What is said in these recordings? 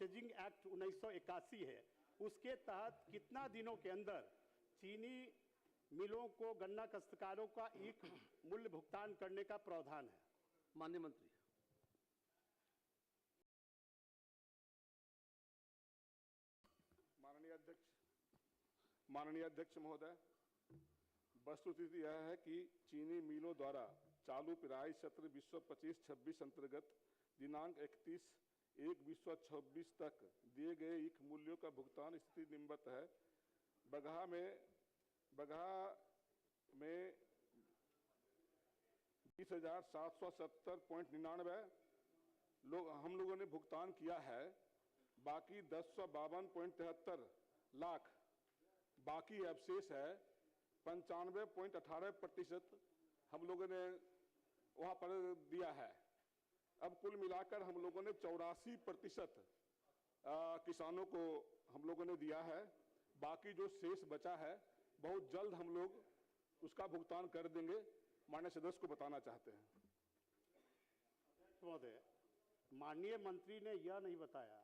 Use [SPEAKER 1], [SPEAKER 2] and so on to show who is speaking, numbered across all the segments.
[SPEAKER 1] Purchasing act 1981 है, उसके तहत कितना दिनों के अंदर चीनी मिलों को गन्ना काश्तकारों का एक मूल्य भुगतान करने का प्रावधान है?
[SPEAKER 2] माननीय मंत्री।
[SPEAKER 3] माननीय अध्यक्ष महोदय, वस्तुस्थिति यह है कि चीनी मिलों द्वारा चालू पिराई सत्र 2025-26 अंतर्गत दिनांक 31/1/2026 तक दिए गए ईख मूल्यों का भुगतान स्थिति निम्नवत है। बगहा में 20,770.99 हम लोगों ने भुगतान किया है। बाकी 1052.73 लाख बाकी अवशेष है। 95.18% हम लोगों ने वहां पर दिया है। अब कुल मिलाकर हम लोगों ने 84% किसानों को हम लोगों ने दिया है। बाकी जो शेष बचा है बहुत जल्द हम लोग उसका भुगतान कर देंगे। माननीय सदस्य को बताना चाहते हैं।
[SPEAKER 1] महोदय, माननीय मंत्री ने यह नहीं बताया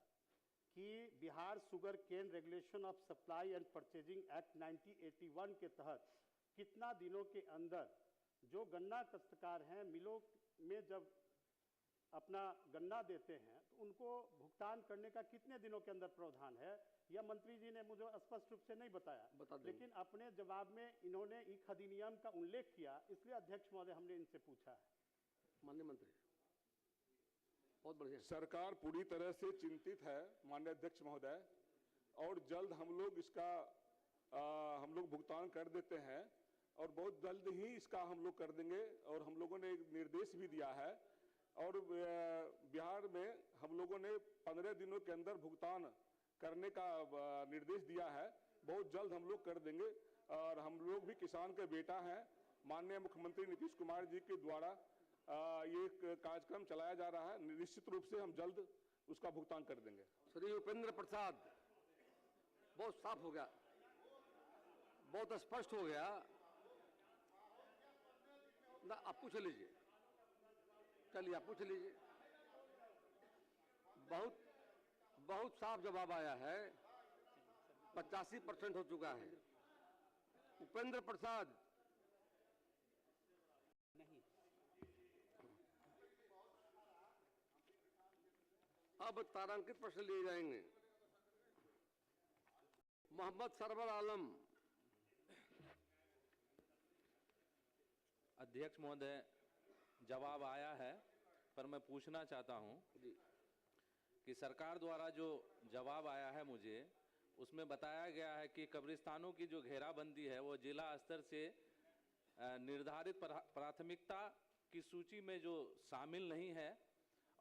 [SPEAKER 1] कि Bihar sugar cane regulation of supply and purchasing act 1981 के तहत कितना दिनों के अंदर जो गन्ना काश्तकार हैं मिलों में जब अपना गन्ना देते हैं तो उनको भुगतान करने का कितने दिनों के अंदर प्रावधान है, यह मंत्री जी ने मुझे स्पष्ट रूप से नहीं बताया। लेकिन अपने जवाब में इन्होंने ईख अधिनियम का उल्लेख किया, इसलिए अध्यक्ष महोदय हमने इनसे पूछा है।
[SPEAKER 2] माननीय मंत्री। बहुत बढ़िया।
[SPEAKER 3] सरकार पूरी तरह से चिंतित है माननीय अध्यक्ष महोदय, और जल्द हम लोग इसका हम लोग भुगतान कर देते हैं और बहुत जल्द ही इसका हम लोग कर देंगे। और हम लोगों ने एक निर्देश भी दिया है और बिहार में हम लोगों ने 15 दिनों के अंदर भुगतान करने का निर्देश दिया है। बहुत जल्द हम लोग कर देंगे। और हम लोग भी किसान के बेटा हैं। माननीय मुख्यमंत्री नीतीश कुमार जी के द्वारा ये कार्यक्रम चलाया जा रहा है। निश्चित रूप से हम जल्द उसका भुगतान कर देंगे।
[SPEAKER 2] श्री उपेंद्र प्रसाद, बहुत साफ हो गया, बहुत स्पष्ट हो गया ना। आप पूछ लीजिए, चलिए आप पूछ लीजिए। बहुत साफ जवाब आया है। 85% हो चुका है। उपेंद्र प्रसाद
[SPEAKER 1] नहीं।
[SPEAKER 2] अब तारांकित प्रश्न लिए जाएंगे। मोहम्मद सरवर आलम।
[SPEAKER 4] अध्यक्ष महोदय, जवाब आया है, पर मैं पूछना चाहता हूं कि सरकार द्वारा जो जवाब आया है मुझे, उसमें बताया गया है कि कब्रिस्तानों की जो घेराबंदी है वो जिला स्तर से निर्धारित प्राथमिकता की सूची में जो शामिल नहीं है,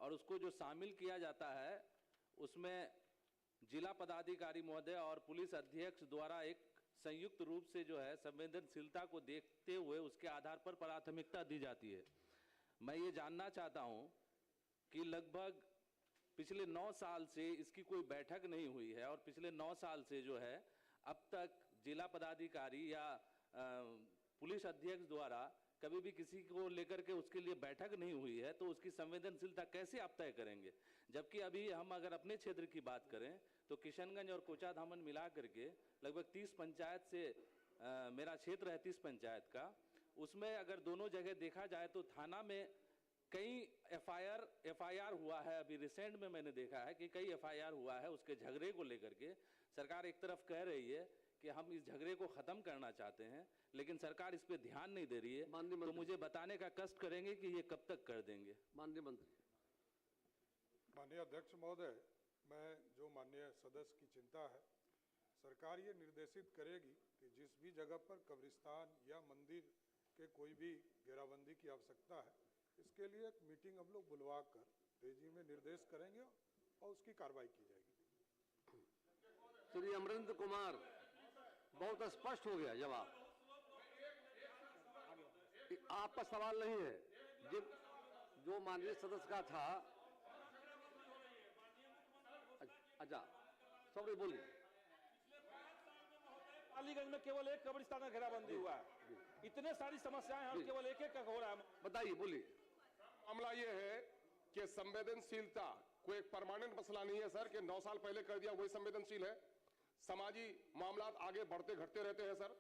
[SPEAKER 4] और उसको जो शामिल किया जाता है उसमें जिला पदाधिकारी महोदय और पुलिस अधीक्षक द्वारा एक संयुक्त रूप से जो है संवेदनशीलता को देखते हुए उसके आधार पर प्राथमिकता दी जाती है। मैं ये जानना चाहता हूं कि लगभग पिछले 9 साल से इसकी कोई बैठक नहीं हुई है, और पिछले 9 साल से जो है अब तक जिला पदाधिकारी या पुलिस अधीक्षक द्वारा कभी भी किसी को लेकर के उसके लिए बैठक नहीं हुई है, तो उसकी संवेदनशीलता कैसे आप तय करेंगे? जबकि अभी हम अगर अपने क्षेत्र की बात करें तो किशनगंज और कोचाधामन मिला करके लगभग 30 पंचायत से मेरा क्षेत्र है 30 पंचायत का, उसमें अगर दोनों जगह देखा जाए तो थाना में कई एफआईआर हुआ है। अभी रिसेंट में मैंने देखा है कि कई एफआईआर हुआ है उसके झगड़े को लेकर के। सरकार एक तरफ कह रही है कि हम इस झगड़े को खत्म करना चाहते हैं, लेकिन सरकार इस पे ध्यान नहीं दे रही है। तो मुझे बताने का कष्ट करेंगे कि ये कब तक कर देंगे?
[SPEAKER 2] माननीय मंत्री।
[SPEAKER 5] माननीय अध्यक्ष महोदय, मैं जो माननीय सदस्य की चिंता है, सरकार ये निर्देशित करेगी कि जिस भी जगह पर कब्रिस्तान या मंदिर के कोई भी घेराबंदी की आवश्यकता है, इसके लिए एक मीटिंग हम लोग बुलवा कर तेजी में निर्देश करेंगे और उसकी कार्रवाई की जाएगी।
[SPEAKER 2] श्री अमरेंद्र कुमार, बहुत स्पष्ट हो गया जवाब। आपका सवाल नहीं है, जो माननीय सदस्य का था। अच्छा, सॉरी, बोलिए।
[SPEAKER 6] अलीगंज में केवल एक कब्रिस्तान में घेराबंदी हुआ है, इतने सारी समस्याएं हैं, केवल एक एक हो रहा है।
[SPEAKER 2] बताइए, बोलिए।
[SPEAKER 3] मामला ये है कि संवेदनशीलता
[SPEAKER 7] कोई एक परमानेंट मसला नहीं है सर कि 9 साल पहले कर दिया वही संवेदनशील है। समाजी मामला आगे बढ़ते घटते रहते हैं सर,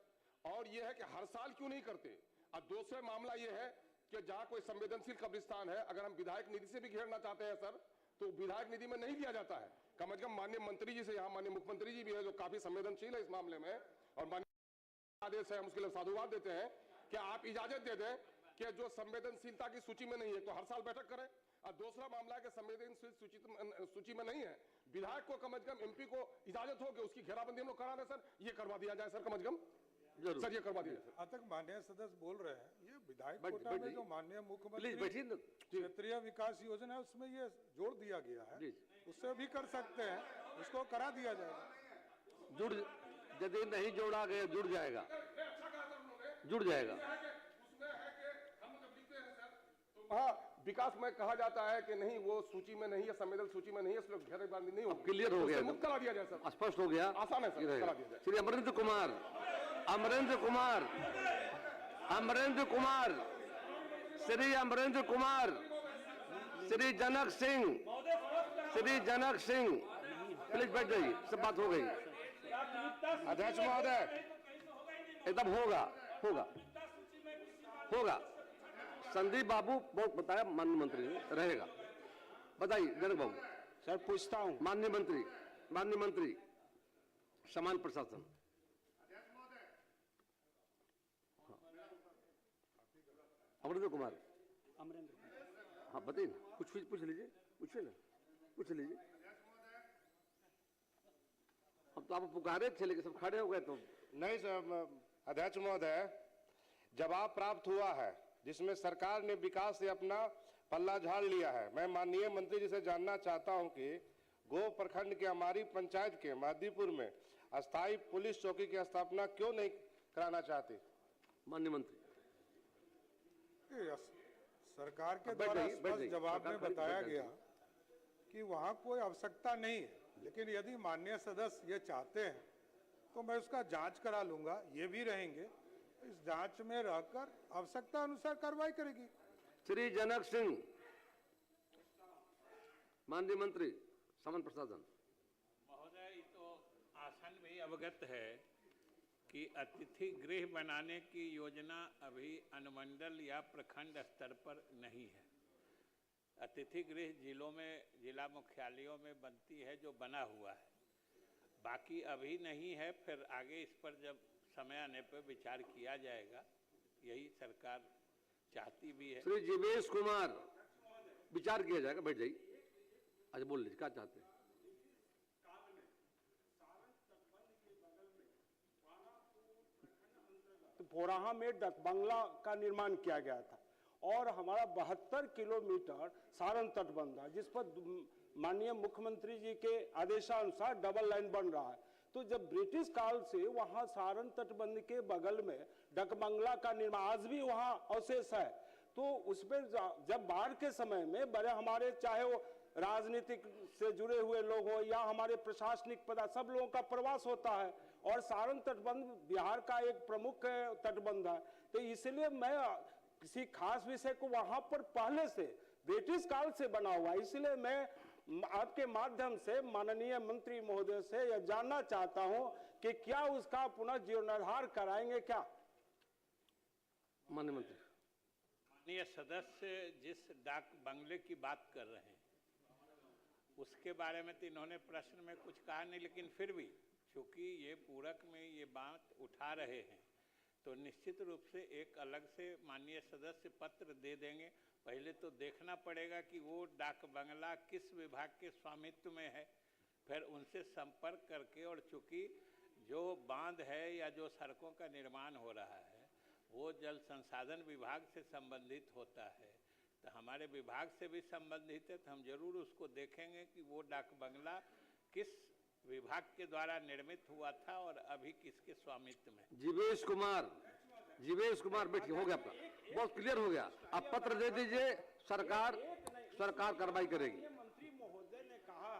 [SPEAKER 7] और यह है कि हर साल क्यों नहीं करते। और दूसरा मामला यह है कि जहां कोई संवेदनशील कब्रिस्तान है, अगर हम विधायक निधि से भी घेरना चाहते हैं सर, तो विधायक निधि में नहीं दिया जाता है। कम से कम माननीय मंत्री जी से, यहाँ माननीय मुख्यमंत्री जी भी है जो काफी संवेदनशील है इस मामले में, और माननीय आदेश है, हम उसके लिए साधुवाद देते हैं कि आप इजाजत दे दें कि जो संवेदनशीलता की सूची में नहीं है तो हर साल बैठक करें। और दूसरा मामला है कि संवेदनशील सूची में नहीं है, विधायक को कम से कम एमपी को इजाजत हो कि उसकी घेराबंदी हम लोग करा दें सर, ये करवा दिया जाए सर, कम से कम सर ये करवा दिया जाए।
[SPEAKER 5] आज तक माननीय सदस्य बोल रहे हैं, ये विधायक कोटा में जो माननीय मुख्यमंत्री क्षेत्रीय विकास योजना है उसमें ये जोड़ दिया गया है, उससे भी कर सकते हैं, उसको करा दिया जाएगा।
[SPEAKER 2] यदि नहीं जोड़ा गया जुड़ जाएगा, जुड़ जाएगा।
[SPEAKER 7] हाँ, विकास में कहा जाता है कि नहीं वो सूची में नहीं है, संवेदन सूची में नहीं है, इसलिए घेराबंदी नहीं होगी।
[SPEAKER 2] क्लियर हो गया,
[SPEAKER 7] मुक्त करा दिया जाए सर,
[SPEAKER 2] स्पष्ट हो गया,
[SPEAKER 7] आसान है सर, करा दिया जाए।
[SPEAKER 2] श्री अमरेंद्र कुमार, अमरेंद्र कुमार, अमरेंद्र कुमार, श्री अमरेंद्र कुमार, श्री जनक सिंह, श्री जनक सिंह, प्लीज बैठ जाइए, सब बात हो गई।
[SPEAKER 7] अध्यक्ष महोदय,
[SPEAKER 2] एकदम होगा, होगा, होगा। संदीप बाबू बहुत बताया, माननीय मंत्री रहेगा, बताइए जनक बाबू।
[SPEAKER 1] सर पूछता हूं,
[SPEAKER 2] माननीय मंत्री समान प्रशासन, अमरेंद्र कुमार, हाँ बताइए ना, कुछ पूछ लीजिए, पूछिए ना, पूछ लीजिए। अब तो आप पुकारे थे लेकिन सब खड़े हो गए तो
[SPEAKER 7] नहीं सर। अध्यक्ष महोदय, जवाब प्राप्त हुआ है जिसमें सरकार ने विकास से अपना पल्ला झाड़ लिया है। मैं माननीय मंत्री जी से जानना चाहता हूं कि गो प्रखंड के हमारी पंचायत के मादीपुर में अस्थायी पुलिस चौकी की स्थापना क्यों नहीं कराना चाहते।
[SPEAKER 2] माननीय मंत्री,
[SPEAKER 5] सरकार के द्वारा स्पष्ट जवाब में बताया गया कि वहां कोई आवश्यकता नहीं है, लेकिन यदि माननीय सदस्य ये चाहते हैं तो मैं उसका जांच करा लूंगा, ये भी रहेंगे, इस जांच में रहकर आवश्यकता अनुसार कार्रवाई करेगी।
[SPEAKER 2] श्री जनक सिंह, माननीय मंत्री समान प्रशासन।
[SPEAKER 8] महोदय, तो आसन भी अवगत है कि अतिथि गृह बनाने की योजना अभी अनुमंडल या प्रखंड स्तर पर नहीं है। अतिथि गृह जिलों में, जिला मुख्यालयों में बनती है, जो बना हुआ है, बाकी अभी नहीं है। फिर आगे इस पर जब समय आने पर विचार किया जाएगा, यही सरकार चाहती भी है।
[SPEAKER 2] श्री जीवेश कुमार, विचार किया जाएगा, बैठ जाइए। अच्छा बोल लीजिए, क्या चाहते हैं।
[SPEAKER 1] पोराहा में डक बंगला का निर्माण किया गया था और हमारा 72 किलोमीटर सारण तटबंध है, जिस पर माननीय मुख्यमंत्री जी के आदेशानुसार डबल लाइन बन रहा है। तो जब ब्रिटिश काल से वहां सारण तटबंध के बगल में डकबंगला का निर्माण आज भी वहां अवशेष है, तो उसमें जब बाढ़ के समय में बड़े हमारे, चाहे वो राजनीतिक से जुड़े हुए लोग हो या हमारे प्रशासनिक पदाधिकारी, सब लोगों का प्रवास होता है और सारण तटबंध बिहार का एक प्रमुख तटबंध है। तो इसलिए मैं किसी खास विषय को वहां पर पहले से ब्रिटिश काल से बना हुआ, इसलिए मैं आपके माध्यम से माननीय मंत्री महोदय से यह जानना चाहता हूं कि क्या उसका पुनः जीर्णोद्धार कराएंगे क्या।
[SPEAKER 2] माननीय मंत्री।
[SPEAKER 8] माननीय सदस्य जिस डाक बंगले की बात कर रहे हैं उसके बारे में तो इन्होंने प्रश्न में कुछ कहा नहीं, लेकिन फिर भी चूंकि ये पूरक में ये बात उठा रहे हैं तो निश्चित रूप से एक अलग से माननीय सदस्य पत्र दे देंगे। पहले तो देखना पड़ेगा कि वो डाक बंगला किस विभाग के स्वामित्व में है, फिर उनसे संपर्क करके, और चूंकि जो बांध है या जो सड़कों का निर्माण हो रहा है वो जल संसाधन विभाग से संबंधित होता है, तो हमारे विभाग से भी संबंधित है, तो हम जरूर उसको देखेंगे कि वो डाक बंगला किस विभाग के द्वारा निर्मित हुआ था और अभी किसके स्वामित्व में।
[SPEAKER 2] जीवेश कुमार, जीवेश कुमार बैठिए, हो गया आपका, बहुत क्लियर हो गया। आप पत्र दे दीजिए, सरकार कार्रवाई करेगी।
[SPEAKER 1] मंत्री महोदय ने कहा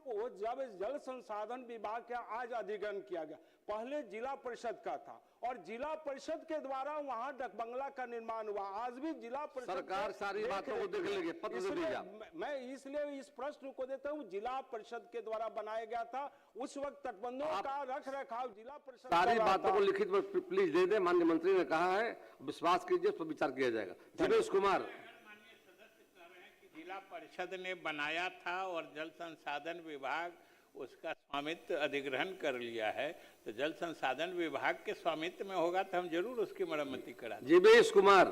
[SPEAKER 1] वो
[SPEAKER 6] को जब जल संसाधन विभाग का आज अधिग्रहण किया गया, पहले जिला परिषद का था और जिला परिषद के द्वारा वहां डक बंगला का निर्माण हुआ। आज भी जिला परिषद
[SPEAKER 2] सरकार सारी बातों को देख लेगी, पत्र दे दीजिए आप।
[SPEAKER 6] मैं इसलिए इस प्रश्न को देता हूं, जिला परिषद के द्वारा बनाया गया था, उस वक्त तटबंधों का रख रखाव जिला परिषद
[SPEAKER 2] सारी बातों को लिखित में प्लीज दे दे। माननीय मंत्री ने कहा है, विश्वास कीजिए, उस पर विचार किया जाएगा। दिनेश कुमार,
[SPEAKER 8] जिला परिषद ने बनाया था और जल संसाधन विभाग उसका स्वामित्व अधिग्रहण कर लिया है, तो जल संसाधन विभाग के स्वामित्व में होगा तो हम जरूर उसकी मरम्मती करा देंगे।
[SPEAKER 2] जीवेश कुमार,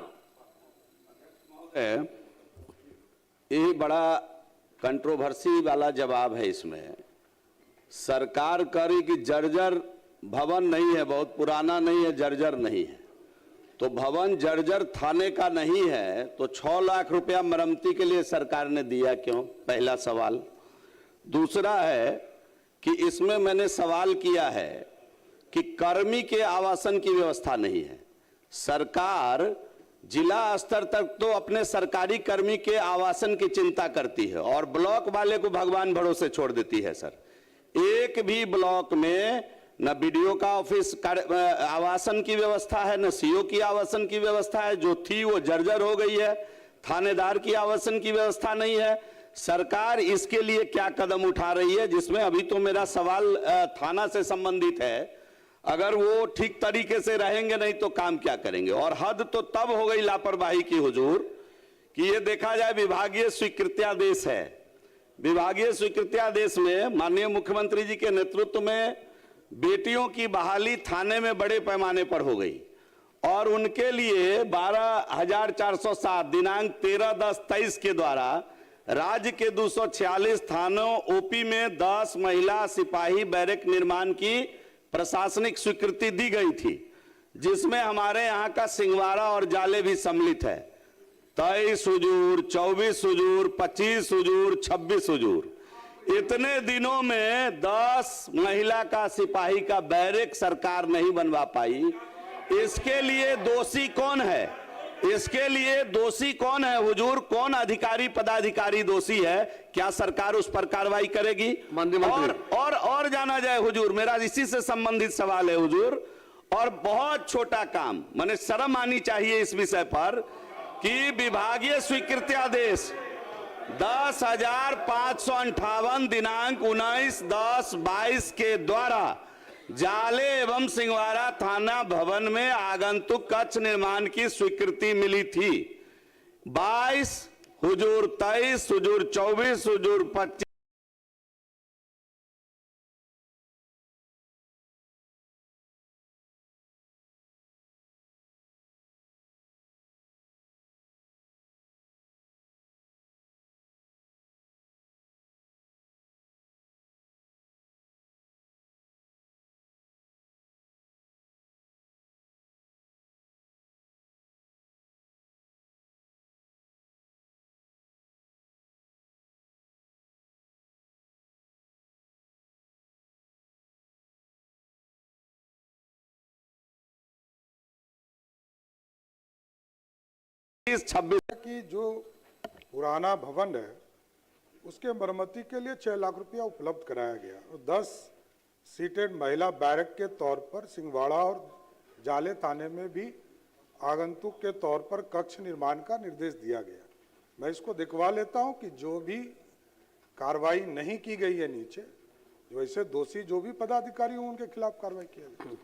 [SPEAKER 9] ये बड़ा कंट्रोवर्सी वाला जवाब है। इसमें सरकार करे कि जर्जर भवन नहीं है, बहुत पुराना नहीं है, जर्जर नहीं है, तो भवन जर्जर थाने का नहीं है तो 6 लाख रुपया मरम्मती के लिए सरकार ने दिया क्यों? पहला सवाल। दूसरा है कि इसमें मैंने सवाल किया है कि कर्मी के आवासन की व्यवस्था नहीं है। सरकार जिला स्तर तक तो अपने सरकारी कर्मी के आवासन की चिंता करती है और ब्लॉक वाले को भगवान भरोसे छोड़ देती है। सर, एक भी ब्लॉक में न बीडीओ का ऑफिस आवासन की व्यवस्था है, न सीओ की आवासन की व्यवस्था है, जो थी वो जर्जर हो गई है। थानेदार की आवासन की व्यवस्था नहीं है। सरकार इसके लिए क्या कदम उठा रही है? जिसमें अभी तो मेरा सवाल थाना से संबंधित है, अगर वो ठीक तरीके से रहेंगे नहीं तो काम क्या करेंगे? और हद तो तब हो गई लापरवाही की हुजूर कि ये देखा जाए विभागीय स्वीकृत्यादेश है। विभागीय स्वीकृत्यादेश में माननीय मुख्यमंत्री जी के नेतृत्व में बेटियों की बहाली थाने में बड़े पैमाने पर हो गई और उनके लिए 12,407 दिनांक 13/10/23 के द्वारा राज्य के 246 थानों ओपी में 10 महिला सिपाही बैरक निर्माण की प्रशासनिक स्वीकृति दी गई थी, जिसमें हमारे यहाँ का सिंगवाड़ा और जाले भी सम्मिलित है। 23 हुजूर, 24 हुजूर, 25 हुजूर, 26 हुजूर, इतने दिनों में 10 महिला का सिपाही का बैरक सरकार नहीं बनवा पाई। इसके लिए दोषी कौन है? इसके लिए दोषी कौन है हुजूर? कौन अधिकारी पदाधिकारी दोषी है? क्या सरकार उस पर कार्रवाई करेगी? और जाना जाए हुजूर, मेरा इसी से संबंधित सवाल है हुजूर, और बहुत छोटा काम, मैंने शर्म आनी चाहिए इस विषय पर कि विभागीय स्वीकृत्यादेश 10,558 दिनांक 19/10/22 के द्वारा जाले एवं सिंगवाड़ा थाना भवन में आगंतुक कक्ष निर्माण की स्वीकृति मिली थी। 22 हुजूर, 23 हुजूर, 24 हुजूर, 25 26
[SPEAKER 5] कि जो पुराना भवन है उसके मरम्मती के लिए 6 लाख रुपया उपलब्ध कराया गया और 10 सीटेड महिला बैरक के तौर पर सिंगवाड़ा और जाले थाने में भी आगंतुक के तौर पर कक्ष निर्माण का निर्देश दिया गया। मैं इसको दिखवा लेता हूं कि जो भी कार्रवाई नहीं की गई है नीचे, जो ऐसे दोषी जो भी पदाधिकारी हों उनके खिलाफ कार्रवाई किया जाए।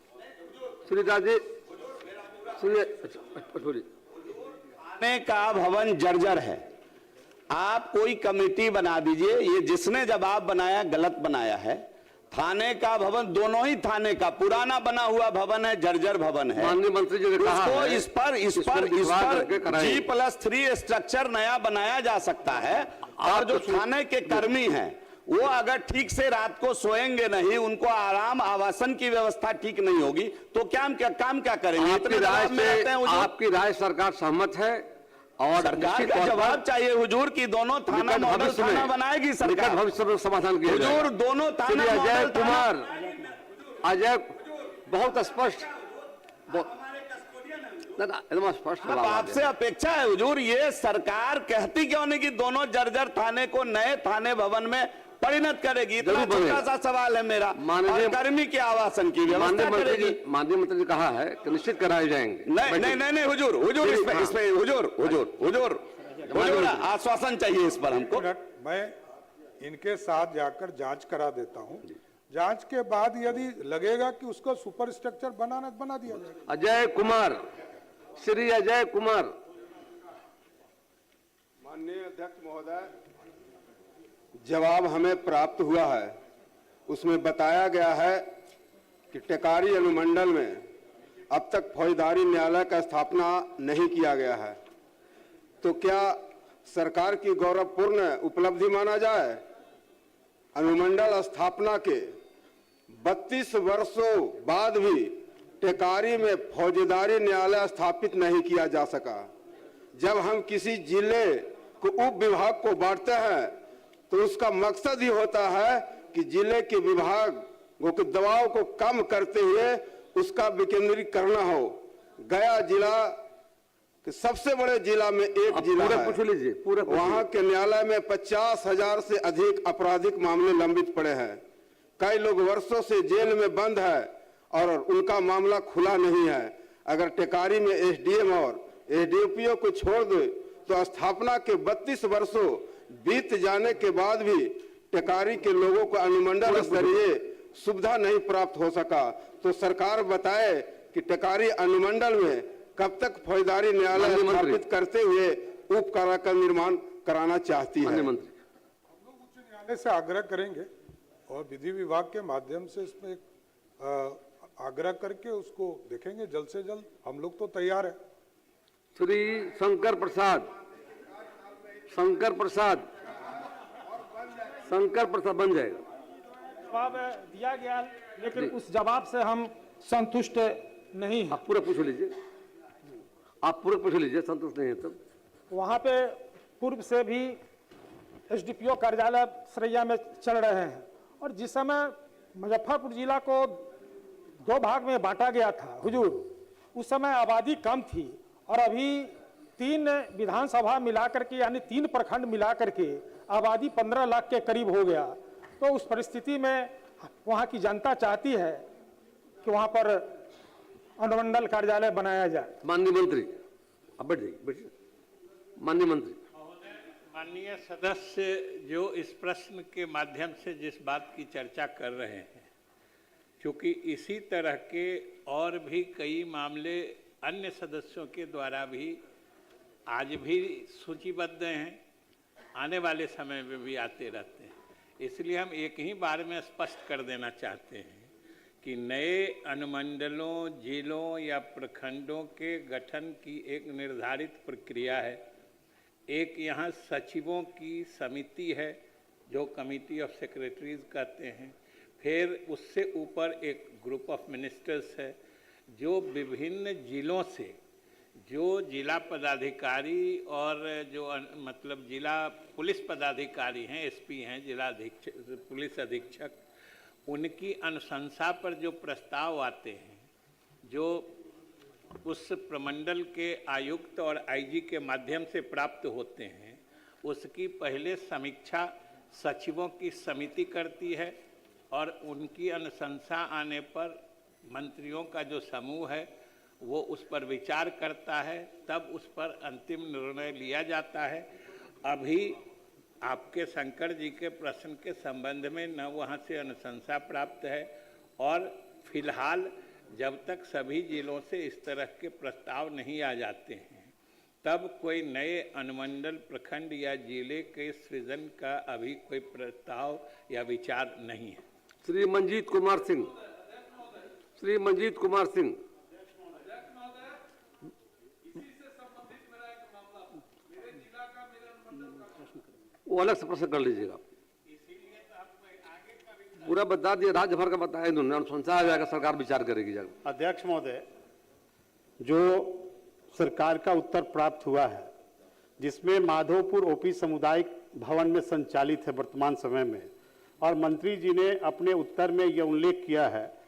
[SPEAKER 9] थाने का भवन जर्जर है, आप कोई कमेटी बना दीजिए। ये जिसने जवाब बनाया गलत बनाया है। थाने का भवन, दोनों ही थाने का पुराना बना हुआ भवन है, जर्जर भवन है।
[SPEAKER 2] माननीय मंत्री जी ने कहा है,
[SPEAKER 9] इस पर G+3 स्ट्रक्चर नया बनाया जा सकता है। और जो थाने के कर्मी हैं वो अगर ठीक से रात को सोएंगे नहीं, उनको आराम आवासन की व्यवस्था ठीक नहीं होगी तो काम क्या करेंगे?
[SPEAKER 2] आपकी राय सरकार सहमत है और
[SPEAKER 9] सरकार का जवाब चाहिए हुजूर कि दोनों थाना मॉडल थाना बनाएगी सरकार,
[SPEAKER 2] भविष्य में समाधान किया जाएगा।
[SPEAKER 9] हुजूर दोनों थाना
[SPEAKER 2] अजय कुमार, अजय बहुत स्पष्ट, एकदम स्पष्ट
[SPEAKER 9] आपसे अपेक्षा है हुजूर, ये सरकार कहती क्यों नहीं कि दोनों जर्जर थाने को नए थाने भवन में परिणत करेगी। इतना
[SPEAKER 2] जरूर बनेगा।
[SPEAKER 9] छोटा सा सवाल है मेरा।
[SPEAKER 2] माननीय-
[SPEAKER 9] और कर्मी के आवासन की व्यवस्था करेगी।
[SPEAKER 2] माननीय मंत्री ने कहा है कि निश्चित कराए जाएंगे।
[SPEAKER 9] नहीं हुजूर हुजूर आश्वासन चाहिए इस पर हमको।
[SPEAKER 5] मैं इनके साथ जाकर जांच करा देता हूं। जांच के बाद यदि लगेगा कि उसको सुपर स्ट्रक्चर बनाना बना दिया जाएगा।
[SPEAKER 2] अजय कुमार, श्री अजय कुमार।
[SPEAKER 10] माननीय अध्यक्ष महोदय, जवाब हमें प्राप्त हुआ है, उसमें बताया गया है कि टेकारी अनुमंडल में अब तक फौजदारी न्यायालय का स्थापना नहीं किया गया है। तो क्या सरकार की गौरवपूर्ण उपलब्धि माना जाए अनुमंडल स्थापना के 32 वर्षों बाद भी टेकारी में फौजदारी न्यायालय स्थापित नहीं किया जा सका। जब हम किसी जिले को उप विभाग को बांटते हैं तो उसका मकसद ही होता है कि जिले के विभागों के दबाव को कम करते हुए उसका विकेंद्रीकरण हो। गया जिला के सबसे बड़े जिला में एक जिला है,
[SPEAKER 2] पूछ लीजिए, पूरा
[SPEAKER 10] वहां के न्यायालय में 50,000 से अधिक आपराधिक मामले लंबित पड़े हैं। कई लोग वर्षों से जेल में बंद है और उनका मामला खुला नहीं है। अगर टेकारी में एसडीएम और एसडीपीओ को छोड़ दे तो स्थापना के 32 वर्षों बीत जाने के बाद भी टेकारी के लोगों को अनुमंडल स्तरीय सुविधा नहीं प्राप्त हो सका। तो सरकार बताए कि टेकारी अनुमंडल में कब तक फौजदारी न्यायालय स्थापित करते हुए उप कारा का निर्माण कराना चाहती है।
[SPEAKER 5] हम लोग उच्च न्यायालय से आग्रह करेंगे और विधि विभाग के माध्यम से इसमें आग्रह करके उसको देखेंगे जल्द से जल्द। हम लोग तो तैयार है।
[SPEAKER 2] श्री शंकर प्रसाद बन जाएगा।
[SPEAKER 6] जवाब दिया गया, लेकिन उस जवाब से हम संतुष्ट नहीं हैं।
[SPEAKER 2] आप पूरा पूछ लीजिए, संतुष्ट नहीं है तब।
[SPEAKER 6] वहाँ पे पूर्व से भी एसडीपीओ कार्यालय सरैया में चल रहे हैं और जिस समय मुजफ्फरपुर जिला को 2 भाग में बांटा गया था हुजूर, उस समय आबादी कम थी और अभी 3 विधानसभा मिलाकर के यानी 3 प्रखंड मिलाकर के आबादी 15 लाख के करीब हो गया। तो उस परिस्थिति में वहाँ की जनता चाहती है कि वहाँ पर अनुमंडल कार्यालय बनाया जाए।
[SPEAKER 2] माननीय मंत्री अब बैठिए। माननीय मंत्री।
[SPEAKER 8] माननीय सदस्य जो इस प्रश्न के माध्यम से जिस बात की चर्चा कर रहे हैं, क्योंकि इसी तरह के और भी कई मामले अन्य सदस्यों के द्वारा भी आज भी सूचीबद्ध हैं, आने वाले समय में भी आते रहते हैं। इसलिए हम एक ही बार में स्पष्ट कर देना चाहते हैं कि नए अनुमंडलों, जिलों या प्रखंडों के गठन की एक निर्धारित प्रक्रिया है। एक यहाँ सचिवों की समिति है जो कमिटी ऑफ सेक्रेटरीज कहते हैं। फिर उससे ऊपर एक ग्रुप ऑफ मिनिस्टर्स है जो विभिन्न जिलों से जो जिला पदाधिकारी और जो मतलब जिला पुलिस पदाधिकारी हैं, एसपी हैं, जिला अधीक्षक, पुलिस अधीक्षक, उनकी अनुशंसा पर जो प्रस्ताव आते हैं, जो उस प्रमंडल के आयुक्त और आईजी के माध्यम से प्राप्त होते हैं, उसकी पहले समीक्षा सचिवों की समिति करती है और उनकी अनुशंसा आने पर मंत्रियों का जो समूह है वो उस पर विचार करता है, तब उस पर अंतिम निर्णय लिया जाता है। अभी आपके शंकर जी के प्रश्न के संबंध में न वहाँ से अनुशंसा प्राप्त है और फिलहाल जब तक सभी जिलों से इस तरह के प्रस्ताव नहीं आ जाते हैं तब कोई नए अनुमंडल, प्रखंड या जिले के सृजन का अभी कोई प्रस्ताव या विचार नहीं है।
[SPEAKER 2] श्री मंजीत कुमार सिंह। वो अलग से प्रश्न कर लीजिएगा। पूरा बता दिया, राज्य भर का बताया इन्होंने, अनुशंसा आ जाएगा, सरकार विचार करेगी।
[SPEAKER 1] अध्यक्ष महोदय, जो सरकार का उत्तर प्राप्त हुआ है जिसमें माधोपुर ओपी सामुदायिक भवन में संचालित है वर्तमान समय में, और मंत्री जी ने अपने उत्तर में यह उल्लेख किया है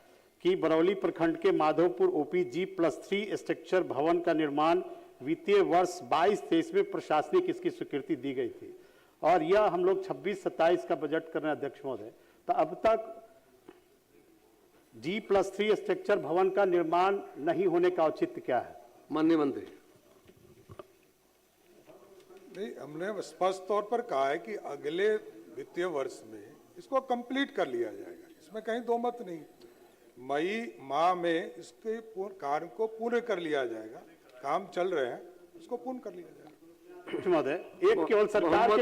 [SPEAKER 1] कि बरौली प्रखंड के माधोपुर ओपी G+3 स्ट्रक्चर भवन का निर्माण वित्तीय वर्ष 22-23 में प्रशासनिक इसकी स्वीकृति दी गई थी और यह हम लोग 26-27 का बजट कर रहे हैं अध्यक्ष महोदय, तो अब तक G+3 स्ट्रक्चर भवन का निर्माण नहीं होने का औचित्य क्या है?
[SPEAKER 2] माननीय मंत्री।
[SPEAKER 5] नहीं, हमने स्पष्ट तौर पर कहा है कि अगले वित्तीय वर्ष में इसको कंप्लीट कर लिया जाएगा, इसमें कहीं दो मत नहीं। मई माह में इसके कार्य को पूर्ण कर लिया जाएगा, काम चल रहे हैं, इसको पूर्ण कर लिया जाएगा।
[SPEAKER 1] अध्यक्ष महोदय, एक केवल सरकार के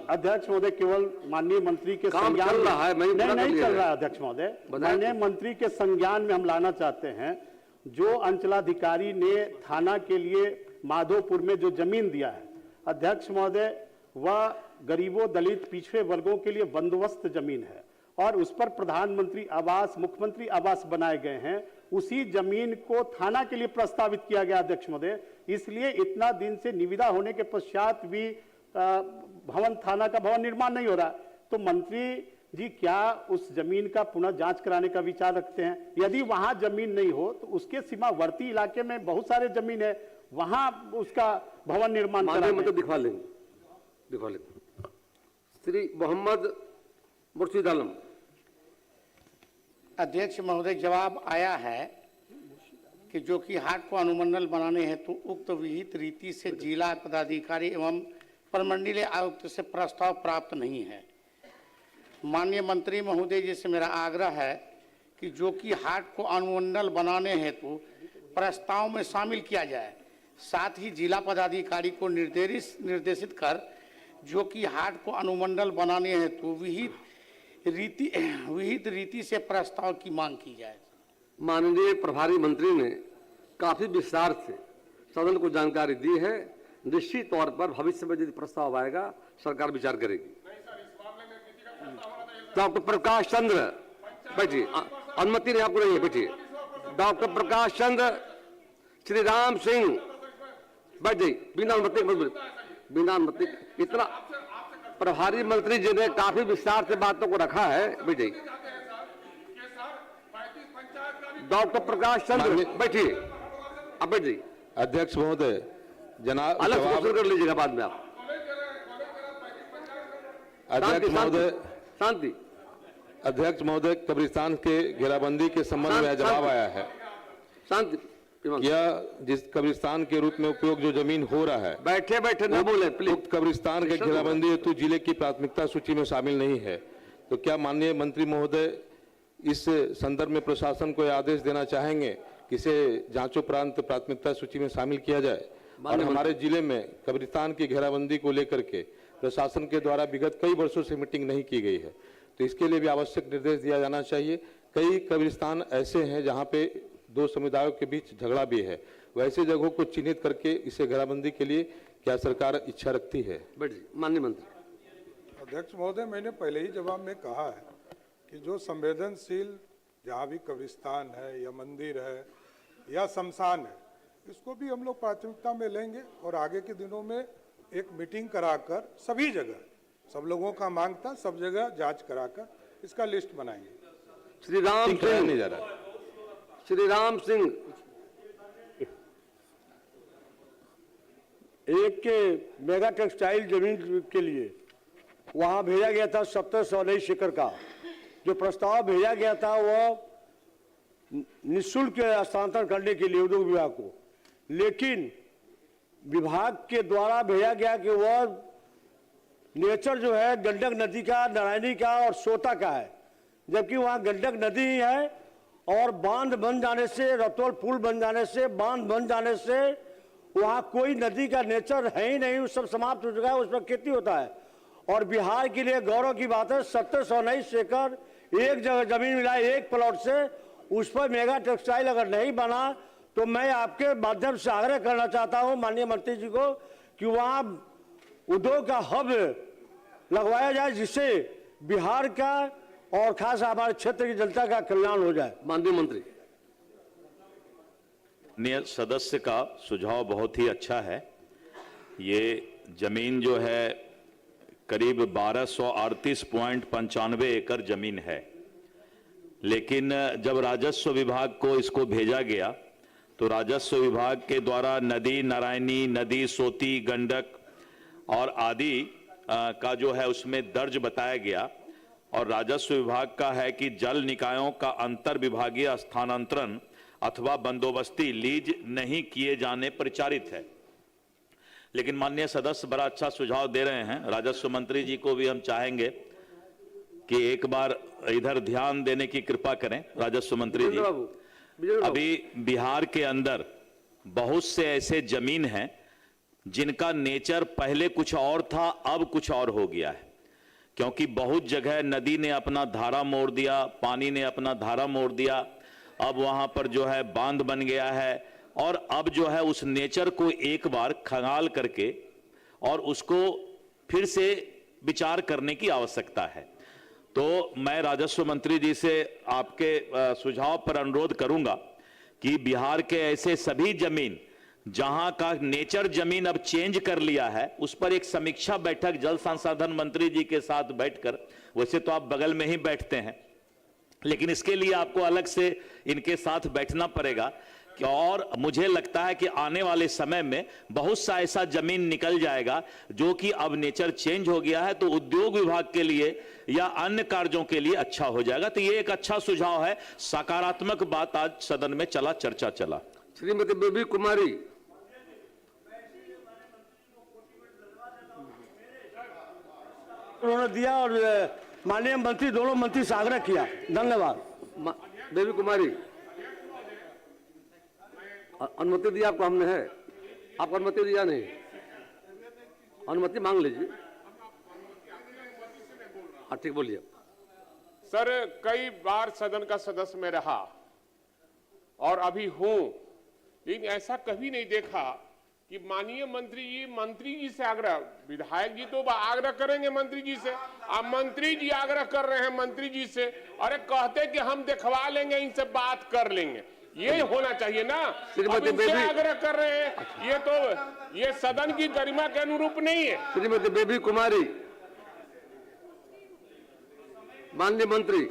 [SPEAKER 1] अध्यक्ष महोदय, केवल माननीय मंत्री के संज्ञान
[SPEAKER 2] चल रहा है,
[SPEAKER 1] नहीं चल रहा है अध्यक्ष महोदय, माननीय मंत्री के संज्ञान में हम लाना चाहते हैं, जो अंचलाधिकारी ने थाना के लिए माधोपुर में जो जमीन दिया है अध्यक्ष महोदय, वह गरीबों, दलित, पिछड़े वर्गों के लिए बंदोबस्त जमीन है और उस पर प्रधानमंत्री आवास, मुख्यमंत्री आवास बनाए गए हैं। उसी जमीन को थाना के लिए प्रस्तावित किया गया अध्यक्ष महोदय, इसलिए इतना दिन से निविदा होने के पश्चात भी भवन, थाना का भवन निर्माण नहीं हो रहा। तो मंत्री जी क्या उस जमीन का पुनः जांच कराने का विचार रखते हैं? यदि वहां जमीन नहीं हो तो उसके सीमावर्ती इलाके में बहुत सारे जमीन है, वहां उसका भवन निर्माण
[SPEAKER 2] मतलब दिखा लेंगे। श्री मोहम्मद मुर्शीद आलम।
[SPEAKER 11] अध्यक्ष महोदय, जवाब आया है कि जो कि हाट को अनुमंडल बनाने हेतु उक्त विहित रीति से जिला पदाधिकारी एवं प्रमंडलीय आयुक्त से प्रस्ताव प्राप्त नहीं है। माननीय मंत्री महोदय जी से मेरा आग्रह है कि जो कि हाट को अनुमंडल बनाने हेतु प्रस्ताव में शामिल किया जाए, साथ ही जिला पदाधिकारी को निर्देशित कर जो कि हाट को अनुमंडल बनाने हेतु विहित रीति से प्रस्ताव की मांग की जाए।
[SPEAKER 2] माननीय प्रभारी मंत्री ने काफी विस्तार से सदन को जानकारी दी है। निश्चित तौर पर भविष्य में यदि प्रस्ताव आएगा सरकार विचार करेगी। डॉक्टर प्रकाश चंद्र बैठिए, अनुमति नहीं आपको नहीं है, बैठिए। डॉक्टर प्रकाश चंद्र, श्री राम सिंह बैठ जाइए, बिना अनुमति। इतना प्रभारी मंत्री जी ने काफी विस्तार से बातों को रखा है, बैठ जाइए। डॉक्टर प्रकाश चंद्र बैठिए, अब बैठ जाइए।
[SPEAKER 3] अध्यक्ष महोदय, जनाब
[SPEAKER 2] अलग क्वेश्चन कर लीजिएगा बाद में आप।
[SPEAKER 3] अध्यक्ष महोदय,
[SPEAKER 2] शांति।
[SPEAKER 3] अध्यक्ष महोदय, कब्रिस्तान के घेराबंदी के संबंध में जवाब आया है।
[SPEAKER 2] शांति।
[SPEAKER 3] क्या जिस कब्रिस्तान के रूप में उपयोग जो जमीन हो रहा है,
[SPEAKER 2] बैठे न बोले प्लीज,
[SPEAKER 3] कब्रिस्तान के घेराबंदी हेतु जिले की प्राथमिकता सूची में शामिल नहीं है, तो क्या माननीय मंत्री महोदय इस संदर्भ में प्रशासन को आदेश देना चाहेंगे कि इसे जांचोपरांत प्राथमिकता सूची में शामिल किया जाए? और हमारे जिले में कब्रिस्तान की घेराबंदी को लेकर के प्रशासन के द्वारा विगत कई वर्षों से मीटिंग नहीं की गई है, तो इसके लिए भी आवश्यक निर्देश दिया जाना चाहिए। कई कब्रिस्तान ऐसे हैं जहाँ पे दो समुदायों के बीच झगड़ा भी है, वैसे जगहों को चिन्हित करके इसे घेराबंदी के लिए क्या सरकार इच्छा रखती है?
[SPEAKER 2] माननीय मंत्री।
[SPEAKER 5] अध्यक्ष महोदय, मैंने पहले ही जवाब में कहा है कि जो संवेदनशील जहाँ भी कब्रिस्तान है या मंदिर है या शमशान है, इसको भी हम लोग प्राथमिकता में लेंगे और आगे के दिनों में एक मीटिंग कराकर सभी जगह, सब लोगों का मांग था, सब जगह जांच कराकर इसका लिस्ट बनाएंगे।
[SPEAKER 2] श्री राम सिंह नहीं जा रहा। श्री राम सिंह।
[SPEAKER 12] एक के मेगा टेक्सटाइल जमीन के लिए वहां भेजा गया था 1719 एकड़ का जो प्रस्ताव भेजा गया था, वह निःशुल्क हस्तांतरण करने के लिए उद्योग विभाग को, लेकिन विभाग के द्वारा भेजा गया कि वह नेचर जो है गंडक नदी का, नारायणी का और सोता का है, जबकि वहाँ गंडक नदी ही है और बांध बन जाने से, रतौल पुल बन जाने से, बांध बन जाने से वहाँ कोई नदी का नेचर है ही नहीं, सब समाप्त हो चुका है, उस पर खेती होता है। और बिहार के लिए गौरव की बात है, 1719 एकड़ एक जगह जमीन मिला एक प्लॉट से, उस पर मेगा टेक्सटाइल अगर नहीं बना तो मैं आपके माध्यम से आग्रह करना चाहता हूं माननीय मंत्री जी को कि वहां उद्योग का हब लगवाया जाए, जिससे बिहार का और खास हमारे क्षेत्र की जनता का कल्याण हो जाए।
[SPEAKER 2] माननीय मंत्री।
[SPEAKER 13] सदस्य का सुझाव बहुत ही अच्छा है। ये जमीन जो है करीब 1238.95 एकड़ जमीन है, लेकिन जब राजस्व विभाग को इसको भेजा गया तो राजस्व विभाग के द्वारा नदी नारायणी, नदी सोती, गंडक और आदि का जो है उसमें दर्ज बताया गया और राजस्व विभाग का है कि जल निकायों का अंतर विभागीय स्थानांतरण अथवा बंदोबस्ती लीज नहीं किए जाने परिचारित है। लेकिन माननीय सदस्य बड़ा अच्छा सुझाव दे रहे हैं। राजस्व मंत्री जी को भी हम चाहेंगे कि एक बार इधर ध्यान देने की कृपा करें। राजस्व मंत्री जी, अभी बिहार के अंदर बहुत से ऐसे जमीन हैं जिनका नेचर पहले कुछ और था, अब कुछ और हो गया है, क्योंकि बहुत जगह नदी ने अपना धारा मोड़ दिया, पानी ने अपना धारा मोड़ दिया, अब वहां पर जो है बांध बन गया है और अब जो है उस नेचर को एक बार खंगाल करके और उसको फिर से विचार करने की आवश्यकता है। तो मैं राजस्व मंत्री जी से आपके सुझाव पर अनुरोध करूंगा कि बिहार के ऐसे सभी जमीन जहां का नेचर जमीन अब चेंज कर लिया है उस पर एक समीक्षा बैठक जल संसाधन मंत्री जी के साथ बैठकर, वैसे तो आप बगल में ही बैठते हैं लेकिन इसके लिए आपको अलग से इनके साथ बैठना पड़ेगा और मुझे लगता है कि आने वाले समय में बहुत सा ऐसा जमीन निकल जाएगा जो कि अब नेचर चेंज हो गया है, तो उद्योग विभाग के लिए या अन्य कार्यों के लिए अच्छा हो जाएगा। तो ये एक अच्छा सुझाव है, सकारात्मक बात आज सदन में चर्चा चला।
[SPEAKER 2] श्रीमती बेबी कुमारी,
[SPEAKER 12] उन्होंने दिया और माननीय मंत्री दोनों मंत्री से आग्रह किया। धन्यवाद।
[SPEAKER 2] बेबी कुमारी, अनुमति दिया आपको हमने, है आपको अनुमति दिया नहीं, अनुमति मांग लीजिए। हाँ ठीक, बोलिए।
[SPEAKER 7] सर, कई बार सदन का सदस्य में रहा और अभी हूं, लेकिन ऐसा कभी नहीं देखा कि माननीय मंत्री जी से आग्रह, विधायक जी तो आग्रह करेंगे मंत्री जी से, अब मंत्री जी आग्रह कर रहे हैं मंत्री जी से, अरे कहते कि हम दिखवा लेंगे, इनसे बात कर लेंगे, ये होना चाहिए ना।
[SPEAKER 2] श्रीमती बेबी
[SPEAKER 7] आग्रह कर रहे हैं, ये सदन की गरिमा के अनुरूप नहीं है।
[SPEAKER 2] श्रीमती बेबी कुमारी, माननीय मंत्री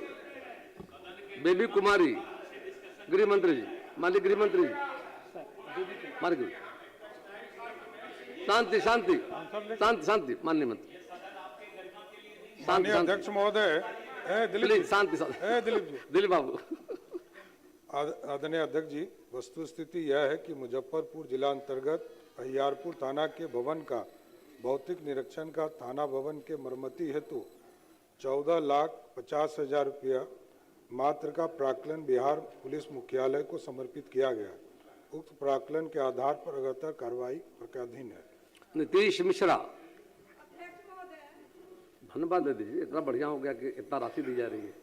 [SPEAKER 2] बेबी कुमारी, गृह मंत्री जी, माननीय गृह मंत्री जी, माननीय शांति शांति शांति शांति, माननीय मंत्री,
[SPEAKER 5] माननीय अध्यक्ष महोदय,
[SPEAKER 2] शांति दिलीप बाबू।
[SPEAKER 5] आदरणीय अध्यक्ष जी, वस्तु स्थिति यह है कि मुजफ्फरपुर जिला अंतर्गत अहियारपुर थाना के भवन का भौतिक निरीक्षण का थाना भवन के मरम्मती हेतु 14,50,000 रुपया मात्र का प्राक्कलन बिहार पुलिस मुख्यालय को समर्पित किया गया। उक्त प्राक्कलन के आधार पर अग्रतर कार्रवाई प्रक्रियाधीन है।
[SPEAKER 2] नीतीश मिश्रा, धन्यवाद दे दीजिए, इतना बढ़िया हो गया कि इतना राशि दी जा रही है।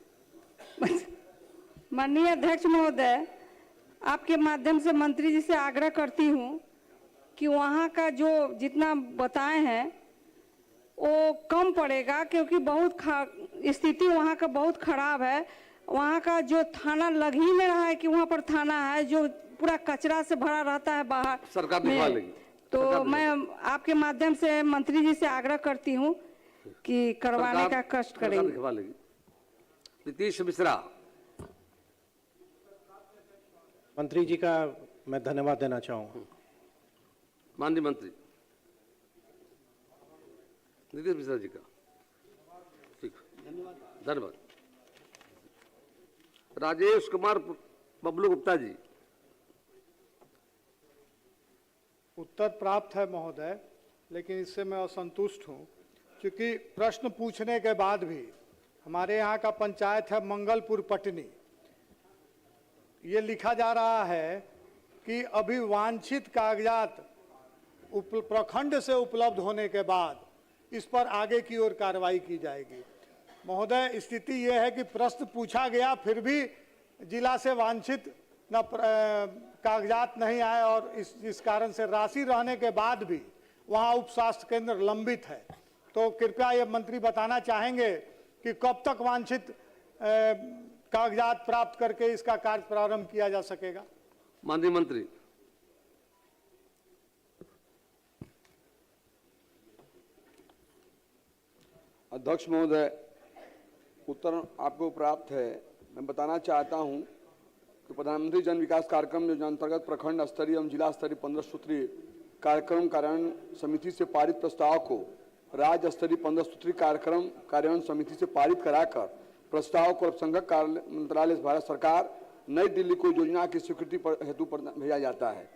[SPEAKER 14] माननीय अध्यक्ष महोदय, आपके माध्यम से मंत्री जी से आग्रह करती हूँ कि वहाँ का जो जितना बताए हैं वो कम पड़ेगा, क्योंकि बहुत स्थिति वहाँ का बहुत खराब है। वहाँ का जो थाना लग ही नहीं रहा है कि वहाँ पर थाना है, जो पूरा कचरा से भरा रहता है बाहर।
[SPEAKER 2] सरकार दिखवा लेगी।
[SPEAKER 14] तो मैं आपके माध्यम से मंत्री जी से आग्रह करती हूँ कि करवाने का कष्ट करेंगे।
[SPEAKER 2] दिखवा लेगी। नीतीश मिश्रा,
[SPEAKER 6] मंत्री जी का मैं धन्यवाद देना चाहूँगा।
[SPEAKER 2] माननीय मंत्री नीतीश मिश्रा जी का ठीक, धन्यवाद। राजेश कुमार बबलू गुप्ता जी।
[SPEAKER 15] उत्तर प्राप्त है महोदय, लेकिन इससे मैं असंतुष्ट हूँ, क्योंकि प्रश्न पूछने के बाद भी हमारे यहाँ का पंचायत है मंगलपुर पटनी, ये लिखा जा रहा है कि अभी वांछित कागजात प्रखंड से उपलब्ध होने के बाद इस पर आगे की ओर कार्रवाई की जाएगी। महोदय, स्थिति ये है कि प्रश्न पूछा गया फिर भी जिला से वांछित कागजात नहीं आए और इस कारण से राशि रहने के बाद भी वहाँ उप स्वास्थ्य केंद्र लंबित है। तो कृपया ये मंत्री बताना चाहेंगे कि कब तक वांछित कागजात प्राप्त करके इसका कार्य प्रारंभ किया जा सकेगा।
[SPEAKER 2] माननीय मंत्री।
[SPEAKER 10] अध्यक्ष महोदय, उत्तर आपको प्राप्त है। मैं बताना चाहता हूं कि प्रधानमंत्री जन विकास कार्यक्रम योजना अंतर्गत प्रखंड स्तरीय एवं जिला स्तरीय 15 सूत्रीय कार्यक्रम कार्यान्वयन समिति से पारित प्रस्ताव को
[SPEAKER 16] राज्य स्तरीय 15 सूत्रीय कार्यक्रम कार्यान्वयन समिति से पारित कराकर प्रस्ताव को अल्पसंख्यक मंत्रालय भारत सरकार नई दिल्ली को योजना की स्वीकृति हेतु भेजा जाता है।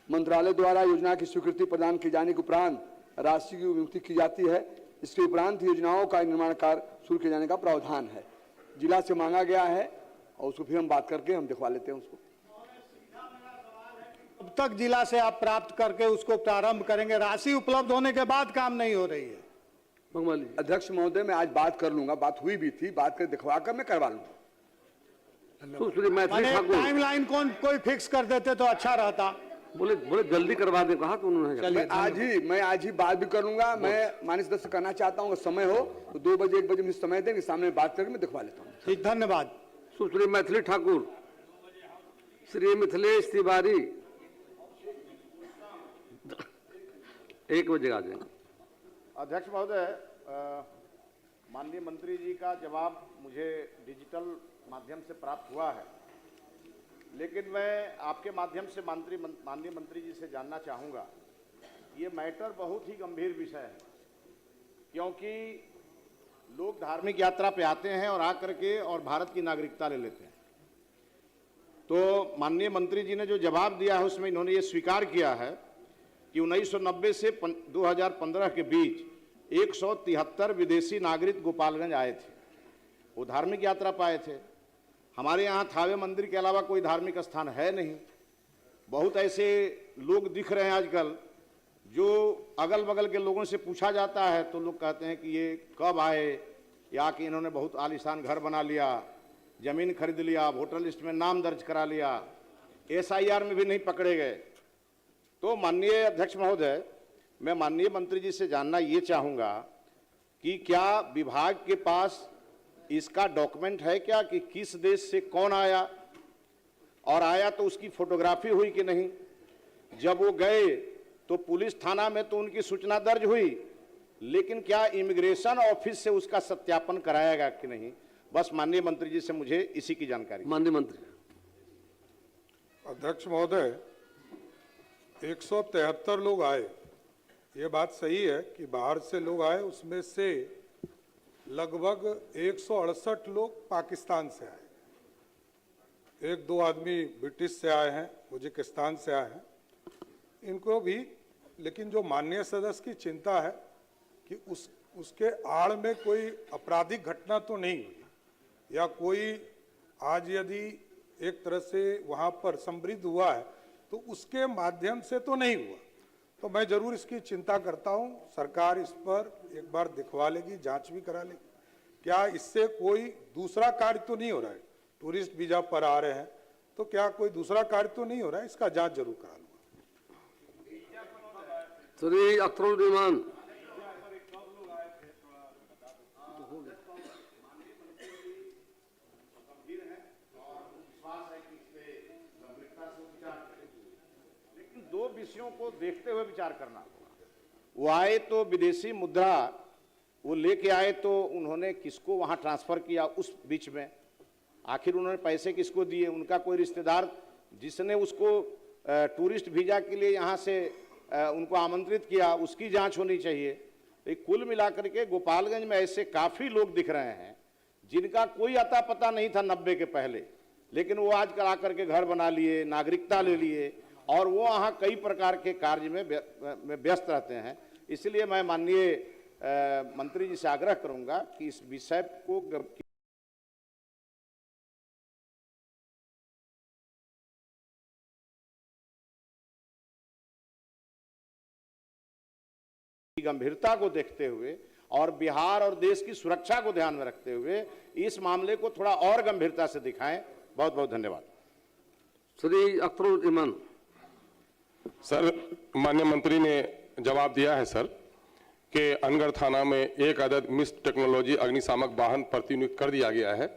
[SPEAKER 16] मंत्रालय द्वारा योजना की स्वीकृति प्रदान किए जाने के उपरांत राशि की नियुक्ति की जाती है। इसके उपरांत योजनाओं का निर्माण कार्य शुरू किए जाने का प्रावधान है। जिला से मांगा गया है और उसको फिर हम बात करके हम दिखवा लेते हैं उसको।
[SPEAKER 15] अब तक जिला से आप प्राप्त करके उसको प्रारंभ करेंगे? राशि उपलब्ध होने के बाद काम नहीं हो रही है।
[SPEAKER 16] अध्यक्ष महोदय, मैं आज बात कर लूंगा, बात हुई भी थी, बात कर दिखवा कर मैं करवा लूंगा।
[SPEAKER 15] टाइमलाइन कोई फिक्स कर देते तो अच्छा रहता।
[SPEAKER 2] बोले जल्दी करवा दे, कहा तो उन्होंने।
[SPEAKER 16] मैं आज ही बात भी कर लूंगा। मैं माननीय सदस्य करना चाहता हूँ, समय हो तो 2 बजे 1 बजे मुझे समय देंगे, सामने बात करके मैं दिखवा लेता हूँ।
[SPEAKER 15] ठीक, धन्यवाद।
[SPEAKER 2] सुश्री मैथिली ठाकुर, श्री मिथिलेश तिवारी 1 बजे आ जाएंगे।
[SPEAKER 17] अध्यक्ष महोदय, माननीय मंत्री जी का जवाब मुझे डिजिटल माध्यम से प्राप्त हुआ है, लेकिन मैं आपके माध्यम से माननीय मंत्री जी से जानना चाहूँगा, ये मैटर बहुत ही गंभीर विषय है, क्योंकि लोग धार्मिक यात्रा पे आते हैं और आकर के और भारत की नागरिकता ले लेते हैं। तो माननीय मंत्री जी ने जो जवाब दिया है उसमें इन्होंने ये स्वीकार किया है कि 1990 से 2015 के बीच 173 विदेशी नागरिक गोपालगंज आए थे। वो धार्मिक यात्रा पर आए थे। हमारे यहाँ थावे मंदिर के अलावा कोई धार्मिक स्थान है नहीं। बहुत ऐसे लोग दिख रहे हैं आजकल, जो अगल बगल के लोगों से पूछा जाता है तो लोग कहते हैं कि ये कब आए, या कि इन्होंने बहुत आलीशान घर बना लिया, जमीन खरीद लिया, वोटर लिस्ट में नाम दर्ज करा लिया, SIR में भी नहीं पकड़े गए। तो माननीय अध्यक्ष महोदय, मैं माननीय मंत्री जी से जानना ये चाहूँगा कि क्या विभाग के पास इसका डॉक्यूमेंट है क्या, कि किस देश से कौन आया, और आया तो उसकी फोटोग्राफी हुई कि नहीं। जब वो गए तो पुलिस थाना में तो उनकी सूचना दर्ज हुई, लेकिन क्या इमिग्रेशन ऑफिस से उसका सत्यापन कराया कि नहीं। बस माननीय मंत्री जी से मुझे इसी की जानकारी।
[SPEAKER 2] माननीय मंत्री।
[SPEAKER 5] अध्यक्ष महोदय, 173 लोग आए, ये बात सही है कि बाहर से लोग आए, उसमें से लगभग 168 लोग पाकिस्तान से आए, 1-2 आदमी ब्रिटिश से आए हैं, उज्बेकिस्तान से आए हैं, इनको भी। लेकिन जो माननीय सदस्य की चिंता है कि उसके आड़ में कोई आपराधिक घटना तो नहीं हुई, या कोई आज यदि एक तरह से वहाँ पर समृद्ध हुआ है तो उसके माध्यम से तो नहीं हुआ। तो मैं जरूर इसकी चिंता करता हूँ। सरकार इस पर एक बार दिखवा लेगी, जांच भी करा लेगी, क्या इससे कोई दूसरा कार्य तो नहीं हो रहा है। टूरिस्ट वीजा पर आ रहे हैं तो क्या कोई दूसरा कार्य तो नहीं हो रहा है, इसका जांच जरूर करा लूँगा।
[SPEAKER 2] श्री अख्तरुल
[SPEAKER 17] दो विषयों को देखते हुए विचार करना होगा। वो आए तो विदेशी मुद्रा वो लेके आए, तो उन्होंने किसको वहां ट्रांसफर किया उस बीच में, आखिर उन्होंने पैसे किसको दिए, उनका कोई रिश्तेदार जिसने उसको टूरिस्ट वीजा के लिए यहाँ से उनको आमंत्रित किया, उसकी जांच होनी चाहिए। तो कुल मिलाकर के गोपालगंज में ऐसे काफी लोग दिख रहे हैं जिनका कोई अता पता नहीं था 90 के पहले, लेकिन वो आजकल आकर के घर बना लिए, नागरिकता ले लिए, और वो वहाँ कई प्रकार के कार्य में व्यस्त रहते हैं। इसलिए मैं माननीय मंत्री जी से आग्रह करूंगा कि इस विषय को गंभीरता को देखते हुए और बिहार और देश की सुरक्षा को ध्यान में रखते हुए इस मामले को थोड़ा और गंभीरता से दिखाएं। बहुत बहुत धन्यवाद।
[SPEAKER 2] श्री अख्तरुल इमान।
[SPEAKER 7] सर, माननीय मंत्री ने जवाब दिया है सर कि अनगर थाना में 1 अदद मिस टेक्नोलॉजी अग्निशामक वाहन प्रतिनियुक्त कर दिया गया है।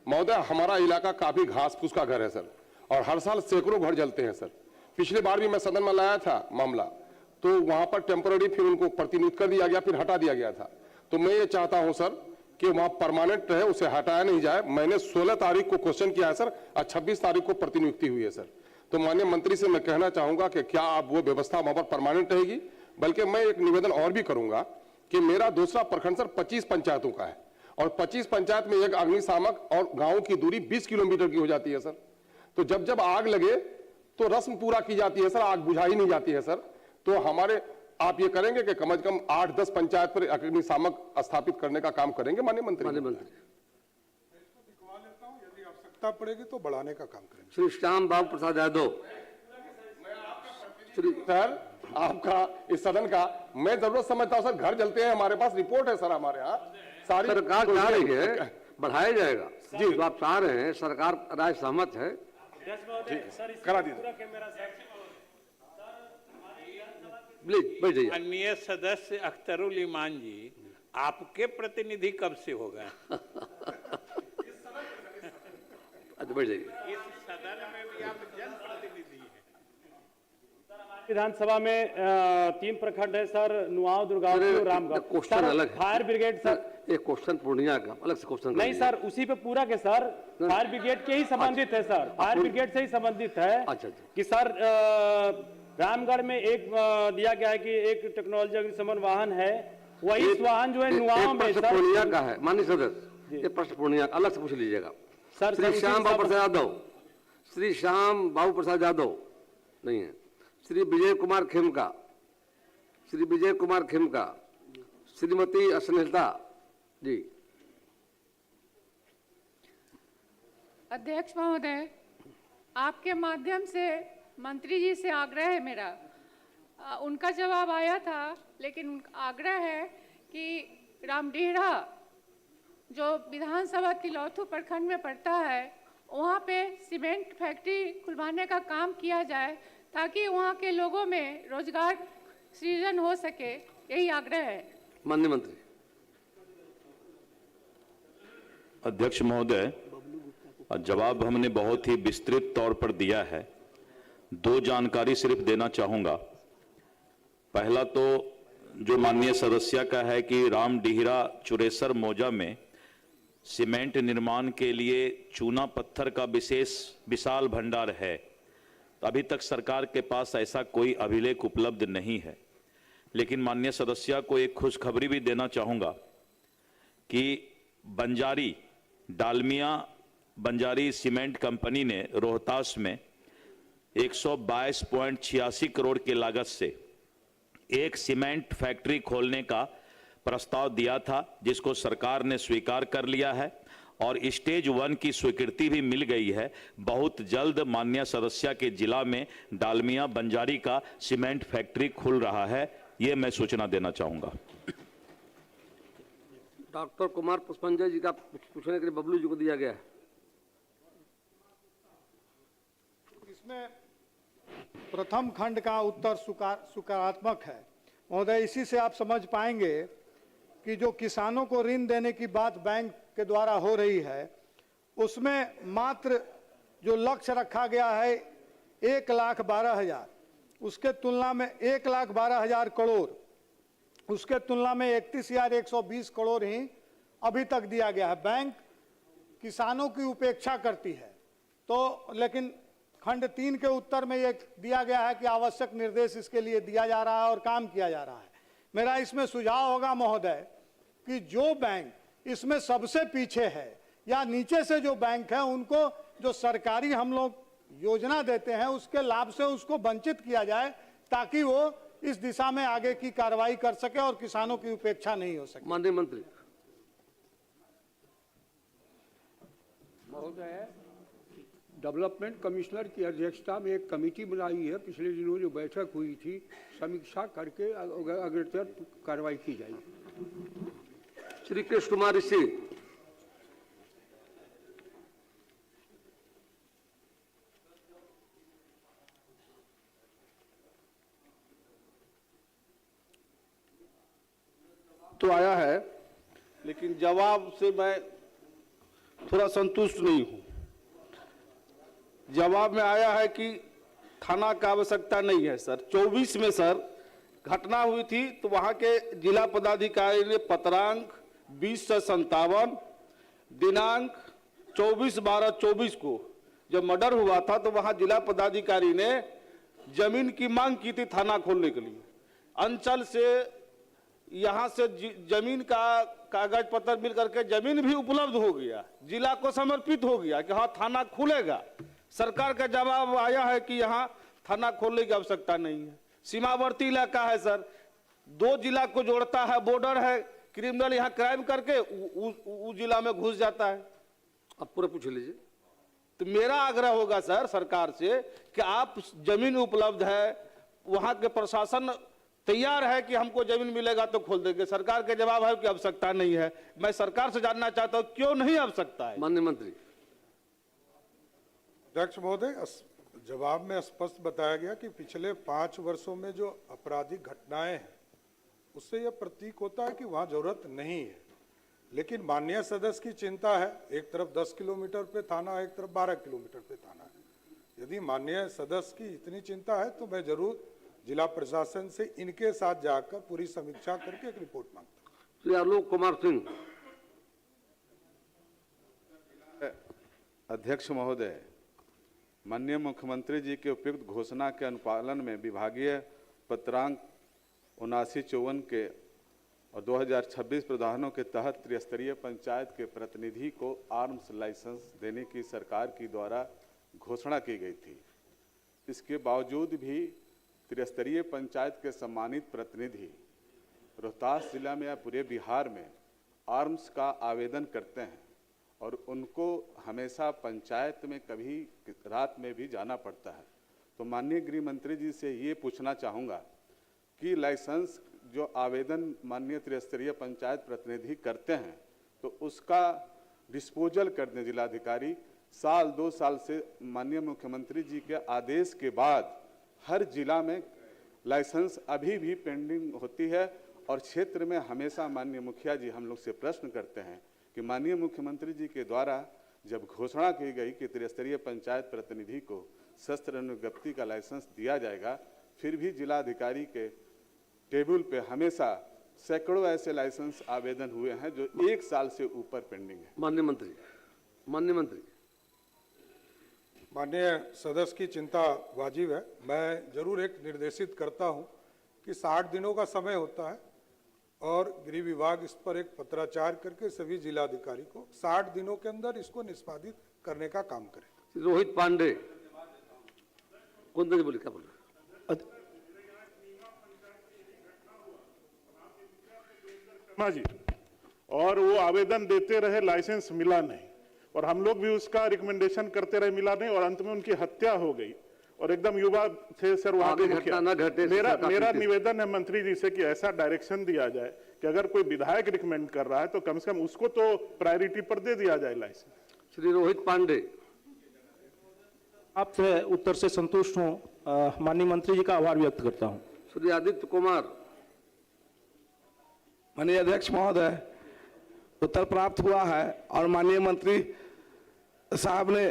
[SPEAKER 7] महोदय, हमारा इलाका काफी घास फूस का घर है सर, और हर साल सैकड़ों घर जलते हैं सर। पिछली बार भी मैं सदन में लाया था मामला, तो वहां पर टेम्पररी फिर उनको प्रतिनियुक्त कर दिया गया, फिर हटा दिया गया था। तो मैं ये चाहता हूं सर कि वहां परमानेंट रहे, उसे हटाया नहीं जाए। मैंने 16 तारीख को क्वेश्चन किया है सर, और 26 तारीख को प्रतिनियुक्ति हुई है सर। तो माननीय मंत्री से मैं कहना चाहूंगा कि क्या आप वो व्यवस्था वहां पर परमानेंट रहेगी। बल्कि मैं एक निवेदन और भी करूंगा कि मेरा दूसरा प्रखंड सर 25 पंचायतों का है और 25 पंचायत में एक अग्निशामक और गांव की दूरी 20 किलोमीटर की हो जाती है सर। तो जब जब आग लगे तो रस्म पूरा की जाती है सर, आग बुझाई नहीं जाती है सर। तो हमारे आप ये करेंगे कि कम से कम 8-10 पंचायत पर अग्निशामक स्थापित करने का काम करेंगे माननीय मंत्री?
[SPEAKER 5] यदि आवश्यकता पड़ेगी तो बढ़ाने का काम करेंगे।
[SPEAKER 2] श्री श्याम बाबू प्रसाद यादव।
[SPEAKER 7] सर आपका इस सदन का मैं जरूरत समझता हूं सर, घर जलते हैं, हमारे पास रिपोर्ट है सर, हमारे यहाँ सारी
[SPEAKER 2] सरकार चाह रही है बढ़ाया जाएगा जी, जो आप चाह रहे हैं सरकार राय सहमत है,
[SPEAKER 7] करा दीजिए।
[SPEAKER 2] प्लीज बैठ जाइए।
[SPEAKER 8] अन्य सदस्य अख्तरुल ईमान जी, आपके प्रतिनिधि कब से हो गए?
[SPEAKER 2] अच्छा बैठ जाइए।
[SPEAKER 8] इस सदन में भी आप जनप्रतिनिधि हैं।
[SPEAKER 18] विधानसभा में 3 प्रखंड है सर, नुआव, दुर्गावती और रामगढ़।
[SPEAKER 2] क्वेश्चन अलग है।
[SPEAKER 18] फायर ब्रिगेड सर,
[SPEAKER 2] एक क्वेश्चन पूर्णिया का अलग से क्वेश्चन
[SPEAKER 18] नहीं सर, उसी पे पूरा के सर फायर ब्रिगेड के ही संबंधित है सर, फायर ब्रिगेड से ही संबंधित है।
[SPEAKER 2] अच्छा
[SPEAKER 18] कि सर रामगढ़ में एक दिया गया है कि एक टेक्नोलॉजी अग्निशमन वाहन है, वही वाहन जो है नुआव में सर
[SPEAKER 2] पूर्णिया का है माननीय सदस्य, ये प्रश्न पूर्णिया अलग से पूछ लीजिएगा।
[SPEAKER 18] सर
[SPEAKER 2] श्री श्याम बाबू प्रसाद यादव, श्री श्याम बाबू प्रसाद यादव नहीं है, श्री विजय कुमार खेमका, श्री विजय कुमार खेमका, श्रीमती स्नेहलता जी।
[SPEAKER 19] अध्यक्ष महोदय, आपके माध्यम से मंत्री जी से आग्रह है मेरा, उनका जवाब आया था, लेकिन आग्रह है कि रामडीहरा जो विधानसभा तिलौथू प्रखंड में पड़ता है, वहाँ पे सीमेंट फैक्ट्री खुलवाने का काम किया जाए ताकि वहाँ के लोगों में रोजगार सृजन हो सके, यही आग्रह है।
[SPEAKER 2] माननीय मंत्री।
[SPEAKER 13] अध्यक्ष महोदय, जवाब हमने बहुत ही विस्तृत तौर पर दिया है। 2 जानकारी सिर्फ देना चाहूंगा। पहला तो जो माननीय सदस्य का है कि रामडीहरा चुरेसर मौजा में सीमेंट निर्माण के लिए चूना पत्थर का विशाल भंडार है। अभी तक सरकार के पास ऐसा कोई अभिलेख उपलब्ध नहीं है, लेकिन माननीय सदस्य को एक खुशखबरी भी देना चाहूंगा कि बंजारी डालमिया बंजारी सीमेंट कंपनी ने रोहतास में 122.86 करोड़ की लागत से एक सीमेंट फैक्ट्री खोलने का प्रस्ताव दिया था, जिसको सरकार ने स्वीकार कर लिया है और स्टेज 1 की स्वीकृति भी मिल गई है। बहुत जल्द माननीय सदस्य के जिला में डालमिया बंजारी का सीमेंट फैक्ट्री खुल रहा है, ये मैं सूचना देना चाहूंगा।
[SPEAKER 2] डॉक्टर कुमार पुष्पंजय जी का पूछने के लिए बबलू जी को दिया गया है।
[SPEAKER 15] इसमें प्रथम खंड का उत्तर सकारात्मक है महोदय। इसी से आप समझ पाएंगे कि जो किसानों को ऋण देने की बात बैंक के द्वारा हो रही है, उसमें मात्र जो लक्ष्य रखा गया है 1,12,000, उसके तुलना में 1,12,000 करोड़, उसके तुलना में 31,120 करोड़ ही अभी तक दिया गया है। बैंक किसानों की उपेक्षा करती है, तो लेकिन खंड 3 के उत्तर में ये दिया गया है कि आवश्यक निर्देश इसके लिए दिया जा रहा है और काम किया जा रहा है। मेरा इसमें सुझाव होगा महोदय कि जो बैंक इसमें सबसे पीछे है या नीचे से जो बैंक है, उनको जो सरकारी हम लोग योजना देते हैं उसके लाभ से उसको वंचित किया जाए, ताकि वो इस दिशा में आगे की कार्रवाई कर सके और किसानों की उपेक्षा नहीं हो सके।
[SPEAKER 2] माननीय मंत्री।
[SPEAKER 12] महोदय, डेवलपमेंट कमिश्नर की अध्यक्षता में एक कमेटी बनाई है, पिछले दिनों जो बैठक हुई थी, समीक्षा करके अग्रतर कार्रवाई की जाएगी।
[SPEAKER 2] श्री कृष्ण कुमार ऋषि।
[SPEAKER 20] तो आया है, लेकिन जवाब से मैं थोड़ा संतुष्ट नहीं हूं। जवाब में आया है कि थाना का आवश्यकता नहीं है सर। 24 में सर घटना हुई थी, तो वहां के जिला पदाधिकारी ने पत्रांक 20/57 दिनांक 24/12/24 को जब मर्डर हुआ था, तो वहां जिला पदाधिकारी ने जमीन की मांग की थी थाना खोलने के लिए। अंचल से यहाँ से जमीन का कागज पत्र मिल करके जमीन भी उपलब्ध हो गया, जिला को समर्पित हो गया कि हाँ थाना खुलेगा। सरकार का जवाब आया है कि यहाँ थाना खोलने की आवश्यकता नहीं है। सीमावर्ती इलाका है सर, 2 जिला को जोड़ता है, बॉर्डर है, क्रिमिनल यहाँ क्राइम करके उस जिला में घुस जाता है।
[SPEAKER 2] अब पूरा पूछ लीजिए।
[SPEAKER 20] तो मेरा आग्रह होगा सर सरकार से कि आप जमीन उपलब्ध है, वहां के प्रशासन तैयार है कि हमको जमीन मिलेगा तो खोल देंगे। सरकार के जवाब है कि आवश्यकता नहीं है। मैं सरकार से जानना चाहता हूं क्यों नहीं आवश्यकता है।
[SPEAKER 2] माननीय मंत्री।
[SPEAKER 5] अध्यक्ष महोदय, जवाब में स्पष्ट बताया गया कि पिछले 5 वर्षों में जो आपराधिक घटनाएं हैं उससे यह प्रतीक होता है कि वहां जरूरत नहीं है। लेकिन माननीय सदस्य की चिंता है, एक तरफ 10 किलोमीटर पे थाना, एक तरफ 12 किलोमीटर पे थाना है। यदि माननीय सदस्य की इतनी चिंता है तो मैं जरूर जिला प्रशासन से इनके साथ जाकर पूरी समीक्षा करके एक रिपोर्ट मांगता हूं।
[SPEAKER 2] श्री आलोक कुमार सिंह।
[SPEAKER 21] अध्यक्ष महोदय, माननीय मुख्यमंत्री जी के उपयुक्त घोषणा के अनुपालन में विभागीय पत्रांक 7954 के और 2026 प्रावधानों के तहत त्रिस्तरीय पंचायत के प्रतिनिधि को आर्म्स लाइसेंस देने की सरकार की द्वारा घोषणा की गई थी। इसके बावजूद भी त्रिस्तरीय पंचायत के सम्मानित प्रतिनिधि रोहतास जिला में या पूरे बिहार में आर्म्स का आवेदन करते हैं और उनको हमेशा पंचायत में कभी रात में भी जाना पड़ता है। तो माननीय गृह मंत्री जी से ये पूछना चाहूँगा कि लाइसेंस जो आवेदन माननीय त्रिस्तरीय पंचायत प्रतिनिधि करते हैं तो उसका डिस्पोजल कर दें जिलाधिकारी। साल 2 साल से माननीय मुख्यमंत्री जी के आदेश के बाद हर जिला में लाइसेंस अभी भी पेंडिंग होती है और क्षेत्र में हमेशा माननीय मुखिया जी हम लोग से प्रश्न करते हैं कि माननीय मुख्यमंत्री जी के द्वारा जब घोषणा की गई कि त्रिस्तरीय पंचायत प्रतिनिधि को शस्त्र अनुज्ञप्ति का लाइसेंस दिया जाएगा, फिर भी जिलाधिकारी के टेबल पे हमेशा सैकड़ों ऐसे लाइसेंस आवेदन हुए हैं जो 1 साल से ऊपर पेंडिंग है।
[SPEAKER 2] माननीय मंत्री। माननीय मंत्री।
[SPEAKER 5] माननीय सदस्य की चिंता वाजिब है। मैं जरूर एक निर्देशित करता हूं कि 60 दिनों का समय होता है और गृह विभाग इस पर एक पत्राचार करके सभी जिलाधिकारी को 60 दिनों के अंदर इसको निष्पादित करने का काम करें।
[SPEAKER 2] रोहित पांडे। कौन बोले क्या बोल
[SPEAKER 22] जी, और वो आवेदन देते रहे, लाइसेंस मिला नहीं और हम लोग भी उसका रिकमेंडेशन करते रहे, मिला नहीं और अंत में उनकी हत्या हो गई और एकदम युवा थे सर वहां के मुखिया। मेरा निवेदन है मंत्री जी से कि ऐसा डायरेक्शन दिया जाए कि अगर कोई विधायक रिकमेंड कर रहा है तो कम से कम उसको तो प्रायोरिटी पर दे दिया जाए लाइसेंस।
[SPEAKER 2] श्री रोहित पांडे।
[SPEAKER 6] आपसे उत्तर से संतुष्ट हूँ, माननीय मंत्री जी का आभार व्यक्त करता हूँ।
[SPEAKER 2] श्री आदित्य कुमार।
[SPEAKER 23] माननीय अध्यक्ष महोदय, उत्तर प्राप्त हुआ है और माननीय मंत्री साहब ने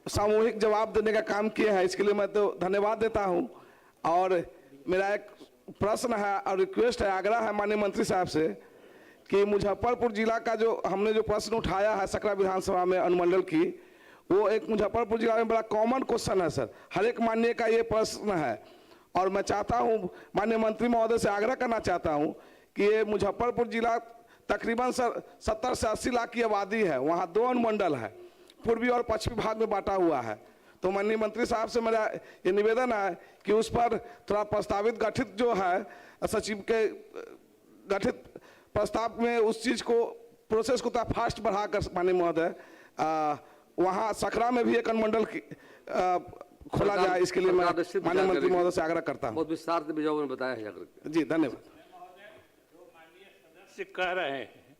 [SPEAKER 23] सामूहिक जवाब देने का काम किया है, इसके लिए मैं तो धन्यवाद देता हूं। और मेरा एक प्रश्न है और रिक्वेस्ट है, आग्रह है माननीय मंत्री साहब से कि मुजफ्फरपुर जिला का जो हमने जो प्रश्न उठाया है सकरा विधानसभा में अनुमंडल की, वो एक मुजफ्फरपुर जिला में बड़ा कॉमन क्वेश्चन है सर, हर एक माननीय का ये प्रश्न है। और मैं चाहता हूँ माननीय मंत्री महोदय से आग्रह करना चाहता हूँ कि ये मुजफ्फरपुर जिला तकरीबन सर 70 से 80 लाख की आबादी है, वहाँ 2 अनुमंडल है, पूर्वी और पश्चिमी भाग में बांटा हुआ है। तो माननीय मंत्री साहब से मेरा ये निवेदन है कि उस पर थोड़ा प्रस्तावित गठित जो है सचिव के गठित प्रस्ताव में उस चीज़ को प्रोसेस को थोड़ा फास्ट बढ़ाकर माननीय महोदय वहाँ सकरा में भी एक अनुमंडल खोला जाए, इसके लिए मैं माननीय मंत्री महोदय से आग्रह करता हूँ।
[SPEAKER 2] बहुत विस्तार से विजय ने बताया है।
[SPEAKER 23] जी धन्यवाद।
[SPEAKER 8] कह रहे हैं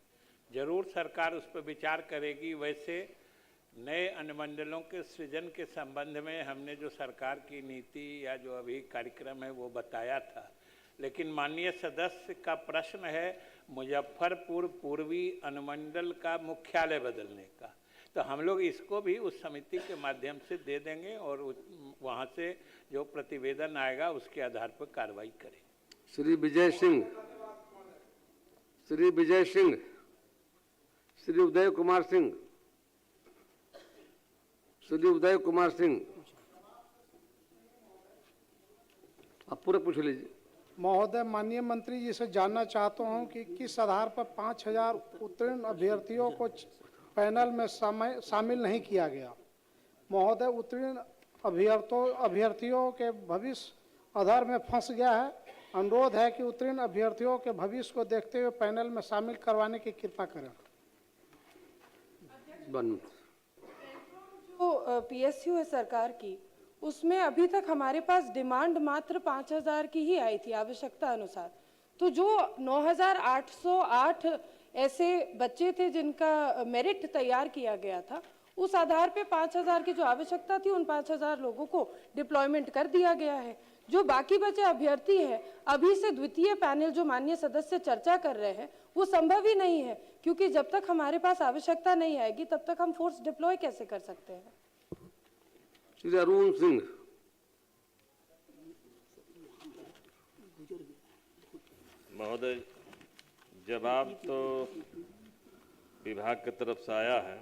[SPEAKER 8] जरूर सरकार उस पर विचार करेगी। वैसे नए अनुमंडलों के सृजन के संबंध में हमने जो सरकार की नीति या जो अभी कार्यक्रम है वो बताया था, लेकिन माननीय सदस्य का प्रश्न है मुजफ्फरपुर पूर्वी अनुमंडल का मुख्यालय बदलने का, तो हम लोग इसको भी उस समिति के माध्यम से दे देंगे और वहाँ से जो प्रतिवेदन आएगा उसके आधार पर कार्रवाई करें।
[SPEAKER 2] श्री विजय सिंह। श्री विजय सिंह। श्री उदय कुमार सिंह। श्री उदय कुमार सिंह। आप पूरा पूछ लीजिए।
[SPEAKER 15] महोदय, माननीय मंत्री जी से जानना चाहता हूं कि किस आधार पर 5000 उत्तीर्ण अभ्यर्थियों को पैनल में शामिल नहीं किया गया। महोदय, उत्तीर्ण अभ्यर्थियों के भविष्य अधर में फंस गया है। अनुरोध है कि उत्तीर्ण अभ्यर्थियों के भविष्य को देखते हुए पैनल में शामिल करवाने की कृपा करें।
[SPEAKER 1] जो पीएसयू है सरकार की, उसमें अभी तक हमारे पास डिमांड मात्र 5000 की ही आई थी आवश्यकता अनुसार। तो जो 9808 ऐसे बच्चे थे जिनका मेरिट तैयार किया गया था, उस आधार पे 5000 की जो आवश्यकता थी, उन 5000 लोगों को डिप्लॉयमेंट कर दिया गया है। जो बाकी बचे अभ्यर्थी हैं, अभी से द्वितीय पैनल जो माननीय सदस्य चर्चा कर रहे हैं, वो संभव ही नहीं है, क्योंकि जब तक हमारे पास आवश्यकता नहीं आएगी तब तक हम फोर्स डिप्लॉय कैसे कर सकते हैं।
[SPEAKER 2] श्री अरुण सिंह।
[SPEAKER 4] महोदय, जवाब तो विभाग की तरफ से आया है।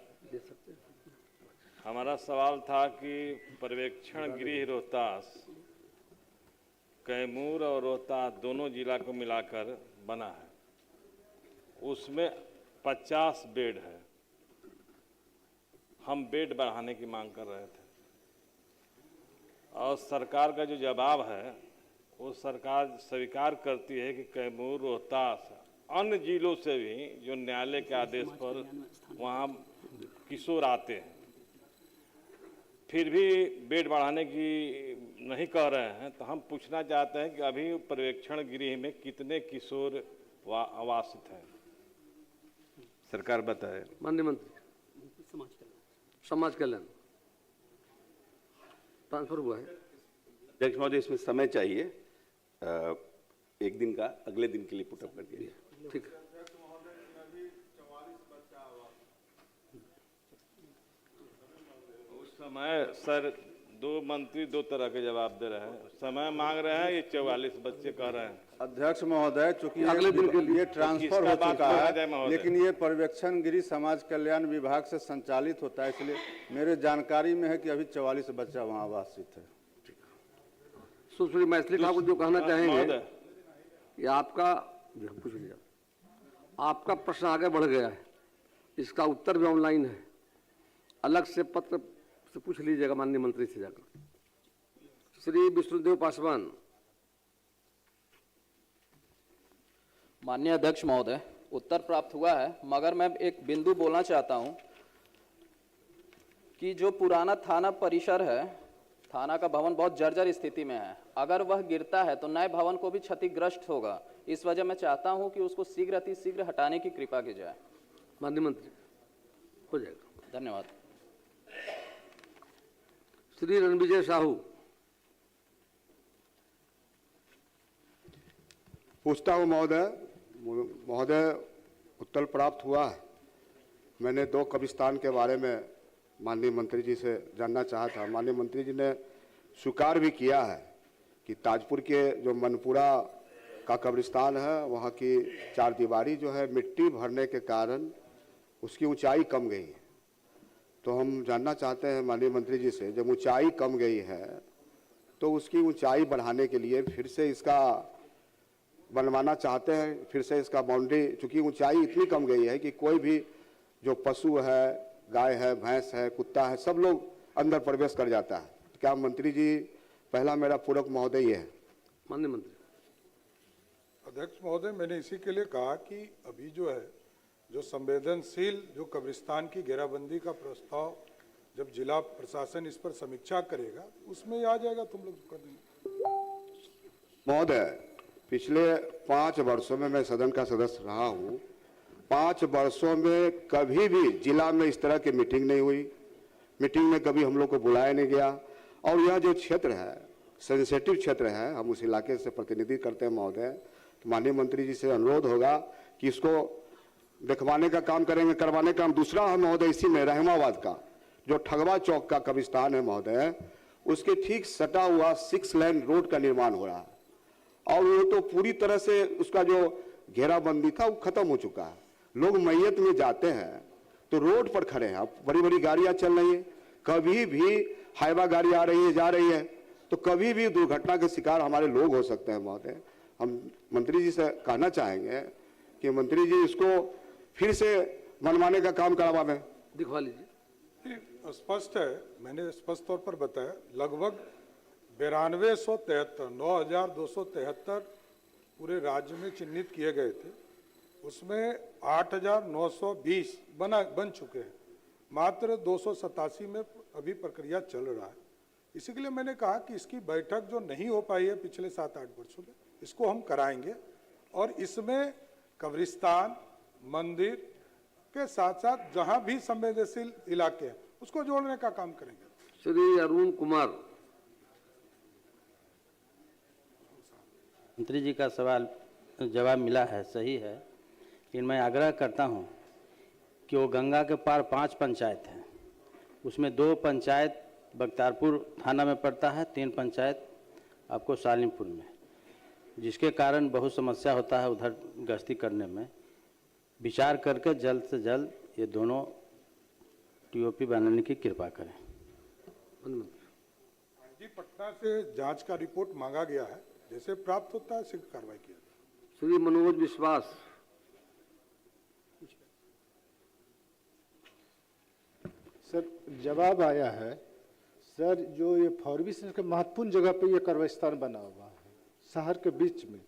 [SPEAKER 4] हमारा सवाल था कि पर्यवेक्षण गृह रोहतास कैमूर और रोहतास दोनों जिला को मिलाकर बना है, उसमें 50 बेड है। हम बेड बढ़ाने की मांग कर रहे थे और सरकार का जो जवाब है वो सरकार स्वीकार करती है कि कैमूर रोहतास अन्य जिलों से भी जो न्यायालय के आदेश पर वहाँ किशोर आते हैं, फिर भी बेड बढ़ाने की नहीं कह रहे हैं। तो हम पूछना चाहते हैं कि अभी पर्यवेक्षण गृह में कितने किशोर आवासित हैं, सरकार बताए।
[SPEAKER 2] माननीय मंत्री समाज कल्याण ट्रांसफर हुआ है।
[SPEAKER 9] अध्यक्ष महोदय, इसमें समय चाहिए, एक दिन का अगले दिन के लिए पुटअप कर दिया।
[SPEAKER 2] ठीक है।
[SPEAKER 4] उस समय सर दो मंत्री दो तरह के जवाब दे रहे हैं, समय मांग रहे हैं, ये 44 बच्चे कह रहे हैं।
[SPEAKER 10] अध्यक्ष महोदय, चूंकि अगले दिन के लिए ट्रांसफर हो चुका है, लेकिन ये पर्यवेक्षण गृह समाज कल्याण विभाग से संचालित होता है, इसलिए मेरे जानकारी में है कि अभी 44 बच्चा वहाँ आवासित है।
[SPEAKER 2] सुश्री मैथिली ठाकुर जो कहना चाहेंगे, ये आपका पूछ लिया, आपका प्रश्न आगे बढ़ गया है, इसका उत्तर भी ऑनलाइन है, अलग से पत्र से पूछ लीजिएगा माननीय मंत्री से जाकर। श्री विष्णुदेव पासवान।
[SPEAKER 24] माननीय अध्यक्ष महोदय, उत्तर प्राप्त हुआ है, मगर मैं एक बिंदु बोलना चाहता हूं कि जो पुराना थाना परिसर है, थाना का भवन बहुत जर्जर स्थिति में है। अगर वह गिरता है तो नए भवन को भी क्षतिग्रस्त होगा। इस वजह मैं चाहता हूं कि उसको शीघ्र हटाने की कृपा की जाए।
[SPEAKER 2] माननीय मंत्री, हो जाएगा।
[SPEAKER 24] धन्यवाद।
[SPEAKER 2] श्री रणविजय साहू।
[SPEAKER 10] पूछता हूँ महोदय, उत्तर प्राप्त हुआ है। मैंने 2 कब्रिस्तान के बारे में माननीय मंत्री जी से जानना चाहा था। माननीय मंत्री जी ने स्वीकार भी किया है कि ताजपुर के जो मनपुरा का कब्रिस्तान है, वहाँ की चारदीवारी जो है मिट्टी भरने के कारण उसकी ऊंचाई कम गई है। तो हम जानना चाहते हैं माननीय मंत्री जी से, जब ऊंचाई कम गई है तो उसकी ऊंचाई बढ़ाने के लिए फिर से इसका बनवाना चाहते हैं, फिर से इसका बाउंड्री, चूँकि ऊंचाई इतनी कम गई है कि कोई भी जो पशु है, गाय है, भैंस है, कुत्ता है, सब लोग अंदर प्रवेश कर जाता है। क्या मंत्री जी, पहला मेरा पूरक महोदय ये है।
[SPEAKER 2] माननीय मंत्री।
[SPEAKER 5] अध्यक्ष महोदय, मैंने इसी के लिए कहा कि अभी जो है, जो संवेदनशील जो कब्रिस्तान की घेराबंदी का प्रस्ताव जब जिला प्रशासन इस पर समीक्षा करेगा, उसमें आ जाएगा, तुम लोग कर देंगे।
[SPEAKER 10] महोदय, पिछले 5 वर्षों में मैं सदन का सदस्य रहा हूँ, 5 वर्षों में कभी भी जिला में इस तरह की मीटिंग नहीं हुई, मीटिंग में कभी हम लोग को बुलाया नहीं गया। और यह जो क्षेत्र है, सेंसिटिव क्षेत्र है, हम उस इलाके से प्रतिनिधित्व करते हैं महोदय। तो माननीय मंत्री जी से अनुरोध होगा कि इसको दिखवाने का काम करेंगे, करवाने का काम। दूसरा है महोदय, इसी में रहमाबाद का जो ठगवा चौक का कब्रिस्तान है महोदय, उसके ठीक सटा हुआ 6 लेन रोड का निर्माण हो रहा है, और वो तो पूरी तरह से उसका जो घेराबंदी था वो खत्म हो चुका है। लोग मैयत में जाते हैं तो रोड पर खड़े हैं, अब बड़ी बड़ी गाड़ियां चल रही है, कभी भी हाईवा गाड़ी आ रही है, जा रही है, तो कभी भी दुर्घटना के शिकार हमारे लोग हो सकते हैं महोदय। हम मंत्री जी से कहना चाहेंगे कि मंत्री जी इसको फिर से मनवाने का काम करवा दें।
[SPEAKER 9] दिखवा लीजिए।
[SPEAKER 5] स्पष्ट है, मैंने स्पष्ट तौर पर बताया, लगभग 9273 पूरे राज्य में चिन्हित किए गए थे, उसमें 8920 बन चुके हैं, मात्र 287 में अभी प्रक्रिया चल रहा है। इसी के लिए मैंने कहा कि इसकी बैठक जो नहीं हो पाई है पिछले 7-8 वर्षों में, इसको हम कराएंगे और इसमें कब्रिस्तान, मंदिर के साथ साथ जहां भी संवेदनशील इलाके हैं उसको जोड़ने का काम करेंगे।
[SPEAKER 9] श्री अरुण कुमार।
[SPEAKER 3] मंत्री जी का सवाल जवाब मिला है, सही है, लेकिन मैं आग्रह करता हूं कि वो गंगा के पार 5 पंचायत हैं, उसमें 2 पंचायत बख्तियारपुर थाना में पड़ता है, 3 पंचायत आपको सालिमपुर में, जिसके कारण बहुत समस्या होता है उधर गश्ती करने में। विचार करके जल्द से जल्द ये दोनों टीओपी बनाने की कृपा करें।
[SPEAKER 5] जी, पटना से जांच का रिपोर्ट मांगा गया है, जैसे प्राप्त होता है शीघ्र कार्रवाई किया जाए।
[SPEAKER 9] श्री मनोज विश्वास।
[SPEAKER 15] सर जवाब आया है सर, जो ये फॉर्मेशन के महत्वपूर्ण जगह पे ये कब्रिस्तान बना हुआ है शहर के बीच में,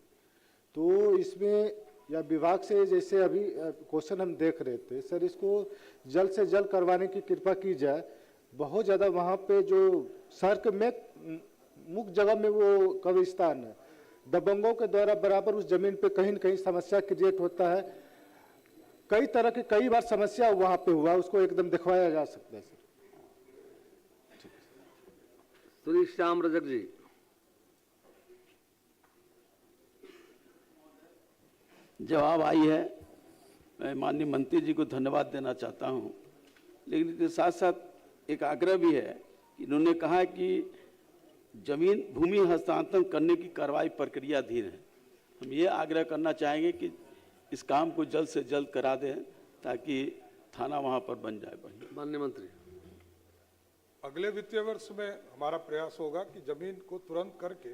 [SPEAKER 15] तो इसमें या विभाग से जैसे अभी क्वेश्चन हम देख रहे थे सर, इसको जल्द से जल्द करवाने की कृपा की जाए। बहुत ज़्यादा वहाँ पे जो शहर के में मुख्य जगह में वो कब्रिस्तान है, दबंगों के द्वारा बराबर उस जमीन पे कहीं न कहीं समस्या क्रिएट होता है। कई तरह की कई बार समस्या वहाँ पे हुआ, उसको एकदम दिखवाया जा सकता है सर।
[SPEAKER 9] श्री श्याम रजक जी।
[SPEAKER 11] जवाब आई है, मैं माननीय मंत्री जी को धन्यवाद देना चाहता हूं, लेकिन इसके साथ साथ एक आग्रह भी है कि इन्होंने कहा कि जमीन भूमि हस्तांतरण करने की कार्रवाई प्रक्रियाधीन है। हम ये आग्रह करना चाहेंगे कि इस काम को जल्द से जल्द करा दें ताकि थाना वहां पर बन जाए। बढ़िया
[SPEAKER 9] माननीय मंत्री।
[SPEAKER 5] अगले वित्तीय वर्ष में हमारा प्रयास होगा कि जमीन को तुरंत करके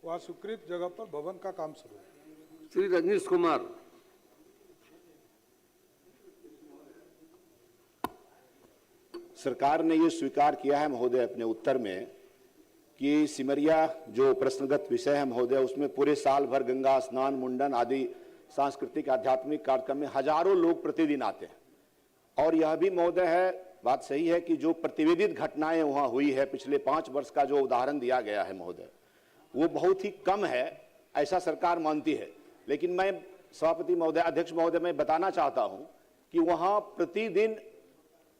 [SPEAKER 5] वहाँ स्वीकृत जगह पर भवन का काम शुरू हो।
[SPEAKER 9] श्री रजनीश कुमार।
[SPEAKER 17] सरकार ने ये स्वीकार किया है महोदय अपने उत्तर में कि सिमरिया जो प्रश्नगत विषय है महोदय, उसमें पूरे साल भर गंगा स्नान, मुंडन आदि सांस्कृतिक आध्यात्मिक कार्यक्रम में हजारों लोग प्रतिदिन आते हैं। और यह भी महोदय है, बात सही है कि जो प्रतिवेदित घटनाएं वहां हुई है, पिछले 5 वर्ष का जो उदाहरण दिया गया है महोदय, वो बहुत ही कम है, ऐसा सरकार मानती है। लेकिन मैं सभापति महोदय, अध्यक्ष महोदय, मैं बताना चाहता हूं कि वहां प्रतिदिन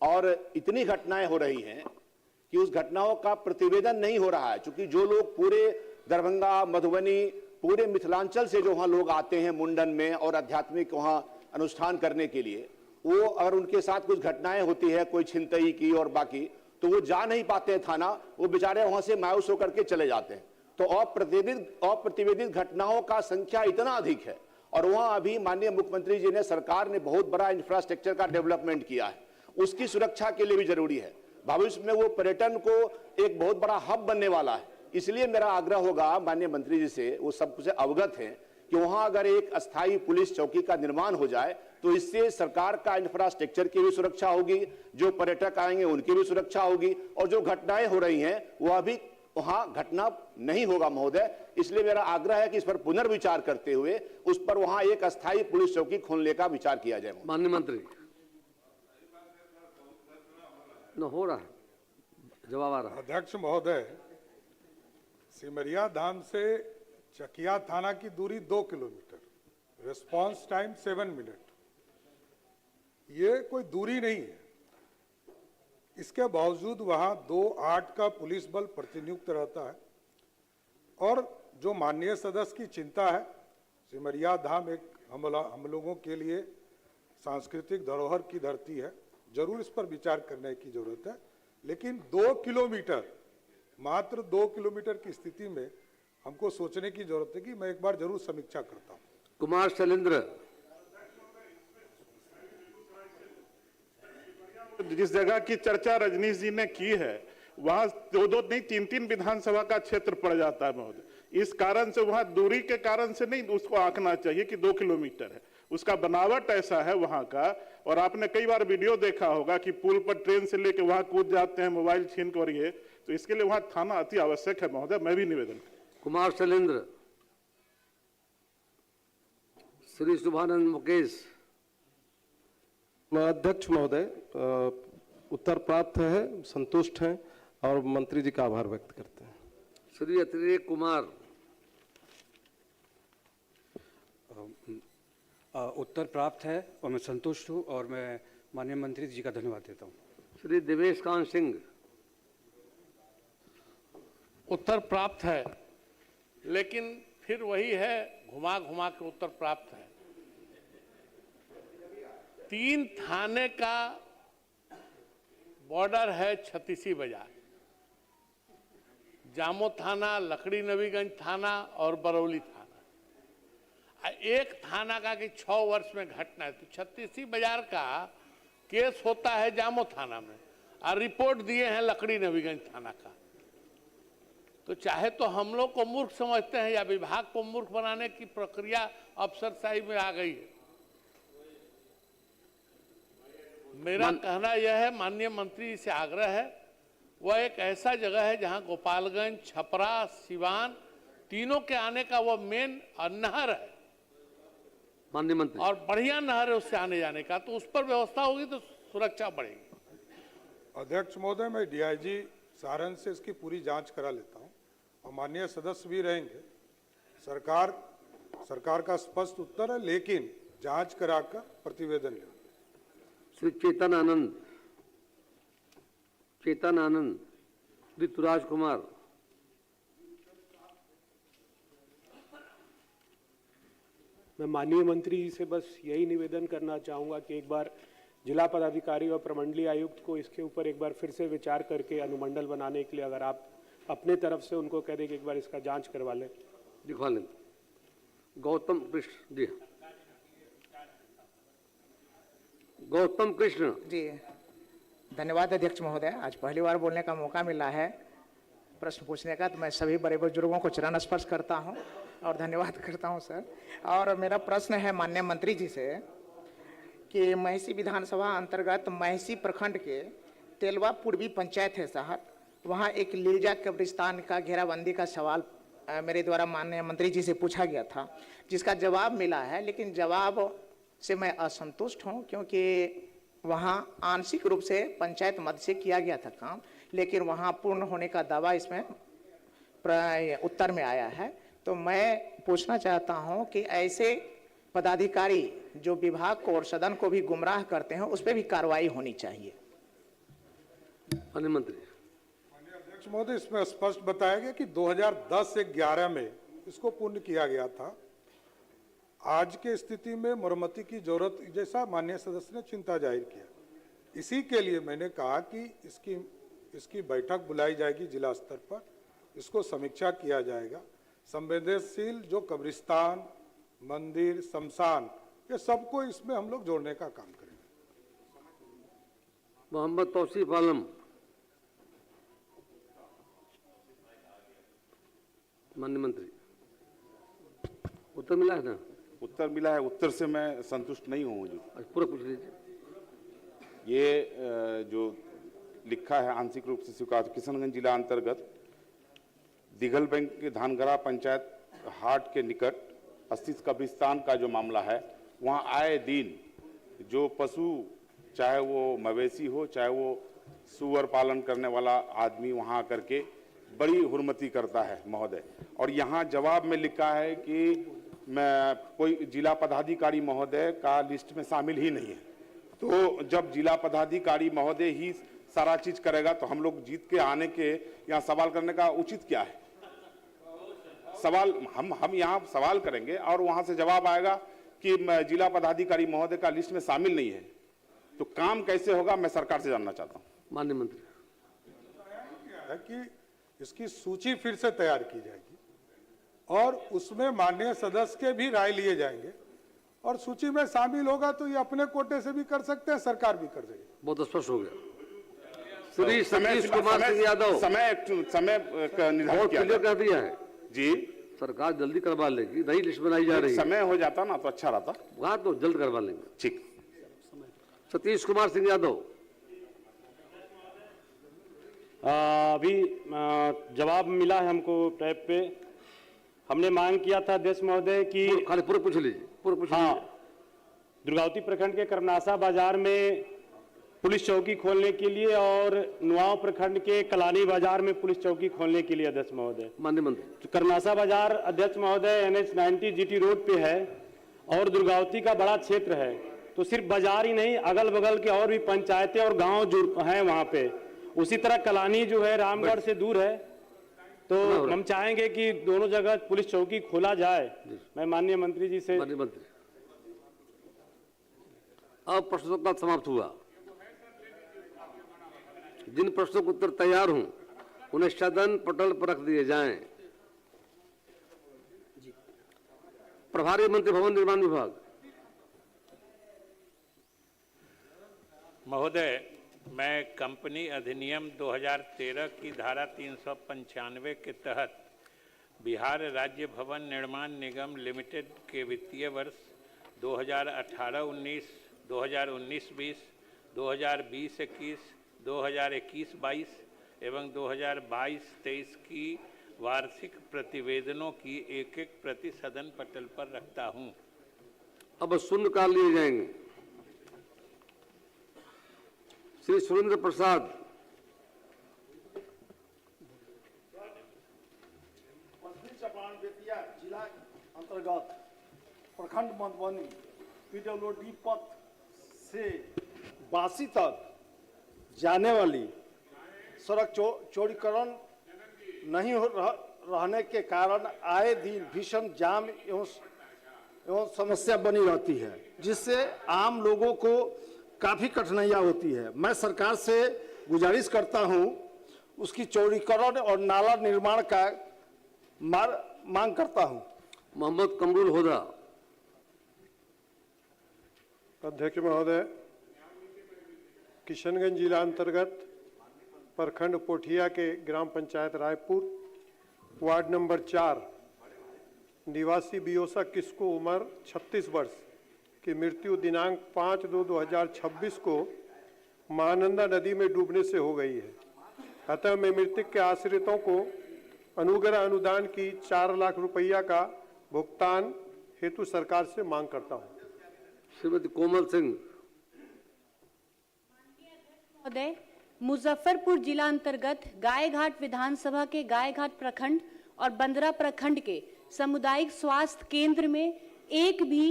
[SPEAKER 17] और इतनी घटनाएं हो रही हैं कि उस घटनाओं का प्रतिवेदन नहीं हो रहा है। क्योंकि जो लोग पूरे दरभंगा, मधुबनी, पूरे मिथिलांचल से जो वहां लोग आते हैं मुंडन में और आध्यात्मिक वहां अनुष्ठान करने के लिए, वो अगर उनके साथ कुछ घटनाएं होती है, कोई छिनतई की और बाकी, तो वो जा नहीं पाते हैं थाना, वो बेचारे वहां से मायूस होकर के चले जाते हैं। तो अप्रतिवेदित घटनाओं का संख्या इतना अधिक है। और वहां अभी माननीय मुख्यमंत्री जी ने, सरकार ने बहुत बड़ा इंफ्रास्ट्रक्चर का डेवलपमेंट किया है, उसकी सुरक्षा के लिए भी जरूरी है। भविष्य में वो पर्यटन को एक बहुत बड़ा हब बनने वाला है। इसलिए मेरा आग्रह होगा माननीय मंत्री जी से, वो सब कुछ अवगत हैं कि वहां अगर एक अस्थायी पुलिस चौकी का निर्माण हो जाए तो इससे सरकार का इंफ्रास्ट्रक्चर की भी सुरक्षा होगी, जो पर्यटक आएंगे उनकी भी सुरक्षा होगी, और जो घटनाएं हो रही हैं वह भी वहां घटना नहीं होगा महोदय। इसलिए मेरा आग्रह है कि इस पर पुनर्विचार करते हुए उस पर वहां एक अस्थायी पुलिस चौकी खोलने का विचार किया जाए।
[SPEAKER 9] माननीय मंत्री। न हो रहा है, जवाब आ रहा है।
[SPEAKER 5] अध्यक्ष महोदय, सिमरिया धाम से चकिया थाना की दूरी 2 किलोमीटर, रिस्पांस टाइम 7 मिनट, ये कोई दूरी नहीं है। इसके बावजूद वहां 2-8 का पुलिस बल प्रतिनियुक्त रहता है। और जो माननीय सदस्य की चिंता है, सिमरिया धाम एक हम लोगों के लिए सांस्कृतिक धरोहर की धरती है, जरूर इस पर विचार करने की जरूरत है। लेकिन 2 किलोमीटर, मात्र 2 किलोमीटर की स्थिति में हमको सोचने की जरूरत है कि मैं एक बार जरूर समीक्षा करता हूं।
[SPEAKER 9] कुमार शैलेंद्र।
[SPEAKER 22] जिस जगह की चर्चा रजनीश जी ने की है, वहां दो नहीं 3-3 विधानसभा का क्षेत्र पड़ जाता है महोदय। इस कारण से वहां दूरी के कारण से नहीं उसको आंकना चाहिए कि 2 किलोमीटर है, उसका बनावट ऐसा है वहां का। और आपने कई बार वीडियो देखा होगा कि पुल पर ट्रेन से लेके वहां कूद जाते हैं मोबाइल छीन कर, ये तो इसके लिए वहां थाना अति आवश्यक है महोदय। मैं भी निवेदन
[SPEAKER 2] कुमार शैलेंद्र, श्री शुभानंद मुकेश।
[SPEAKER 7] अध्यक्ष महोदय, उत्तर प्राप्त है, संतुष्ट हैं और मंत्री जी का आभार व्यक्त करते हैं।
[SPEAKER 2] श्री अतिरेक कुमार।
[SPEAKER 14] उत्तर प्राप्त है और मैं संतुष्ट हूँ और मैं माननीय मंत्री जी का धन्यवाद देता हूँ।
[SPEAKER 2] श्री देवेश कांत सिंह।
[SPEAKER 16] उत्तर प्राप्त है, लेकिन फिर वही है, घुमा घुमा के उत्तर प्राप्त है। 3 थाने का बॉर्डर है छत्तीसी बाजार, जामो थाना, लकड़ी नवीगंज थाना और बरौली थाना। एक थाना का कि 6 वर्ष में घटना है, तो छत्तीसी बाजार का केस होता है जामो थाना में और रिपोर्ट दिए हैं लकड़ी नवीगंज थाना का। तो चाहे तो हम लोग को मूर्ख समझते हैं या विभाग को मूर्ख बनाने की प्रक्रिया अफसरशाही में आ गई है। मेरा कहना यह है, माननीय मंत्री जी से आग्रह है, वह एक ऐसा जगह है जहां गोपालगंज, छपरा, सिवान तीनों के आने का वह मेन नहर है,
[SPEAKER 2] माननीय मंत्री,
[SPEAKER 16] और बढ़िया नहर है उससे आने जाने का, तो उस पर व्यवस्था होगी तो सुरक्षा बढ़ेगी।
[SPEAKER 5] अध्यक्ष महोदय, मैं डीआईजी सारण से इसकी पूरी जांच करा लेता हूं और माननीय सदस्य भी रहेंगे। सरकार का स्पष्ट उत्तर है, लेकिन जांच कराकर प्रतिवेदन लेंगे।
[SPEAKER 2] श्री चेतन आनंद, ऋतुराज कुमार।
[SPEAKER 18] मैं माननीय मंत्री जी से बस यही निवेदन करना चाहूँगा कि एक बार जिला पदाधिकारी और प्रमंडलीय आयुक्त को इसके ऊपर एक बार फिर से विचार करके अनुमंडल बनाने के लिए अगर आप अपने तरफ से उनको कह दें कि एक बार इसका जांच करवा लें।
[SPEAKER 2] दिखवा लें। गौतम कृष्ण जी। गौतम कृष्ण
[SPEAKER 25] जी, धन्यवाद अध्यक्ष महोदय। आज पहली बार बोलने का मौका मिला है प्रश्न पूछने का, तो मैं सभी बड़े बुजुर्गों को चरण स्पर्श करता हूं और धन्यवाद करता हूं सर। और मेरा प्रश्न है माननीय मंत्री जी से कि महिषी विधानसभा अंतर्गत महिषी प्रखंड के तेलवा पूर्वी पंचायत है साहब, वहाँ एक लीजा कब्रिस्तान का घेराबंदी का सवाल मेरे द्वारा माननीय मंत्री जी से पूछा गया था, जिसका जवाब मिला है, लेकिन जवाब से मैं असंतुष्ट हूँ, क्योंकि वहाँ आंशिक रूप से पंचायत मद से किया गया था काम, लेकिन वहाँ पूर्ण होने का दावा इसमें उत्तर में आया है। तो मैं पूछना चाहता हूँ कि ऐसे पदाधिकारी जो विभाग को और सदन को भी गुमराह करते हैं, उस पर भी कार्रवाई होनी चाहिए।
[SPEAKER 2] माननीय मंत्री।
[SPEAKER 5] अध्यक्ष महोदय, इसमें स्पष्ट बताया गया कि 2010 से 11 में इसको पूर्ण किया गया था। आज के स्थिति में मरम्मती की जरूरत जैसा माननीय सदस्य ने चिंता जाहिर किया, इसी के लिए मैंने कहा कि इसकी बैठक बुलाई जाएगी जिला स्तर पर, इसको समीक्षा किया जाएगा। संवेदनशील जो कब्रिस्तान, मंदिर, शमशान, ये सबको इसमें हम लोग जोड़ने का काम करेंगे।
[SPEAKER 2] मोहम्मद तौसीफ आलम। माननीय मंत्री, उत्तर मिला है ना?
[SPEAKER 9] उत्तर मिला है, उत्तर से मैं संतुष्ट नहीं हूँ।
[SPEAKER 2] पूरा पूछ लीजिए।
[SPEAKER 9] ये जो लिखा है आंशिक रूप से स्वीकार, किशनगंज जिला अंतर्गत दिघल बैंक के धानगरा पंचायत हाट के निकट स्थित कब्रिस्तान का जो मामला है, वहाँ आए दिन जो पशु, चाहे वो मवेशी हो चाहे वो सुअर पालन करने वाला आदमी, वहाँ आकर के बड़ी हुर्मती करता है महोदय। और यहाँ जवाब में लिखा है कि मैं कोई जिला पदाधिकारी महोदय का लिस्ट में शामिल ही नहीं है। तो जब जिला पदाधिकारी महोदय ही सारा चीज करेगा तो हम लोग जीत के आने के यहाँ सवाल करने का उचित क्या है? सवाल हम यहाँ सवाल करेंगे और वहां से जवाब आएगा कि जिला पदाधिकारी महोदय का लिस्ट में शामिल नहीं है, तो काम कैसे होगा? मैं सरकार से जानना चाहता हूँ।
[SPEAKER 2] माननीय मंत्री।
[SPEAKER 5] कि इसकी सूची फिर से तैयार की जाएगी और उसमें माननीय सदस्य के भी राय लिए जाएंगे, और सूची में शामिल होगा तो ये अपने कोटे से भी कर सकते हैं, सरकार भी कर देगी।
[SPEAKER 2] बहुत स्पष्ट हो गया। श्री सतीश कुमार सिंह यादव
[SPEAKER 9] समय निर्धारित किया
[SPEAKER 2] क्लियर कर दिया है
[SPEAKER 9] जी।
[SPEAKER 2] सरकार जल्दी करवा लेगी, नई लिस्ट बनाई जा रही है।
[SPEAKER 9] समय हो जाता ना तो अच्छा रहता।
[SPEAKER 2] वहां तो जल्द करवा लेंगे।
[SPEAKER 9] ठीक।
[SPEAKER 2] सतीश कुमार सिंह यादव।
[SPEAKER 12] अभी जवाब मिला है हमको टैब पे। हमने मांग किया था अध्यक्ष महोदय कि
[SPEAKER 2] पूरा पूछ लीजिए।
[SPEAKER 12] हाँ, दुर्गावती प्रखंड के करनासा बाजार में पुलिस चौकी खोलने के लिए और नुआव प्रखंड के कलानी बाजार में पुलिस चौकी खोलने के लिए अध्यक्ष महोदय।
[SPEAKER 2] माननीय मंत्री,
[SPEAKER 12] करनासा बाजार अध्यक्ष महोदय NH-90 GT रोड पे है और दुर्गावती का बड़ा क्षेत्र है, तो सिर्फ बाजार ही नहीं, अगल बगल के और भी पंचायतें और गांव जुड़ हैं वहां पे। उसी तरह कलानी जो है रामगढ़ से दूर है, तो हम चाहेंगे कि दोनों जगह पुलिस चौकी खोला जाए। मैं माननीय मंत्री जी से।
[SPEAKER 2] माननीय मंत्री, अब प्रश्नोत्तर समाप्त हुआ। जिन प्रश्नों के उत्तर तैयार हों उन्हें सदन पटल पर रख दिए जाएं। प्रभारी मंत्री भवन निर्माण विभाग।
[SPEAKER 8] महोदय, मैं कंपनी अधिनियम 2013 की धारा 395 के तहत बिहार राज्य भवन निर्माण निगम लिमिटेड के वित्तीय वर्ष 2018-19, 2019-20, 2020-21, 2021-22 एवं 2022-23 की वार्षिक प्रतिवेदनों की एक प्रति सदन पटल पर रखता हूं।
[SPEAKER 2] अब शून्यकाल लिए जाएंगे। श्री सुरेंद्र प्रसाद।
[SPEAKER 13] पश्चिमी चंपारण बेतिया जिला अंतर्गत प्रखंड मधुबनी PWD पथ से बासी तक जाने वाली सड़क चौड़ीकरण नहीं रहने के कारण आए दिन भीषण जाम एवं समस्या बनी रहती है, जिससे आम लोगों को काफ़ी कठिनाइयाँ होती है। मैं सरकार से गुजारिश करता हूँ उसकी चौड़ीकरण और नाला निर्माण का मांग करता हूँ।
[SPEAKER 2] मोहम्मद कमरुल होदा।
[SPEAKER 7] अध्यक्ष महोदय, किशनगंज जिला अंतर्गत प्रखंड पोठिया के ग्राम पंचायत रायपुर वार्ड नंबर 4 निवासी बियोसा किस्को उम्र 36 वर्ष की मृत्यु दिनांक 5/2/2026 को महानंदा नदी में डूबने से हो गई है। अतः मैं मृतक के आश्रितों को अनुग्रह अनुदान की 4 लाख रुपया का भुगतान हेतु सरकार से मांग करता हूँ।
[SPEAKER 2] श्रीमती कोमल सिंह।
[SPEAKER 19] महोदय, मुजफ्फरपुर जिला अंतर्गत गायघाट विधानसभा के गायघाट प्रखंड और बंदरा प्रखंड के सामुदायिक स्वास्थ्य केंद्र में एक भी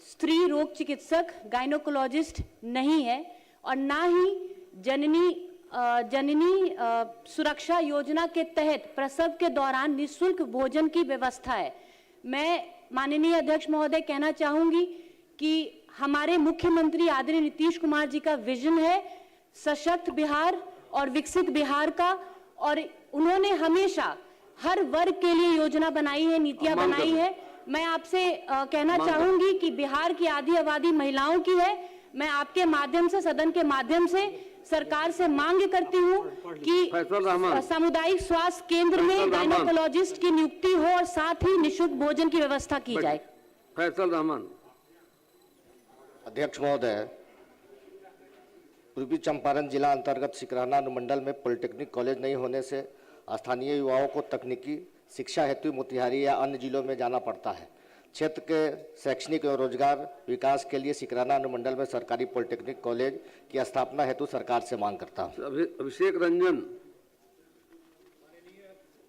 [SPEAKER 19] स्त्री रोग चिकित्सक गायनोकोलॉजिस्ट नहीं है और ना ही जननी सुरक्षा योजना के तहत प्रसव के दौरान निःशुल्क भोजन की व्यवस्था है। मैं माननीय अध्यक्ष महोदय कहना चाहूंगी कि हमारे मुख्यमंत्री आदरणीय नीतीश कुमार जी का विजन है सशक्त बिहार और विकसित बिहार का, और उन्होंने हमेशा हर वर्ग के लिए योजना बनाई है, नीतियां बनाई है। मैं आपसे कहना चाहूंगी कि बिहार की आधी आबादी महिलाओं की है। मैं आपके माध्यम से, सदन के माध्यम से सरकार से मांग करती हूं कि सामुदायिक स्वास्थ्य केंद्र में गायनोकोलॉजिस्ट की नियुक्ति हो और साथ ही निःशुल्क भोजन की व्यवस्था की जाए।
[SPEAKER 2] फैसल रहमान।
[SPEAKER 20] अध्यक्ष महोदय, पूर्वी चंपारण जिला अंतर्गत सिकरहना अनुमंडल में पॉलिटेक्निक कॉलेज नहीं होने से स्थानीय युवाओं को तकनीकी शिक्षा हेतु मोतिहारी या अन्य जिलों में जाना पड़ता है। क्षेत्र के शैक्षणिक एवं रोजगार विकास के लिए सिकरहना अनुमंडल में सरकारी पॉलिटेक्निक कॉलेज की स्थापना हेतु सरकार से मांग करता हूँ।
[SPEAKER 2] अभिषेक रंजन।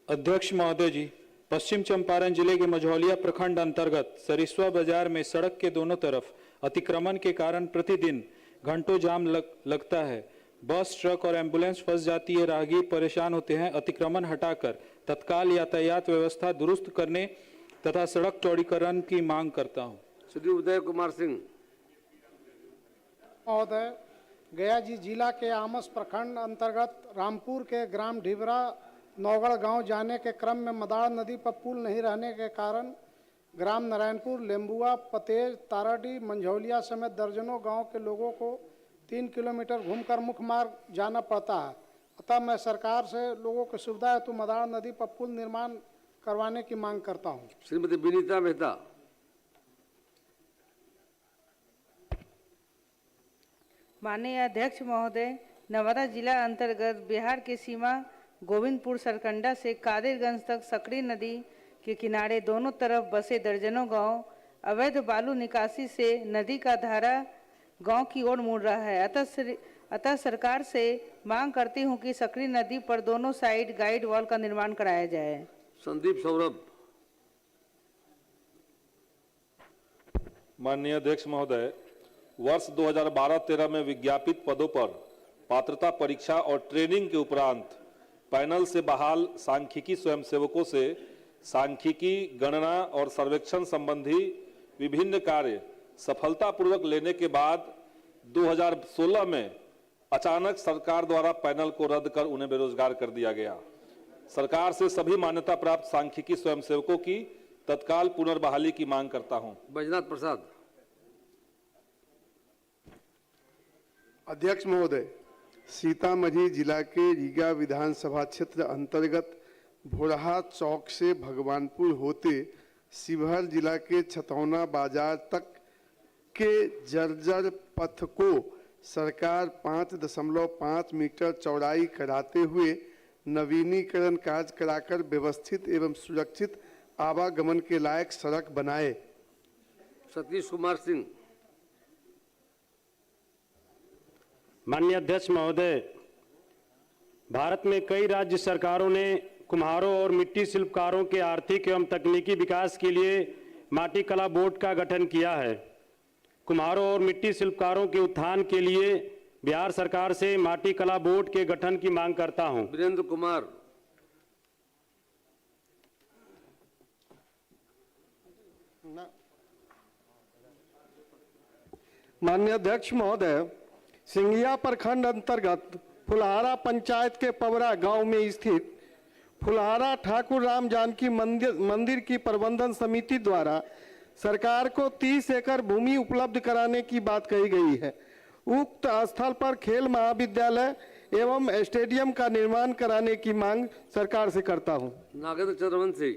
[SPEAKER 21] अध्यक्ष महोदय जी, पश्चिम चंपारण जिले के मझौलिया प्रखंड अंतर्गत सरिस्वा बाजार में सड़क के दोनों तरफ अतिक्रमण के कारण प्रतिदिन घंटों जाम लगता है। बस, ट्रक और एम्बुलेंस फंस जाती है, राहगीर परेशान होते हैं। अतिक्रमण हटाकर तत्काल यातायात व्यवस्था दुरुस्त करने तथा सड़क चौड़ीकरण की मांग करता हूं।
[SPEAKER 2] श्री उदय कुमार सिंह।
[SPEAKER 26] महोदय, गया जी जिला के आमस प्रखंड अंतर्गत रामपुर के ग्राम ढिबरा नौगढ़ गांव जाने के क्रम में मदार नदी पर पुल नहीं रहने के कारण ग्राम नारायणपुर, लेम्बुआ, पतेज, ताराडी, मंझौलिया समेत दर्जनों गांव के लोगों को 3 किलोमीटर घूमकर मुख्य मार्ग जाना पड़ता है। अतः मैं सरकार से लोगों की सुविधा हेतु मदार नदी पर पुल निर्माण करवाने की मांग करता हूँ।
[SPEAKER 2] श्रीमती विनीता मेहता।
[SPEAKER 1] माननीय अध्यक्ष महोदय, नवादा जिला अंतर्गत बिहार की सीमा गोविंदपुर सरकंडा से कादिरगंज तक सकड़ी नदी के किनारे दोनों तरफ बसे दर्जनों गांव अवैध बालू निकासी से नदी का धारा गांव की ओर मुड़ रहा है। अतः सरकार से मांग करती हूं कि सकड़ी नदी पर दोनों साइड गाइड वॉल का निर्माण कराया जाए।
[SPEAKER 2] संदीप सौरभ।
[SPEAKER 4] माननीय अध्यक्ष महोदय, वर्ष 2012-13 में विज्ञापित पदों पर पात्रता परीक्षा और ट्रेनिंग के उपरांत पैनल से बहाल सांख्यिकी स्वयंसेवकों से सांख्यिकी, गणना और सर्वेक्षण संबंधी विभिन्न कार्य सफलतापूर्वक लेने के बाद 2016 में अचानक सरकार द्वारा पैनल को रद्द कर उन्हें बेरोजगार कर दिया गया। सरकार से सभी मान्यता प्राप्त सांख्यिकी स्वयंसेवकों की तत्काल पुनर्बहाली की मांग करता हूं।
[SPEAKER 2] बैजनाथ प्रसाद।
[SPEAKER 6] अध्यक्ष महोदय, सीतामढ़ी जिला के रीगा विधानसभा क्षेत्र अंतर्गत भोरहा चौक से भगवानपुर होते शिवहर जिला के छतौना बाजार तक के जर्जर पथ को सरकार 5.5 मीटर चौड़ाई कराते हुए नवीनीकरण कार्य कराकर व्यवस्थित एवं सुरक्षित आवागमन के लायक सड़क बनाए।
[SPEAKER 2] सतीश कुमार सिंह।
[SPEAKER 12] माननीय अध्यक्ष महोदय, भारत में कई राज्य सरकारों ने कुम्हारों और मिट्टी शिल्पकारों के आर्थिक एवं तकनीकी विकास के लिए माटी कला बोर्ड का गठन किया है। कुम्हारों और मिट्टी शिल्पकारों के उत्थान के लिए बिहार सरकार से माटी कला बोर्ड के गठन की मांग करता हूं।
[SPEAKER 2] वीरेंद्र कुमार।
[SPEAKER 7] माननीय अध्यक्ष महोदय, सिंघिया प्रखंड अंतर्गत फुलहारा पंचायत के पवरा गांव में स्थित फुलहारा ठाकुर राम जानकी मंदिर की प्रबंधन समिति द्वारा सरकार को 30 एकड़ भूमि उपलब्ध कराने की बात कही गई है। उक्त स्थल पर खेल महाविद्यालय एवं स्टेडियम का निर्माण कराने की मांग सरकार से करता हूं।
[SPEAKER 2] नागेंद्र चंद्रवंशी।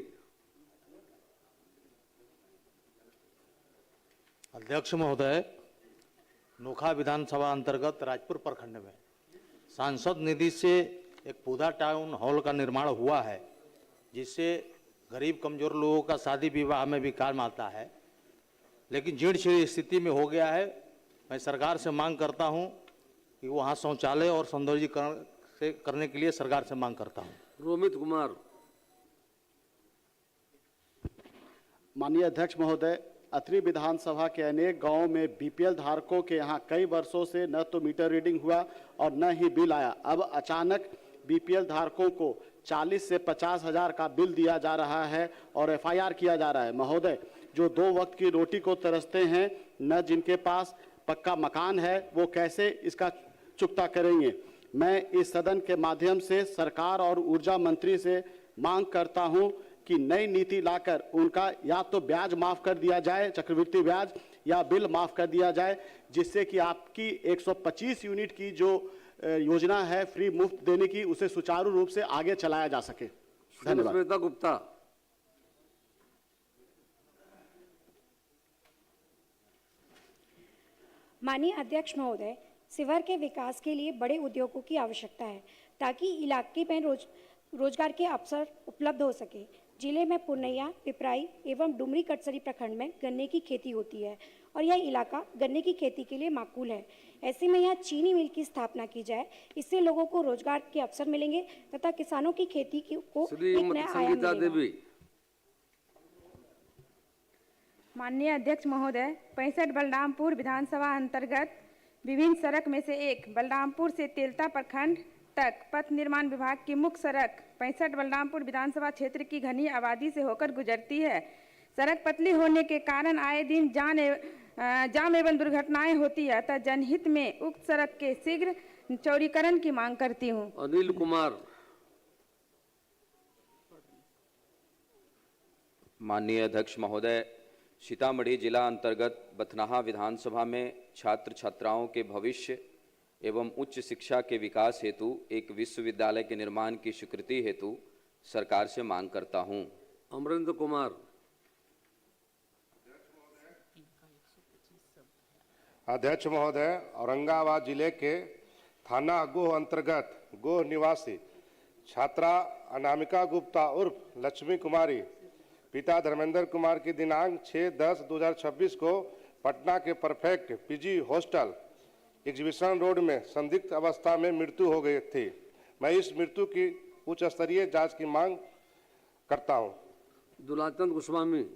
[SPEAKER 10] अध्यक्ष महोदय, नोखा विधानसभा अंतर्गत राजपुर प्रखंड में सांसद निधि से एक पूजा टाउन हॉल का निर्माण हुआ है, जिससे गरीब कमजोर लोगों का शादी विवाह में भी काम आता है, लेकिन जीर्ण शीर्ण स्थिति में हो गया है। मैं सरकार से मांग करता हूं कि वहां शौचालय और सौंदर्यीकरण से करने के लिए सरकार से मांग करता हूं।
[SPEAKER 2] रोमित कुमार।
[SPEAKER 23] माननीय अध्यक्ष महोदय, अत्रि विधानसभा के अनेक गांवों में बीपीएल धारकों के यहां कई वर्षों से न तो मीटर रीडिंग हुआ और न ही बिल आया। अब अचानक बीपीएल धारकों को 40 से 50 हजार का बिल दिया जा रहा है और एफआईआर किया जा रहा है। महोदय, जो 2 वक्त की रोटी को तरसते हैं, न जिनके पास पक्का मकान है, वो कैसे इसका चुकता करेंगे। मैं इस सदन के माध्यम से सरकार और ऊर्जा मंत्री से मांग करता हूं कि नई नीति लाकर उनका या तो ब्याज माफ कर दिया जाए, चक्रवृद्धि ब्याज, या बिल माफ कर दिया जाए, जिससे कि आपकी 125 यूनिट की जो योजना है फ्री मुफ्त देने की, उसे सुचारू रूप से आगे चलाया जा सके। धन्यवाद।
[SPEAKER 2] श्वेता गुप्ता।
[SPEAKER 24] माननीय अध्यक्ष महोदय, शिवहर के विकास के लिए बड़े उद्योगों की आवश्यकता है ताकि इलाके में रोजगार के अवसर उपलब्ध हो सके। जिले में पुरनैया, पिपराई एवं डुमरी कटसरी प्रखंड में गन्ने की खेती होती है और यह इलाका गन्ने की खेती के लिए माकूल है। ऐसे में यहाँ चीनी मिल की स्थापना की जाए, इससे लोगों को रोजगार के अवसर मिलेंगे तथा किसानों की खेती को एक नया आयाम मिलेगा।
[SPEAKER 27] माननीय अध्यक्ष महोदय, 65 बलरामपुर विधानसभा अंतर्गत विभिन्न सड़क में से एक बलरामपुर से तेलता प्रखंड तक पथ निर्माण विभाग की मुख्य सड़क 65 बलरामपुर विधानसभा क्षेत्र की घनी आबादी से होकर गुजरती है। सड़क पतली होने के कारण आए दिन जाम एवं दुर्घटनाएं होती है, अतः जनहित में उक्त सड़क के शीघ्र चौड़ीकरण की मांग करती हूं।
[SPEAKER 2] अनिल कुमार।
[SPEAKER 28] माननीय अध्यक्ष महोदय, सीतामढ़ी जिला अंतर्गत बथनाहा विधानसभा में छात्र छात्राओं के भविष्य एवं उच्च शिक्षा के विकास हेतु एक विश्वविद्यालय के निर्माण की स्वीकृति हेतु सरकार से मांग करता हूं।
[SPEAKER 2] अमरेंद्र कुमार।
[SPEAKER 3] अध्यक्ष महोदय, औरंगाबाद जिले के थाना गोह अंतर्गत गोह निवासी छात्रा अनामिका गुप्ता उर्फ लक्ष्मी कुमारी पिता धर्मेंद्र कुमार की दिनांक 6/10/2026 को पटना के perfect PG hostel exhibition road में संदिग्ध अवस्था में मृत्यु हो गई थी। मैं इस मृत्यु की उच्च स्तरीय जांच की मांग करता हूं।
[SPEAKER 2] दुलाचंद गोस्वामी।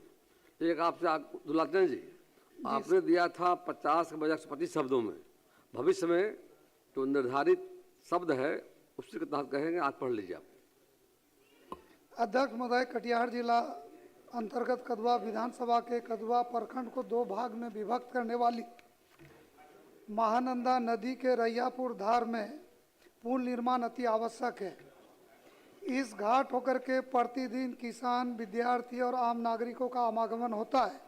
[SPEAKER 2] एक आपसे दुलाचंद जी, आपने दिया था 50 के बजाय 125 शब्दों में, भविष्य में जो निर्धारित शब्द है उसी के तहत कहेंगे, आज पढ़ लीजिए आप।
[SPEAKER 26] अध्यक्ष महोदय, कटिहार जिला अंतर्गत कदवा विधानसभा के कदवा प्रखंड को 2 भाग में विभक्त करने वाली महानंदा नदी के रैयापुर धार में पुल निर्माण अति आवश्यक है। इस घाट होकर के प्रतिदिन किसान, विद्यार्थी और आम नागरिकों का आवागमन होता है।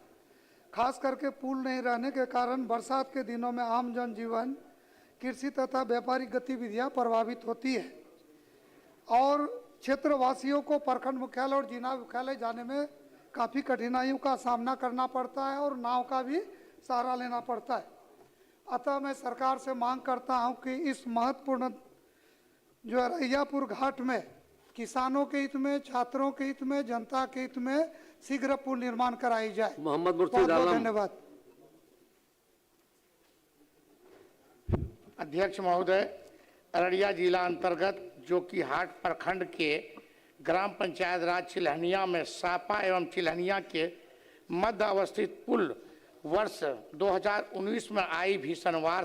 [SPEAKER 26] खास करके पुल नहीं रहने के कारण बरसात के दिनों में आम जनजीवन, कृषि तथा व्यापारिक गतिविधियां प्रभावित होती है और क्षेत्रवासियों को प्रखंड मुख्यालय और जिला मुख्यालय जाने में काफ़ी कठिनाइयों का सामना करना पड़ता है और नाव का भी सहारा लेना पड़ता है। अतः मैं सरकार से मांग करता हूं कि इस महत्वपूर्ण जो है रैयापुर घाट में किसानों के हित में, छात्रों के हित में, जनता के हित में शीघ्र पुल निर्माण कराई जाए।
[SPEAKER 2] मोहम्मद
[SPEAKER 26] बहुत धन्यवाद।
[SPEAKER 11] अध्यक्ष महोदय, अररिया जिला अंतर्गत जो कि हाट प्रखंड के ग्राम पंचायत राज चिल्हनिया में सापा एवं चिल्हनिया के मध्य अवस्थित पुल वर्ष 2019 में आई भीषण बाढ़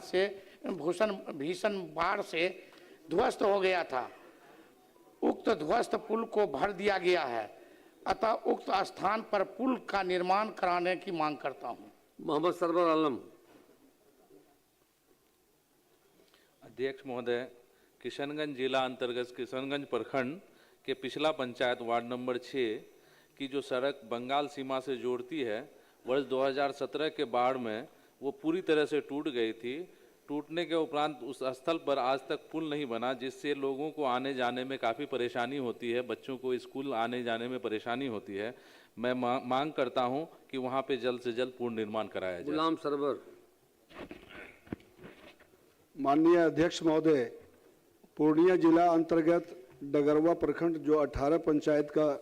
[SPEAKER 11] से ध्वस्त हो गया था। उक्त ध्वस्त पुल को भर दिया गया है, अतः उक्त स्थान पर पुल का निर्माण कराने की मांग करता हूं।
[SPEAKER 2] मोहम्मद सरवर आलम।
[SPEAKER 14] अध्यक्ष महोदय, किशनगंज जिला अंतर्गत किशनगंज प्रखंड के पिछला पंचायत वार्ड नंबर 6 की जो सड़क बंगाल सीमा से जोड़ती है, वर्ष 2017 के बाढ़ में वो पूरी तरह से टूट गई थी। टूटने के उपरांत उस स्थल पर आज तक पुल नहीं बना, जिससे लोगों को आने जाने में काफ़ी परेशानी होती है, बच्चों को स्कूल आने जाने में परेशानी होती है। मैं मांग करता हूं कि वहां पे जल्द से जल्द पूर्ण निर्माण कराया जाए।
[SPEAKER 2] गुलाम सरवर।
[SPEAKER 15] माननीय अध्यक्ष महोदय, पूर्णिया जिला अंतर्गत डगरवा प्रखंड जो 18 पंचायत का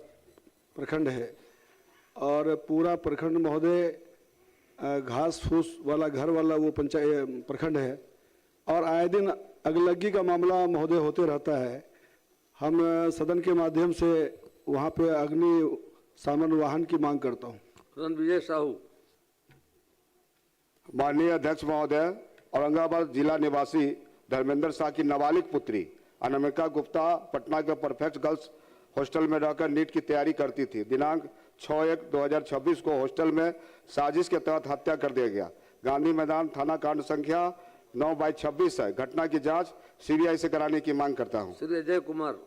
[SPEAKER 15] प्रखंड है और पूरा प्रखंड महोदय घास फूस वाला घर वाला वो पंचायत प्रखंड है और आए दिन अगलगी का मामला महोदय होते रहता है। हम सदन के माध्यम से वहाँ पे अग्नि सामान वाहन की मांग करता हूँ।
[SPEAKER 2] रणविजय साहू।
[SPEAKER 3] माननीय अध्यक्ष महोदय, औरंगाबाद जिला निवासी धर्मेंद्र शाह की नाबालिग पुत्री अनामिका गुप्ता पटना के परफेक्ट गर्ल्स हॉस्टल में रहकर नीट की तैयारी करती थी। दिनांक 6/1/2026 को हॉस्टल में साजिश के तहत हत्या कर दिया गया। गांधी मैदान थाना कांड संख्या 9/26 है। घटना की जांच सीबीआई से कराने की मांग करता हूं।
[SPEAKER 2] श्री अजय कुमार।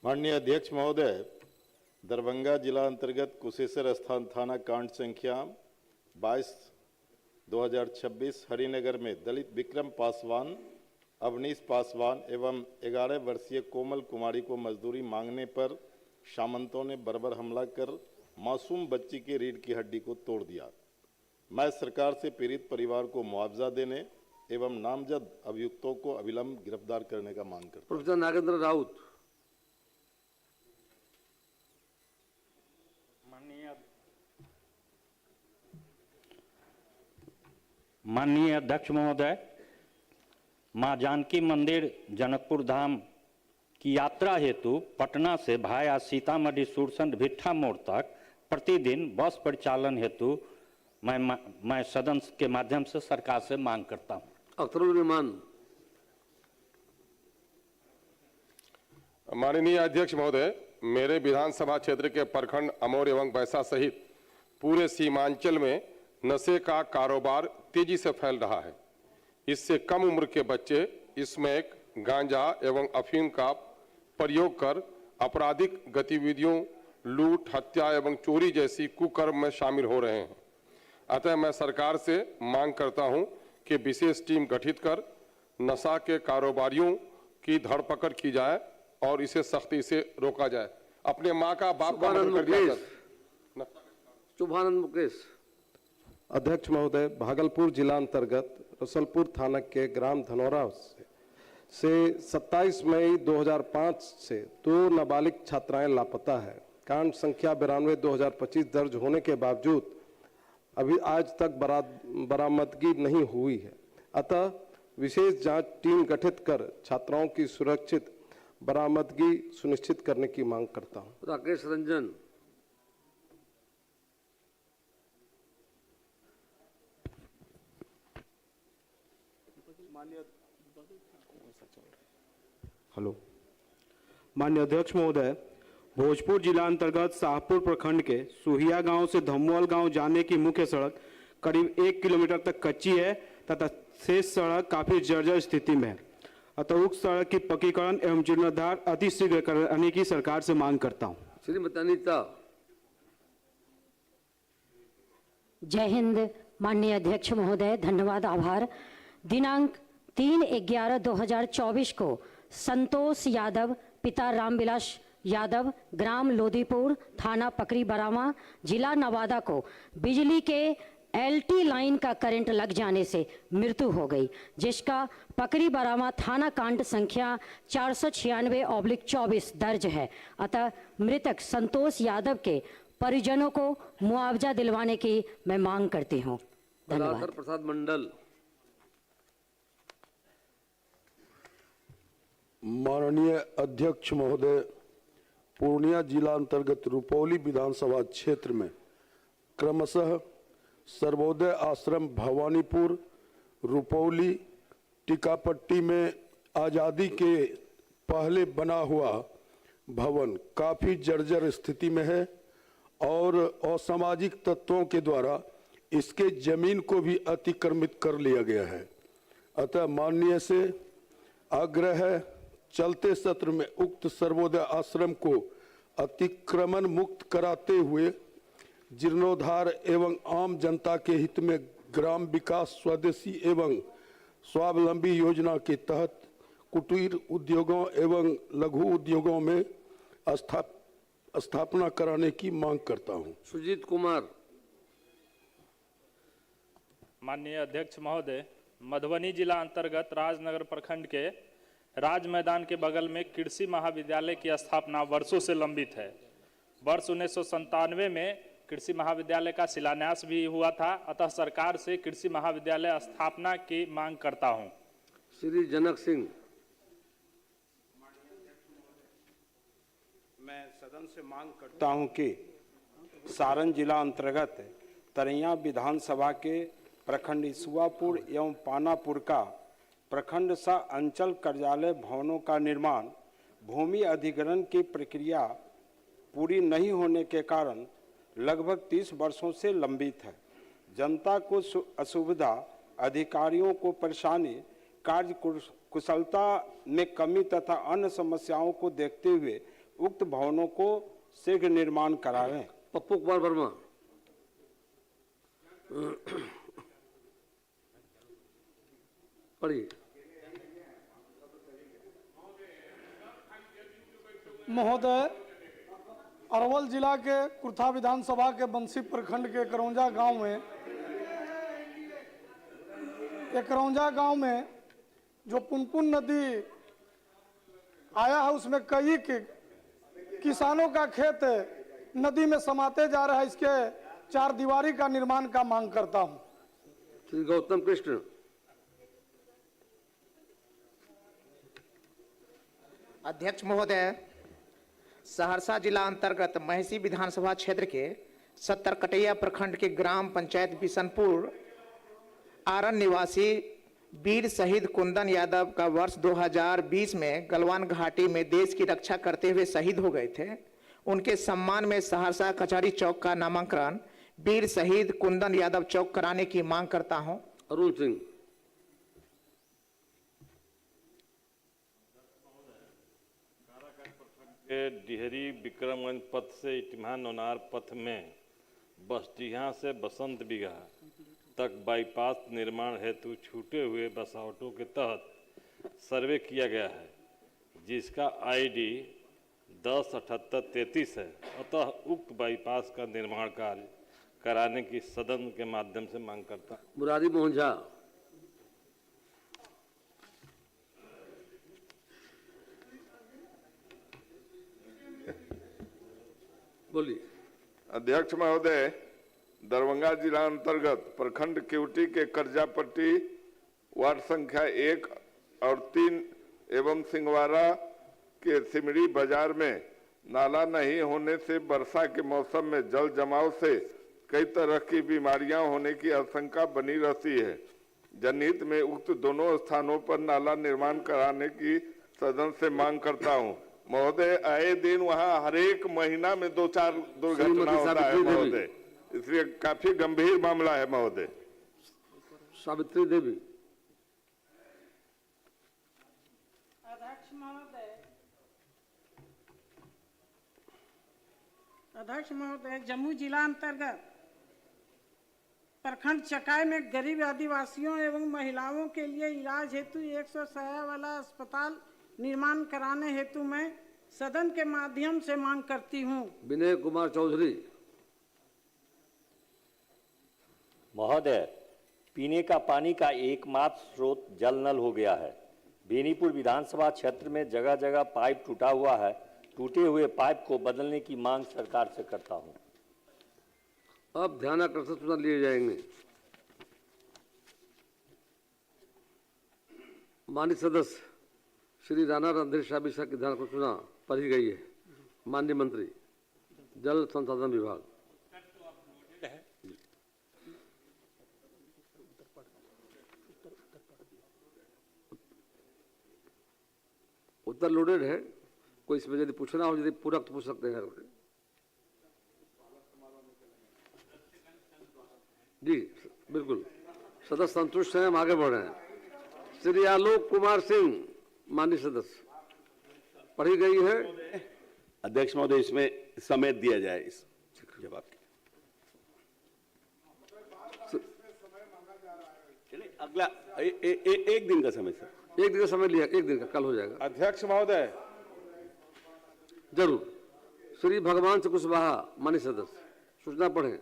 [SPEAKER 16] माननीय अध्यक्ष महोदय, दरभंगा जिला अंतर्गत कुशेश्वर स्थान थाना कांड संख्या 22/2026 हरिनगर में दलित विक्रम पासवान, अवनीश पासवान एवं 11 वर्षीय कोमल कुमारी को मजदूरी मांगने पर सामंतों ने बर्बर हमला कर मासूम बच्ची की रीढ़ की हड्डी को तोड़ दिया। मैं सरकार से पीड़ित परिवार को मुआवजा देने एवं नामजद अभियुक्तों को अविलंब गिरफ्तार करने का मांग करता हूं।
[SPEAKER 2] प्रोफेसर नागेंद्र राउत।
[SPEAKER 17] माननीय अध्यक्ष महोदय, मां जानकी मंदिर जनकपुर धाम की यात्रा हेतु पटना से भाया सीतामढ़ी सुरसंड भिट्ठा मोड़ तक प्रतिदिन बस परिचालन हेतु मैं सदन के माध्यम से सरकार से मांग करता हूं।
[SPEAKER 2] अख्तरुल रहमान।
[SPEAKER 18] माननीय अध्यक्ष महोदय, मेरे विधानसभा क्षेत्र के प्रखंड अमौर एवं बैसा सहित पूरे सीमांचल में नशे का कारोबार तेजी से फैल रहा है। इससे कम उम्र के बच्चे स्मैक, गांजा एवं अफीम का प्रयोग कर आपराधिक गतिविधियों, लूट, हत्या एवं चोरी जैसी कुकर्म में शामिल हो रहे हैं। अतः मैं सरकार से मांग करता हूं कि विशेष टीम गठित कर नशा के कारोबारियों की धरपकड़ की जाए और इसे सख्ती से रोका जाए। अपने माँ का बाप का मर्डर कर दिया सर।
[SPEAKER 2] शुभानंद मुकेश।
[SPEAKER 3] अध्यक्ष महोदय, भागलपुर जिला अंतर्गत रसलपुर थाना के ग्राम धनौरा से 27 मई 2005 से 2 नाबालिग छात्राएं लापता है। कांड संख्या 92/2025 दर्ज होने के बावजूद अभी आज तक बरामदगी नहीं हुई है। अतः विशेष जांच टीम गठित कर छात्राओं की सुरक्षित बरामदगी सुनिश्चित करने की मांग करता हूं।
[SPEAKER 2] राकेश रंजन।
[SPEAKER 5] हेलो माननीय अध्यक्ष महोदय, भोजपुर जिला अंतर्गत शाहपुर प्रखंड के सुहिया गांव से धमवाल गांव जाने की मुख्य सड़क करीब 1 किलोमीटर तक कच्ची है तथा शेष सड़क काफी जर्जर स्थिति में है। अतः उक्त सड़क की पक्कीकरण एवं जीर्णोद्धार अतिशीघ्र कराने की सरकार से मांग करता हूं।
[SPEAKER 2] श्रीमती अनीता।
[SPEAKER 8] जय हिंद माननीय अध्यक्ष महोदय, धन्यवाद, आभार। दिनांक 3/11/2024 को संतोष यादव पिता रामविलास यादव ग्राम लोदीपुर थाना पकरी बरामा जिला नवादा को बिजली के एलटी लाइन का करंट लग जाने से मृत्यु हो गई, जिसका पकरी बरामा थाना कांड संख्या 496/24 दर्ज है। अतः मृतक संतोष यादव के परिजनों को मुआवजा दिलवाने की मैं मांग करती हूँ। धन्यवाद।
[SPEAKER 2] प्रसाद मंडल।
[SPEAKER 15] माननीय अध्यक्ष महोदय, पूर्णिया जिला अंतर्गत रुपौली विधानसभा क्षेत्र में क्रमशः सर्वोदय आश्रम भवानीपुर, रुपौली, टीकापट्टी में आज़ादी के पहले बना हुआ भवन काफ़ी जर्जर स्थिति में है और असामाजिक तत्वों के द्वारा इसके जमीन को भी अतिक्रमित कर लिया गया है। अतः माननीय से आग्रह है, चलते सत्र में उक्त सर्वोदय आश्रम को अतिक्रमण मुक्त कराते हुए जीर्णोद्धार एवं आम जनता के हित में ग्राम विकास स्वदेशी एवं स्वावलंबी योजना के तहत कुटीर उद्योगों एवं लघु उद्योगों में स्थापना कराने की मांग करता हूं।
[SPEAKER 2] सुजीत कुमार।
[SPEAKER 21] माननीय अध्यक्ष महोदय, मधुबनी जिला अंतर्गत राजनगर प्रखंड के राज मैदान के बगल में कृषि महाविद्यालय की स्थापना वर्षों से लंबित है। वर्ष 1997 में कृषि महाविद्यालय का शिलान्यास भी हुआ था। अतः सरकार से कृषि महाविद्यालय स्थापना की मांग करता हूं।
[SPEAKER 2] श्री जनक सिंह।
[SPEAKER 9] मैं सदन से मांग करता हूं कि सारण जिला अंतर्गत तरैया विधानसभा के प्रखंड इसुआपुर एवं पानापुर का प्रखंड सह अंचल कार्यालय भवनों का निर्माण भूमि अधिग्रहण की प्रक्रिया पूरी नहीं होने के कारण लगभग 30 वर्षों से लंबित है। जनता को असुविधा, अधिकारियों को परेशानी, कार्य कुशलता में कमी तथा अन्य समस्याओं को देखते हुए उक्त भवनों को शीघ्र निर्माण कराएं।
[SPEAKER 2] पप्पू कुमार वर्मा। पढ़िए।
[SPEAKER 26] महोदय, अरवल जिला के कुर्था विधानसभा के बंसी प्रखंड के करौंजा गांव में जो पुनपुन नदी आया है उसमें कई किसानों का खेत नदी में समाते जा रहा है। इसके 4 दीवारी का निर्माण का मांग करता हूं।
[SPEAKER 2] श्री गौतम कृष्ण।
[SPEAKER 13] अध्यक्ष महोदय, सहरसा जिला अंतर्गत महसी विधानसभा क्षेत्र के 70 कटैया प्रखंड के ग्राम पंचायत बिशनपुर आरन निवासी वीर शहीद कुंदन यादव का वर्ष 2020 में गलवान घाटी में देश की रक्षा करते हुए शहीद हो गए थे। उनके सम्मान में सहरसा कचहरी चौक का नामांकन वीर शहीद कुंदन यादव चौक कराने की मांग करता हूं।
[SPEAKER 2] अरुण सिंह।
[SPEAKER 4] के डिहरी विक्रमगंज पथ से इटमान नौनार पथ में बसडीहा से बसंत बिगहा तक बाईपास निर्माण हेतु छूटे हुए बसावटों के तहत सर्वे किया गया है, जिसका आईडी 107833 है। अतः उक्त बाईपास का निर्माण कार्य कराने की सदन के माध्यम से मांग करता हूं।
[SPEAKER 2] मुरारी मोहन झा। बोलिए।
[SPEAKER 1] अध्यक्ष महोदय, दरभंगा जिला अंतर्गत प्रखंड केवटी के करजापट्टी वार्ड संख्या 1 और 3 एवं सिंगवारा के सिमड़ी बाजार में नाला नहीं होने से वर्षा के मौसम में जल जमाव से कई तरह की बीमारियां होने की आशंका बनी रहती है। जनहित में उक्त दोनों स्थानों पर नाला निर्माण कराने की सदन से मांग करता हूं। महोदय, आए दिन वहां हर एक महीना में 2-4 दुर्घटना होता है महोदय, इसलिए काफी गंभीर मामला है महोदय।
[SPEAKER 2] सावित्री देवी।
[SPEAKER 26] अध्यक्ष महोदय, जम्मू जिला अंतर्गत प्रखंड चकाई में गरीब आदिवासियों एवं महिलाओं के लिए इलाज हेतु 100 शैय्या वाला अस्पताल निर्माण कराने हेतु मैं सदन के माध्यम से मांग करती हूं।
[SPEAKER 2] विनय कुमार चौधरी।
[SPEAKER 6] महोदय, पीने का पानी का एकमात्र स्रोत जल नल हो गया है। बेनीपुर विधानसभा क्षेत्र में जगह जगह पाइप टूटा हुआ है। टूटे हुए पाइप को बदलने की मांग सरकार से करता हूं।
[SPEAKER 2] अब ध्यानाकर्षण सूचना लिए जाएंगे। माननीय सदस्य श्री राणा रणधीर शाह की ध्यानाकर्षण सूचना पढ़ी गई है। माननीय मंत्री जल संसाधन विभाग। उत्तर लोडेड है। कोई इसमें यदि पूछना हो, यदि पूरक तो पूछ सकते हैं। जी बिल्कुल, सदस्य संतुष्ट हैं, हम आगे बढ़ रहे हैं। श्री आलोक कुमार सिंह, माननीय सदस्य, पढ़ी गई है।
[SPEAKER 7] अध्यक्ष महोदय, इसमें समय दिया जाए इस जवाब के। चलिए अगला एक दिन का समय सर।
[SPEAKER 2] एक दिन का समय लिया, एक दिन का, कल हो जाएगा।
[SPEAKER 1] अध्यक्ष महोदय,
[SPEAKER 2] जरूर। श्री भगवान से कुशवाहा, माननीय सदस्य, सूचना पढ़ें।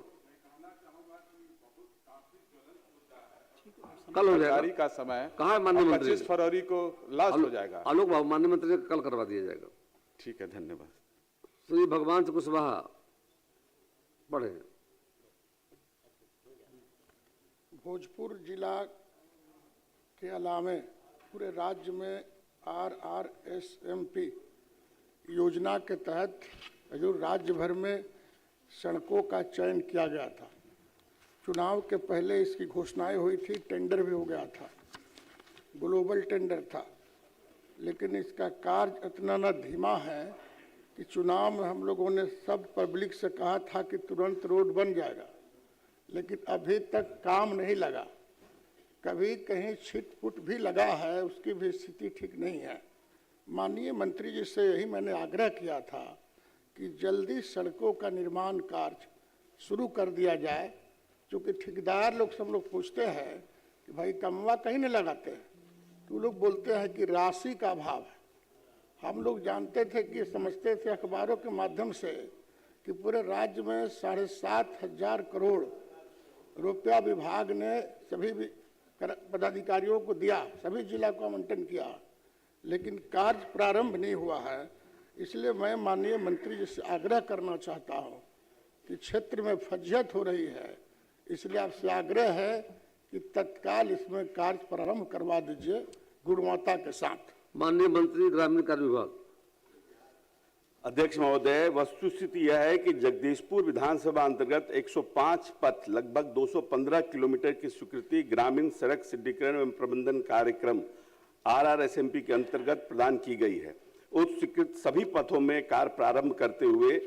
[SPEAKER 2] कल हो जाएगा।
[SPEAKER 1] का समय
[SPEAKER 2] कहाँ है माननीय मंत्री?
[SPEAKER 1] 25 फरवरी को लास्ट हो जाएगा।
[SPEAKER 2] आलोक बाबू, माननीय मंत्री ने कल करवा दिया जाएगा।
[SPEAKER 1] ठीक है, धन्यवाद।
[SPEAKER 2] श्री भगवान से कुशवाहा, पढ़े।
[SPEAKER 26] भोजपुर जिला के अलावे पूरे राज्य में RRSMP योजना के तहत जो राज्य भर में सड़कों का चयन किया गया था। चुनाव के पहले इसकी घोषणाएं हुई थी, टेंडर भी हो गया था, ग्लोबल टेंडर था, लेकिन इसका कार्य इतना न धीमा है कि चुनाव में हम लोगों ने सब पब्लिक से कहा था कि तुरंत रोड बन जाएगा, लेकिन अभी तक काम नहीं लगा। कभी कहीं छिटपुट भी लगा है, उसकी भी स्थिति ठीक नहीं है। माननीय मंत्री जी से यही मैंने आग्रह किया था कि जल्दी सड़कों का निर्माण कार्य शुरू कर दिया जाए, क्योंकि ठेकेदार लोग सब लोग पूछते हैं कि भाई कमवा कहीं नहीं लगाते, तो लोग बोलते हैं कि राशि का अभाव है। हम लोग जानते थे कि समझते थे अखबारों के माध्यम से कि पूरे राज्य में 7,500 करोड़ रुपया विभाग ने सभी पदाधिकारियों को दिया, सभी जिला को आवंटन किया, लेकिन कार्य प्रारंभ नहीं हुआ है। इसलिए मैं माननीय मंत्री जी से आग्रह करना चाहता हूं कि क्षेत्र में फजीहत हो रही है, इसलिए आपसे आग्रह है कि तत्काल इसमें कार्य प्रारंभ करवा दीजिए गुणवत्ता के साथ।
[SPEAKER 2] माननीय मंत्री ग्रामीण कार्य विभाग।
[SPEAKER 7] अध्यक्ष महोदय, वस्तुस्थिति यह है कि जगदीशपुर विधानसभा अंतर्गत 105 पथ लगभग 215 किलोमीटर की स्वीकृति ग्रामीण सड़क सुदृढ़ीकरण एवं प्रबंधन कार्यक्रम RRSMP के अंतर्गत प्रदान की गई है। उस स्वीकृत सभी पथों में कार्य प्रारंभ करते हुए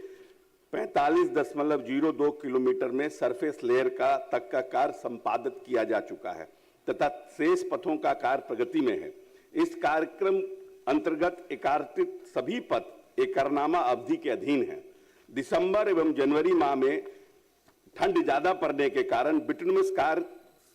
[SPEAKER 7] 45.02 किलोमीटर में सरफेस लेयर तक का कार्य संपादित किया जा चुका है तथा शेष पथों का कार्य प्रगति में है। इस कार्यक्रम अंतर्गत एकार्तित सभी पथ एकरनामा अवधि के अधीन है। दिसंबर एवं जनवरी माह में ठंड ज्यादा पड़ने के कारण बिटुमिनस कार्य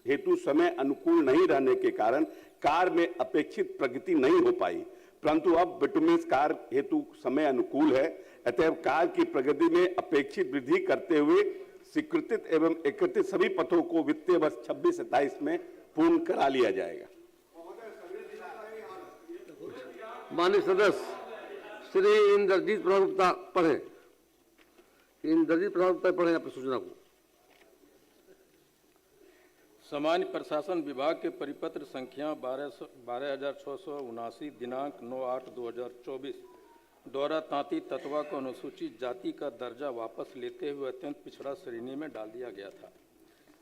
[SPEAKER 7] हेतु समय अनुकूल नहीं रहने के कारण कार्य में अपेक्षित प्रगति नहीं हो पाई, परंतु अब बिटुमेंस कार्य हेतु समय अनुकूल है। अतएव कार्य की प्रगति में अपेक्षित वृद्धि करते हुए स्वीकृत एवं एकत्रित सभी पथों को वित्तीय वर्ष 26-27 में पूर्ण करा लिया जाएगा।
[SPEAKER 2] माननीय सदस्य श्री इंद्रजीत प्रसाद गुप्ता पढ़े। इंद्रजीत प्रसाद गुप्ता पढ़े आपकी सूचना को।
[SPEAKER 10] सामान्य प्रशासन विभाग के परिपत्र संख्या 12,679 दिनांक 9/8/2024 द्वारा तांती तत्वा को अनुसूचित जाति का दर्जा वापस लेते हुए अत्यंत पिछड़ा श्रेणी में डाल दिया गया था।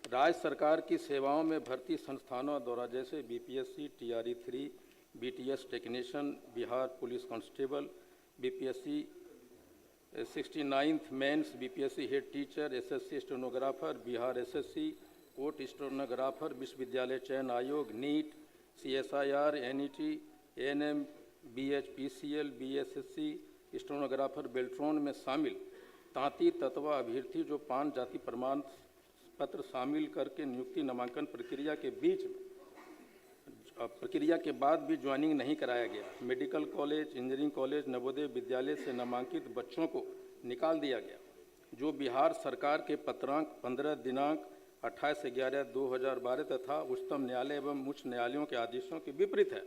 [SPEAKER 10] राज्य सरकार की सेवाओं में भर्ती संस्थानों द्वारा जैसे BPSC, TRE 3, BTS technician, Bihar police constable, BPSC 69th mains, BPSC head teacher, SSC stenographer, Bihar SSC court stenographer, विश्वविद्यालय चयन आयोग, NEET, CSIR, NET, ANM, BHPCL, BSSC stenographer Beltron में शामिल तांती तत्वा अभ्यर्थी जो 5 जाति प्रमाण पत्र शामिल करके नियुक्ति नामांकन प्रक्रिया के बाद भी ज्वाइनिंग नहीं कराया गया। Medical college, engineering college, Navodaya Vidyalaya से नामांकित बच्चों को निकाल दिया गया, जो बिहार सरकार के पत्रांक 15 दिनांक 28/11/2012 तथा उच्चतम न्यायालय एवं उच्च न्यायालयों के आदेशों के विपरीत है।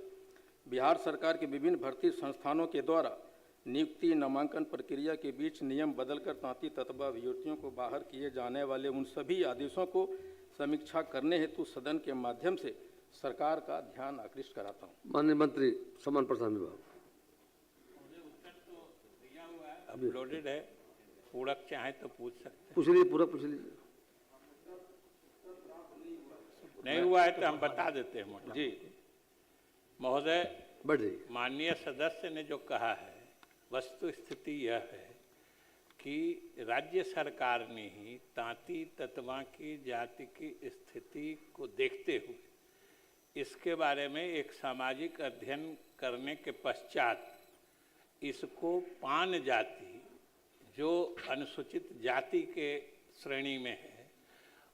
[SPEAKER 10] बिहार सरकार के विभिन्न भर्ती संस्थानों के द्वारा नियुक्ति नामांकन प्रक्रिया के बीच नियम बदलकर तांती तत्वा अभ्यर्थियों को बाहर किए जाने वाले उन सभी आदेशों को समीक्षा करने हेतु सदन के माध्यम से सरकार का ध्यान आकृष्ट कराता हूँ।
[SPEAKER 2] माननीय मंत्री समान प्रसाद विभाग।
[SPEAKER 12] अपलोडेड है, पूरक चाहे तो पूछ सकते हैं।
[SPEAKER 2] पूछ लीजिए, पूरा पूछ लीजिए।
[SPEAKER 12] नहीं हुआ है तो हम बता देते हैं मोटा। जी महोदय,
[SPEAKER 2] बढ़िए।
[SPEAKER 12] माननीय सदस्य ने जो कहा है, वस्तु स्थिति यह है कि राज्य सरकार ने ही तांती तत्वा की जाति की स्थिति को देखते हुए इसके बारे में एक सामाजिक अध्ययन करने के पश्चात इसको पान जाति जो अनुसूचित जाति के श्रेणी में है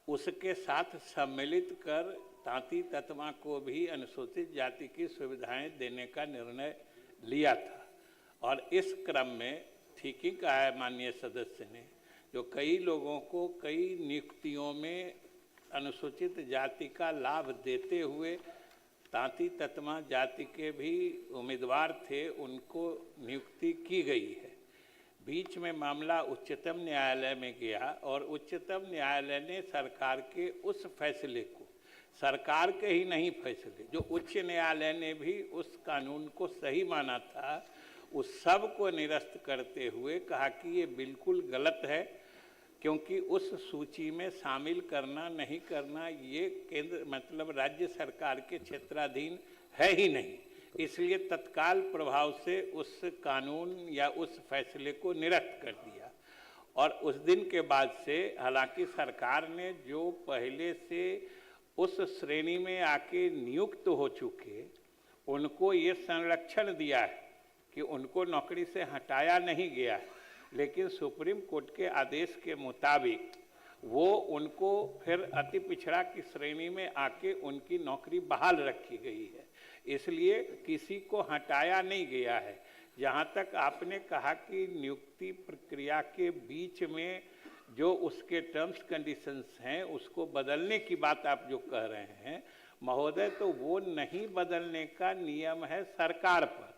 [SPEAKER 12] उसके साथ सम्मिलित कर तांती तत्वा को भी अनुसूचित जाति की सुविधाएं देने का निर्णय लिया था। और इस क्रम में ठीक ही कहा है माननीय सदस्य ने, जो कई लोगों को कई नियुक्तियों में अनुसूचित जाति का लाभ देते हुए तांती तत्वा जाति के भी उम्मीदवार थे, उनको नियुक्ति की गई है। बीच में मामला उच्चतम न्यायालय में गया और उच्चतम न्यायालय ने सरकार के उस फैसले को, सरकार के ही नहीं फैसले, जो उच्च न्यायालय ने भी उस कानून को सही माना था, उस सब को निरस्त करते हुए कहा कि ये बिल्कुल गलत है, क्योंकि उस सूची में शामिल करना नहीं करना ये केंद्र मतलब राज्य सरकार के क्षेत्राधीन है ही नहीं। इसलिए तत्काल प्रभाव से उस कानून या उस फैसले को निरस्त कर दिया। और उस दिन के बाद से हालांकि सरकार ने जो पहले से उस श्रेणी में आके नियुक्त हो चुके उनको ये संरक्षण दिया है कि उनको नौकरी से हटाया नहीं गया है, लेकिन सुप्रीम कोर्ट के आदेश के मुताबिक वो उनको फिर अति पिछड़ा की श्रेणी में आके उनकी नौकरी बहाल रखी गई है। इसलिए किसी को हटाया नहीं गया है। जहाँ तक आपने कहा कि नियुक्ति प्रक्रिया के बीच में जो उसके टर्म्स कंडीशंस हैं उसको बदलने की बात आप जो कह रहे हैं महोदय, तो वो नहीं बदलने का नियम है सरकार पर,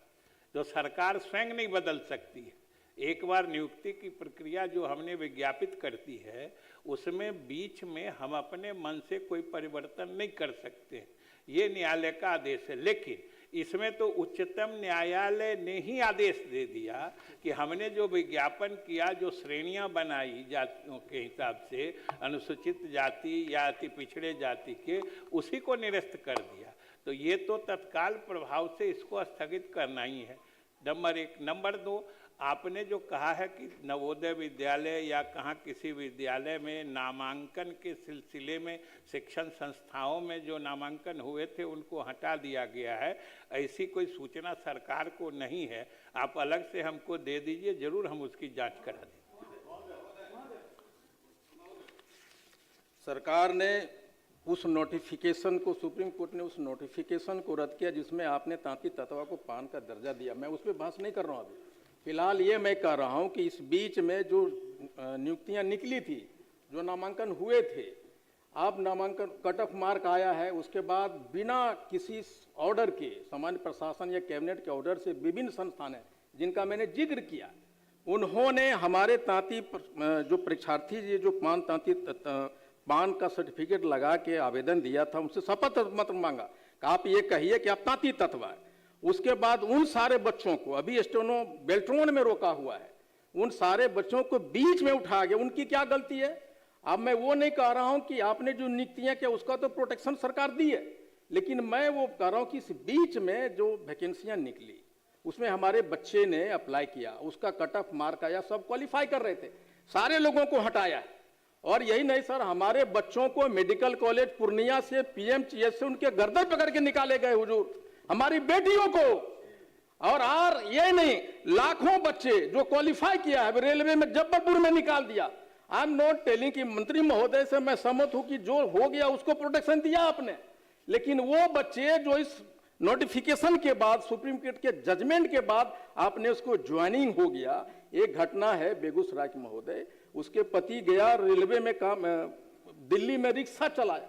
[SPEAKER 12] जो सरकार स्वयं नहीं बदल सकती है। एक बार नियुक्ति की प्रक्रिया जो हमने विज्ञापित करती है उसमें बीच में हम अपने मन से कोई परिवर्तन नहीं कर सकते, ये न्यायालय का आदेश है। लेकिन इसमें तो उच्चतम न्यायालय ने ही आदेश दे दिया कि हमने जो विज्ञापन किया, जो श्रेणियां बनाई जातियों के हिसाब से अनुसूचित जाति या अति पिछड़े जाति के, उसी को निरस्त कर दिया। तो ये तो तत्काल प्रभाव से इसको स्थगित करना ही है, नंबर एक। नंबर दो, आपने जो कहा है कि नवोदय विद्यालय या कहाँ किसी विद्यालय में नामांकन के सिलसिले में शिक्षण संस्थाओं में जो नामांकन हुए थे उनको हटा दिया गया है, ऐसी कोई सूचना सरकार को नहीं है। आप अलग से हमको दे दीजिए, जरूर हम उसकी जांच करा दें।
[SPEAKER 21] सरकार ने
[SPEAKER 10] उस नोटिफिकेशन को, सुप्रीम कोर्ट ने उस नोटिफिकेशन को रद्द किया जिसमें आपने तांती तत्वा को पान का दर्जा दिया। मैं उस पर बहस नहीं कर रहा हूँ अभी। फिलहाल ये मैं कह रहा हूँ कि इस बीच में जो नियुक्तियाँ निकली थी, जो नामांकन हुए थे, आप नामांकन कट ऑफ मार्क आया है, उसके बाद बिना किसी ऑर्डर के, सामान्य प्रशासन या कैबिनेट के ऑर्डर से विभिन्न संस्थान हैं जिनका मैंने जिक्र किया, उन्होंने हमारे तांती जो परीक्षार्थी जो पान का सर्टिफिकेट लगा के आवेदन दिया था, उनसे शपथ पत्र मांगा कि आप ये कहिए कि आप तांती तत्व है। उसके बाद उन सारे बच्चों को, अभी स्टेनो बेल्ट्रोन में रोका हुआ है, उन सारे बच्चों को बीच में उठा गया। उनकी क्या गलती है? अब मैं वो नहीं कह रहा हूं कि आपने जो नियुक्तियां किया उसका तो प्रोटेक्शन सरकार दी है, लेकिन मैं वो कह रहा हूं कि इस बीच में जो वैकेंसियां निकली उसमें हमारे बच्चे ने अप्लाई किया, उसका कट ऑफ मार्क आया, सब क्वालिफाई कर रहे थे, सारे लोगों को हटाया है। और यही नहीं सर, हमारे बच्चों को मेडिकल कॉलेज पूर्णिया से पीएमसीएच से उनके गर्दन पकड़ के निकाले गए हुजूर, हमारी बेटियों को। और ये नहीं, लाखों बच्चे जो क्वालिफाई किया है रेलवे में जबलपुर में निकाल दिया। आई एम नॉट टेलिंग कि मंत्री महोदय से मैं सहमत हूं कि जो हो गया उसको प्रोटेक्शन दिया आपने, लेकिन वो बच्चे जो इस नोटिफिकेशन के बाद, सुप्रीम कोर्ट के जजमेंट के बाद आपने उसको ज्वाइनिंग हो गया। एक घटना है बेगूसराय की महोदय, उसके पति गया रेलवे में काम, दिल्ली में रिक्शा चलाया,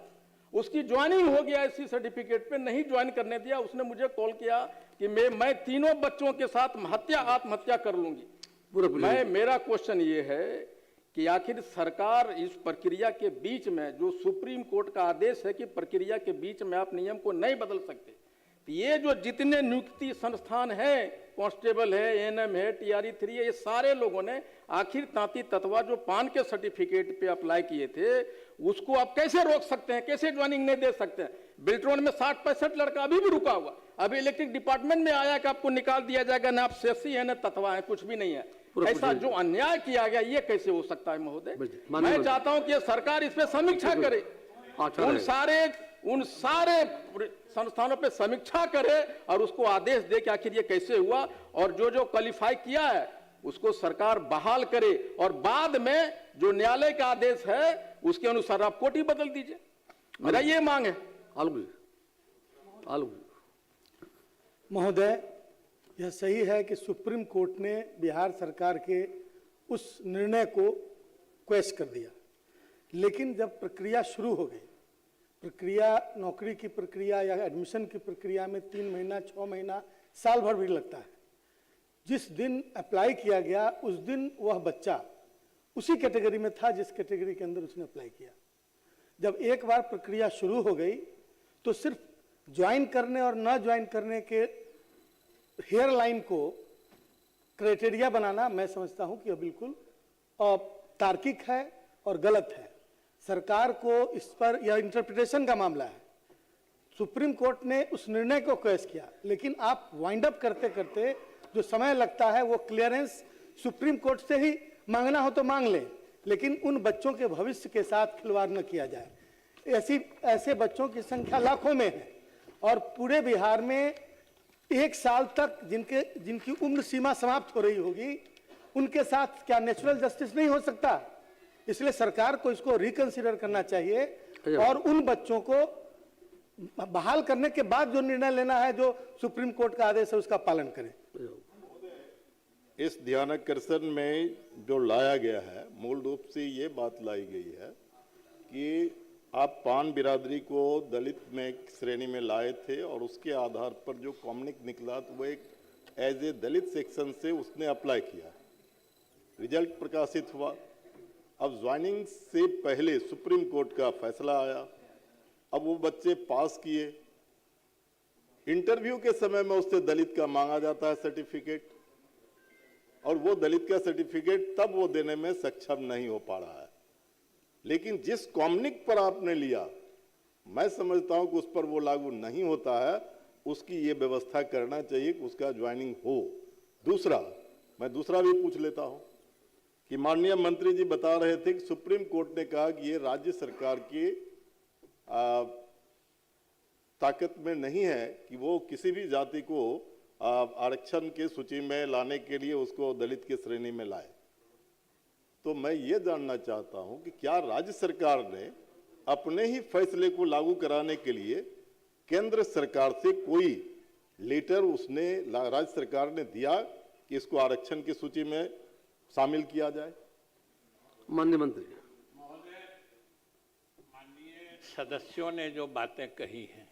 [SPEAKER 10] उसकी ज्वाइनिंग हो गया इसी सर्टिफिकेट पे, नहीं ज्वाइन करने दिया। उसने मुझे कॉल किया कि मैं तीनों बच्चों के साथ आत्महत्या कर लूंगी। मेरा क्वेश्चन ये है कि आखिर सरकार इस प्रक्रिया के बीच में, जो सुप्रीम कोर्ट का आदेश है कि प्रक्रिया के बीच में आप नियम को नहीं बदल सकते, तो ये जो जितने नियुक्ति संस्थान हैं, कांस्टेबल है, एएनएम है, टीआरई 3 है, ये सारे लोगों ने आखिर तांती तत्वा जो पान के सर्टिफिकेट पे अप्लाई किए थे, उसको आप कैसे रोक सकते हैं, कैसे ज्वाइनिंग नहीं दे सकते हैं? बेल्ट्रोन में 60-65 लड़का अभी भी रुका हुआ, अभी इलेक्ट्रिक डिपार्टमेंट में आया कि आपको निकाल दिया जाएगा, ना आप सेसी है ना तत्वा है, कुछ भी नहीं है। ऐसा जो अन्याय किया गया, ये कैसे हो सकता है महोदय? मैं चाहता हूं कि सरकार इस पे समीक्षा करे, उन सारे संस्थानों पे समीक्षा करे और उसको आदेश दे कि आखिर ये कैसे हुआ, और जो क्वालिफाई किया है उसको सरकार बहाल करे, और बाद में जो न्यायालय का आदेश है उसके अनुसार आप कोटी बदल दीजिए। मेरा ये मांग है।
[SPEAKER 26] महोदय, यह सही है कि सुप्रीम कोर्ट ने बिहार सरकार के उस निर्णय को क्वेश कर दिया, लेकिन जब प्रक्रिया शुरू हो गई, प्रक्रिया नौकरी की प्रक्रिया या एडमिशन की प्रक्रिया में 3 महीना, 6 महीना, साल भर भी लगता है। जिस दिन अप्लाई किया गया उस दिन वह बच्चा उसी कैटेगरी में था जिस कैटेगरी के अंदर उसने अप्लाई किया। जब एक बार प्रक्रिया शुरू हो गई तो सिर्फ ज्वाइन करने और न ज्वाइन करने के हेयर लाइन को क्राइटेरिया बनाना, मैं समझता हूं कि यह बिल्कुल तार्किक है और गलत है। सरकार को इस पर, यह इंटरप्रिटेशन का मामला है। सुप्रीम कोर्ट ने उस निर्णय को क्वेश किया, लेकिन आप वाइंड अप करते करते जो समय लगता है वो क्लियरेंस सुप्रीम कोर्ट से ही मांगना हो तो मांग लें, लेकिन उन बच्चों के भविष्य के साथ खिलवाड़ न किया जाए। ऐसे बच्चों की संख्या लाखों में है, और पूरे बिहार में 1 साल तक जिनकी उम्र सीमा समाप्त हो रही होगी, उनके साथ क्या नेचुरल जस्टिस नहीं हो सकता? इसलिए सरकार को इसको रिकंसिडर करना चाहिए और उन बच्चों को बहाल करने के बाद जो निर्णय लेना है, जो सुप्रीम कोर्ट का आदेश है, उसका पालन करें।
[SPEAKER 16] इस ध्यानाकर्षण में जो लाया गया है, मूल रूप से ये बात लाई गई है कि आप पान बिरादरी को दलित में श्रेणी में लाए थे, और उसके आधार पर जो कॉम्युनिक निकला तो वो एक एज ए दलित सेक्शन से उसने अप्लाई किया, रिजल्ट प्रकाशित हुआ। अब ज्वाइनिंग से पहले सुप्रीम कोर्ट का फैसला आया, अब वो बच्चे पास किए, इंटरव्यू के समय में उससे दलित का मांगा जाता है सर्टिफिकेट, और वो दलित का सर्टिफिकेट तब वो देने में सक्षम नहीं हो पा रहा है। लेकिन जिस कॉम्युनिक पर आपने लिया, मैं समझता हूं कि उस पर वो लागू नहीं होता है, उसकी ये व्यवस्था करना चाहिए कि उसका ज्वाइनिंग हो। दूसरा, मैं दूसरा भी पूछ लेता हूं कि माननीय मंत्री जी बता रहे थे कि सुप्रीम कोर्ट ने कहा कि ये राज्य सरकार की ताकत में नहीं है कि वो किसी भी जाति को आरक्षण के सूची में लाने के लिए उसको दलित की श्रेणी में लाए। तो मैं ये जानना चाहता हूं कि क्या राज्य सरकार ने अपने ही फैसले को लागू कराने के लिए केंद्र सरकार से कोई लेटर उसने राज्य सरकार ने दिया कि इसको आरक्षण की सूची में शामिल किया जाए?
[SPEAKER 19] माननीय मंत्री।
[SPEAKER 12] माननीय सदस्यों ने जो बातें कही हैं,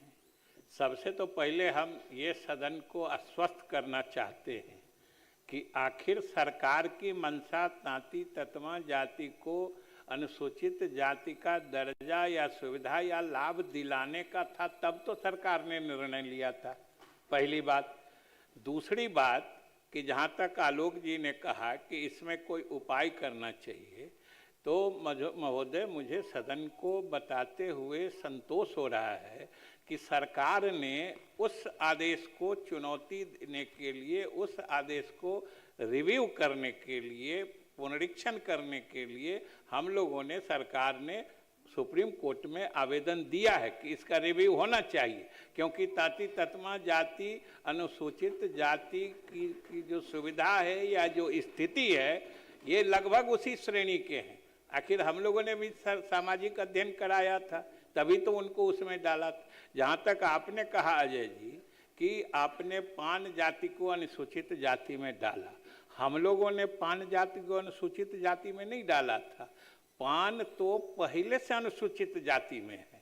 [SPEAKER 12] सबसे तो पहले हम ये सदन को आश्वस्त करना चाहते हैं कि आखिर सरकार की मंशा तांती ततवा जाति को अनुसूचित जाति का दर्जा या सुविधा या लाभ दिलाने का था, तब तो सरकार ने निर्णय लिया था। पहली बात। दूसरी बात कि जहाँ तक आलोक जी ने कहा कि इसमें कोई उपाय करना चाहिए, तो महोदय मुझे सदन को बताते हुए संतोष हो रहा है कि सरकार ने उस आदेश को चुनौती देने के लिए, उस आदेश को रिव्यू करने के लिए, पुनरीक्षण करने के लिए हम लोगों ने, सरकार ने सुप्रीम कोर्ट में आवेदन दिया है कि इसका रिव्यू होना चाहिए, क्योंकि ताती ततमा जाति, अनुसूचित जाति की जो सुविधा है या जो स्थिति है, ये लगभग उसी श्रेणी के हैं। आखिर हम लोगों ने भी सामाजिक अध्ययन कराया था, तभी तो उनको उसमें डाला था। जहाँ तक आपने कहा अजय जी कि आपने पान जाति को अनुसूचित जाति में डाला, हम लोगों ने पान जाति को अनुसूचित जाति में नहीं डाला था। पान तो पहले से अनुसूचित जाति में है।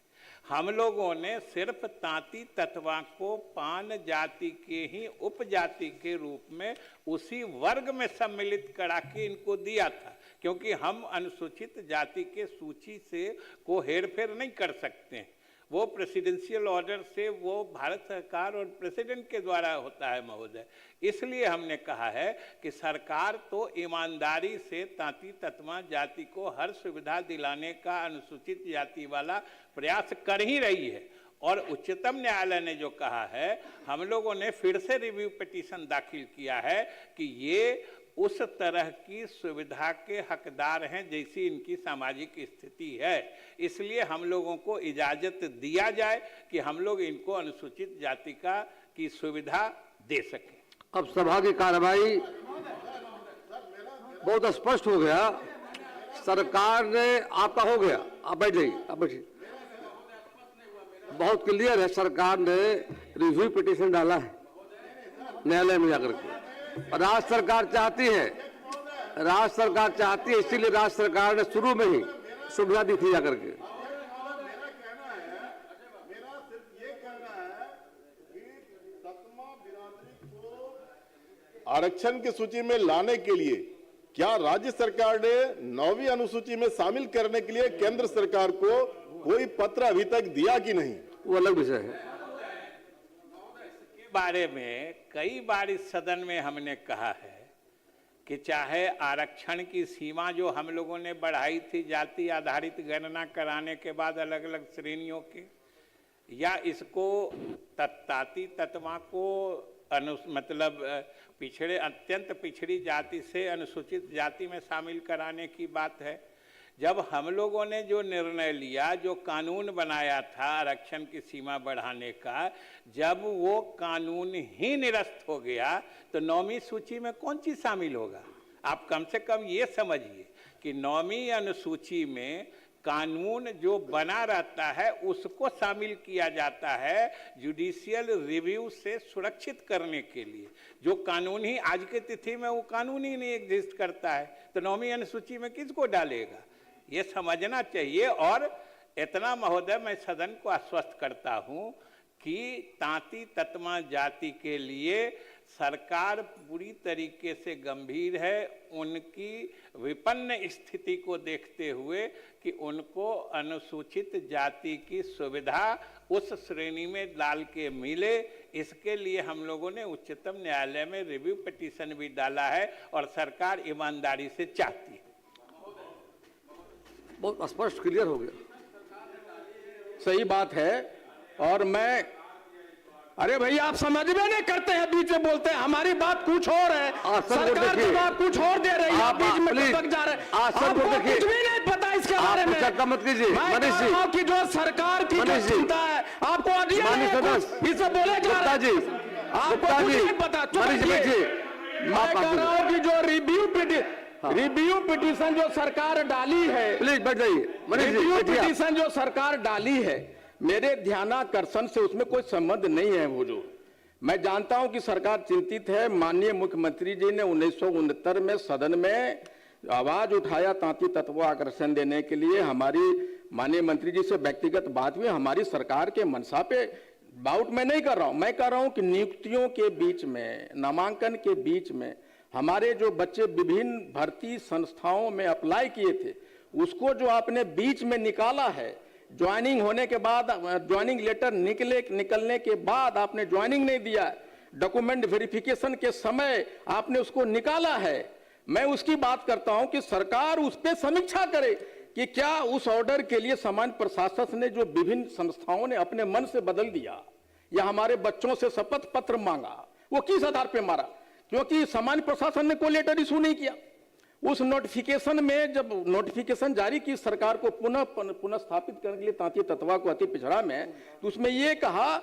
[SPEAKER 12] हम लोगों ने सिर्फ तांती ततवा को पान जाति के ही उपजाति के रूप में उसी वर्ग में सम्मिलित करा के इनको दिया था, क्योंकि हम अनुसूचित जाति के सूची से को हेरफेर नहीं कर सकते हैं। वो प्रेसिडेंशियल ऑर्डर से वो भारत सरकार और प्रेसिडेंट के द्वारा होता है महोदय। इसलिए हमने कहा है कि सरकार तो ईमानदारी से तांती ततमा जाति को हर सुविधा दिलाने का अनुसूचित जाति वाला प्रयास कर ही रही है। और उच्चतम न्यायालय ने जो कहा है, हम लोगों ने फिर से रिव्यू पिटीशन दाखिल किया है कि ये उस तरह की सुविधा के हकदार हैं जैसी इनकी सामाजिक स्थिति है। इसलिए हम लोगों को इजाजत दिया जाए कि हम लोग इनको अनुसूचित जाति की सुविधा दे सकें।
[SPEAKER 19] अब सभा की कार्रवाई बहुत स्पष्ट हो गया। सरकार ने, आपका हो गया, आप बैठ जाइए, आप बैठिए। बहुत क्लियर है, सरकार ने रिव्यू पिटीशन डाला है न्यायालय में जाकर के। राज्य सरकार चाहती है, इसीलिए राज्य सरकार ने शुरू में ही सुविधा दी थी जाकर के।
[SPEAKER 16] आरक्षण की सूची में लाने के लिए क्या राज्य सरकार ने 9वीं अनुसूची में शामिल करने के लिए केंद्र सरकार को कोई पत्र अभी तक दिया कि नहीं,
[SPEAKER 19] वो अलग विषय है।
[SPEAKER 12] बारे में कई बार इस सदन में हमने कहा है कि चाहे आरक्षण की सीमा जो हम लोगों ने बढ़ाई थी जाति आधारित गणना कराने के बाद अलग अलग श्रेणियों के, या इसको ताती ततवा को मतलब पिछड़े अत्यंत पिछड़ी जाति से अनुसूचित जाति में शामिल कराने की बात है। जब हम लोगों ने जो निर्णय लिया, जो कानून बनाया था आरक्षण की सीमा बढ़ाने का, जब वो कानून ही निरस्त हो गया तो 9वीं सूची में कौन चीज शामिल होगा? आप कम से कम ये समझिए कि 9वीं अनुसूची में कानून जो बना रहता है उसको शामिल किया जाता है जुडिशियल रिव्यू से सुरक्षित करने के लिए। जो कानून ही आज की तिथि में वो कानून ही नहीं एग्जिस्ट करता है, तो 9वीं अनुसूची में किसको डालेगा? ये समझना चाहिए। और इतना महोदय मैं सदन को आश्वस्त करता हूं कि तांती ततमा जाति के लिए सरकार पूरी तरीके से गंभीर है, उनकी विपन्न स्थिति को देखते हुए कि उनको अनुसूचित जाति की सुविधा उस श्रेणी में डाल के मिले। इसके लिए हम लोगों ने उच्चतम न्यायालय में रिव्यू पिटीशन भी डाला है और सरकार ईमानदारी से चाहती है।
[SPEAKER 19] बहुत स्पष्ट क्लियर हो गया।
[SPEAKER 9] सही बात है। और मैं, अरे भैया आप समझ में नहीं करते हैं, बीच में बोलते हैं, हमारी बात कुछ और है, सरकार जवाब कुछ और दे रही है, बीच में टपक जा रहे हैं। आपको कुछ भी नहीं पता इसके बारे में।
[SPEAKER 19] मत कीजिए।
[SPEAKER 9] मैं कह रहा हूं कि जो सरकार की चिंता है आपको इसे बोले जा रहे हैं, आपको कुछ नहीं पता। मैं कह रहा हूं कि जो रिव्यू
[SPEAKER 10] रिव्यू पिटीशन जो सरकार डाली है,
[SPEAKER 19] प्लीज बैठ जाइए।
[SPEAKER 10] रिव्यू पिटीशन जो सरकार डाली है, मेरे ध्यानाकर्षण से उसमें कोई संबंध नहीं है। वो जो मैं जानता हूं कि सरकार चिंतित है। माननीय मुख्यमंत्री जी ने 1969 में सदन में आवाज उठाया तांती तत्वों आकर्षण देने के लिए। हमारी माननीय मंत्री जी से व्यक्तिगत बात हुई। हमारी सरकार के मंशा पे बाउट मैं नहीं कर रहा हूं। मैं कह रहा हूं कि नियुक्तियों के बीच में, नामांकन के बीच में हमारे जो बच्चे विभिन्न भर्ती संस्थाओं में अप्लाई किए थे, उसको जो आपने बीच में निकाला है, ज्वाइनिंग होने के बाद, ज्वाइनिंग लेटर निकलने के बाद आपने ज्वाइनिंग नहीं दिया, डॉक्यूमेंट वेरिफिकेशन के समय आपने उसको निकाला है। मैं उसकी बात करता हूं कि सरकार उस पर समीक्षा करे कि क्या उस ऑर्डर के लिए सामान्य प्रशासन ने जो विभिन्न संस्थाओं ने अपने मन से बदल दिया या हमारे बच्चों से शपथ पत्र मांगा, वो किस आधार पर मारा? क्योंकि सामान्य प्रशासन ने कोई लेटर इशू नहीं किया। उस नोटिफिकेशन में जब नोटिफिकेशन जारी की सरकार को पुनः स्थापित करने के लिए तांती तत्वा को अति पिछड़ा में, तो उसमें यह कहा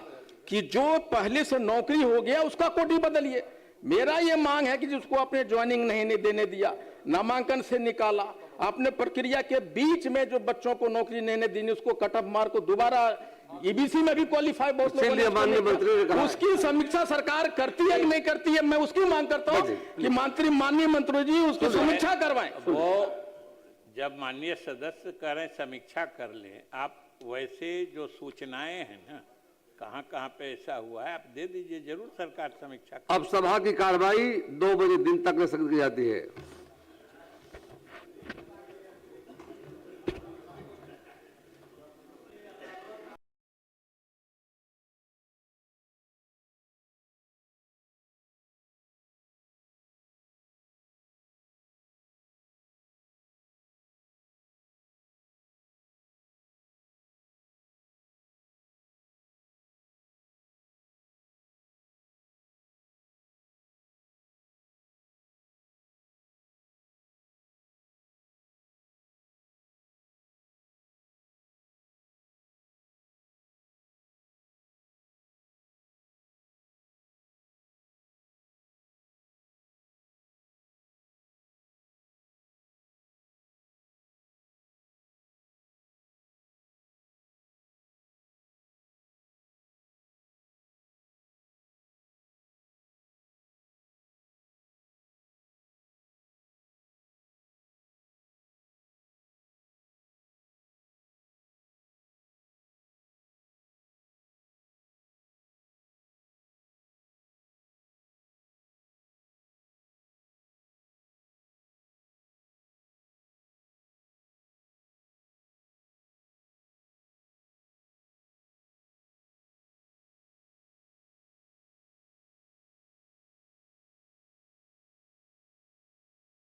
[SPEAKER 10] कि जो पहले से नौकरी हो गया उसका कोटी बदलिए। मेरा ये मांग है कि जिसको आपने ज्वाइनिंग नहीं देने दिया, नामांकन से निकाला, आपने प्रक्रिया के बीच में जो बच्चों को नौकरी नहीं दी, उसको कट ऑफ मार्क को दोबारा ईबीसी में भी क्वालिफाई बहुत
[SPEAKER 19] माननीय मंत्री ने कहा,
[SPEAKER 10] उसकी समीक्षा सरकार करती है कि नहीं करती है? मैं उसकी मांग करता हूं कि माननीय मंत्री जी उसकी समीक्षा करवाएं।
[SPEAKER 12] वो जब माननीय सदस्य करें समीक्षा कर लें, आप वैसे जो सूचनाएं हैं ना, कहां कहां पे ऐसा हुआ है, आप दे दीजिए, जरूर सरकार समीक्षा।
[SPEAKER 19] अब सभा की कार्रवाई 2 बजे दिन तक स्थगित की जाती है।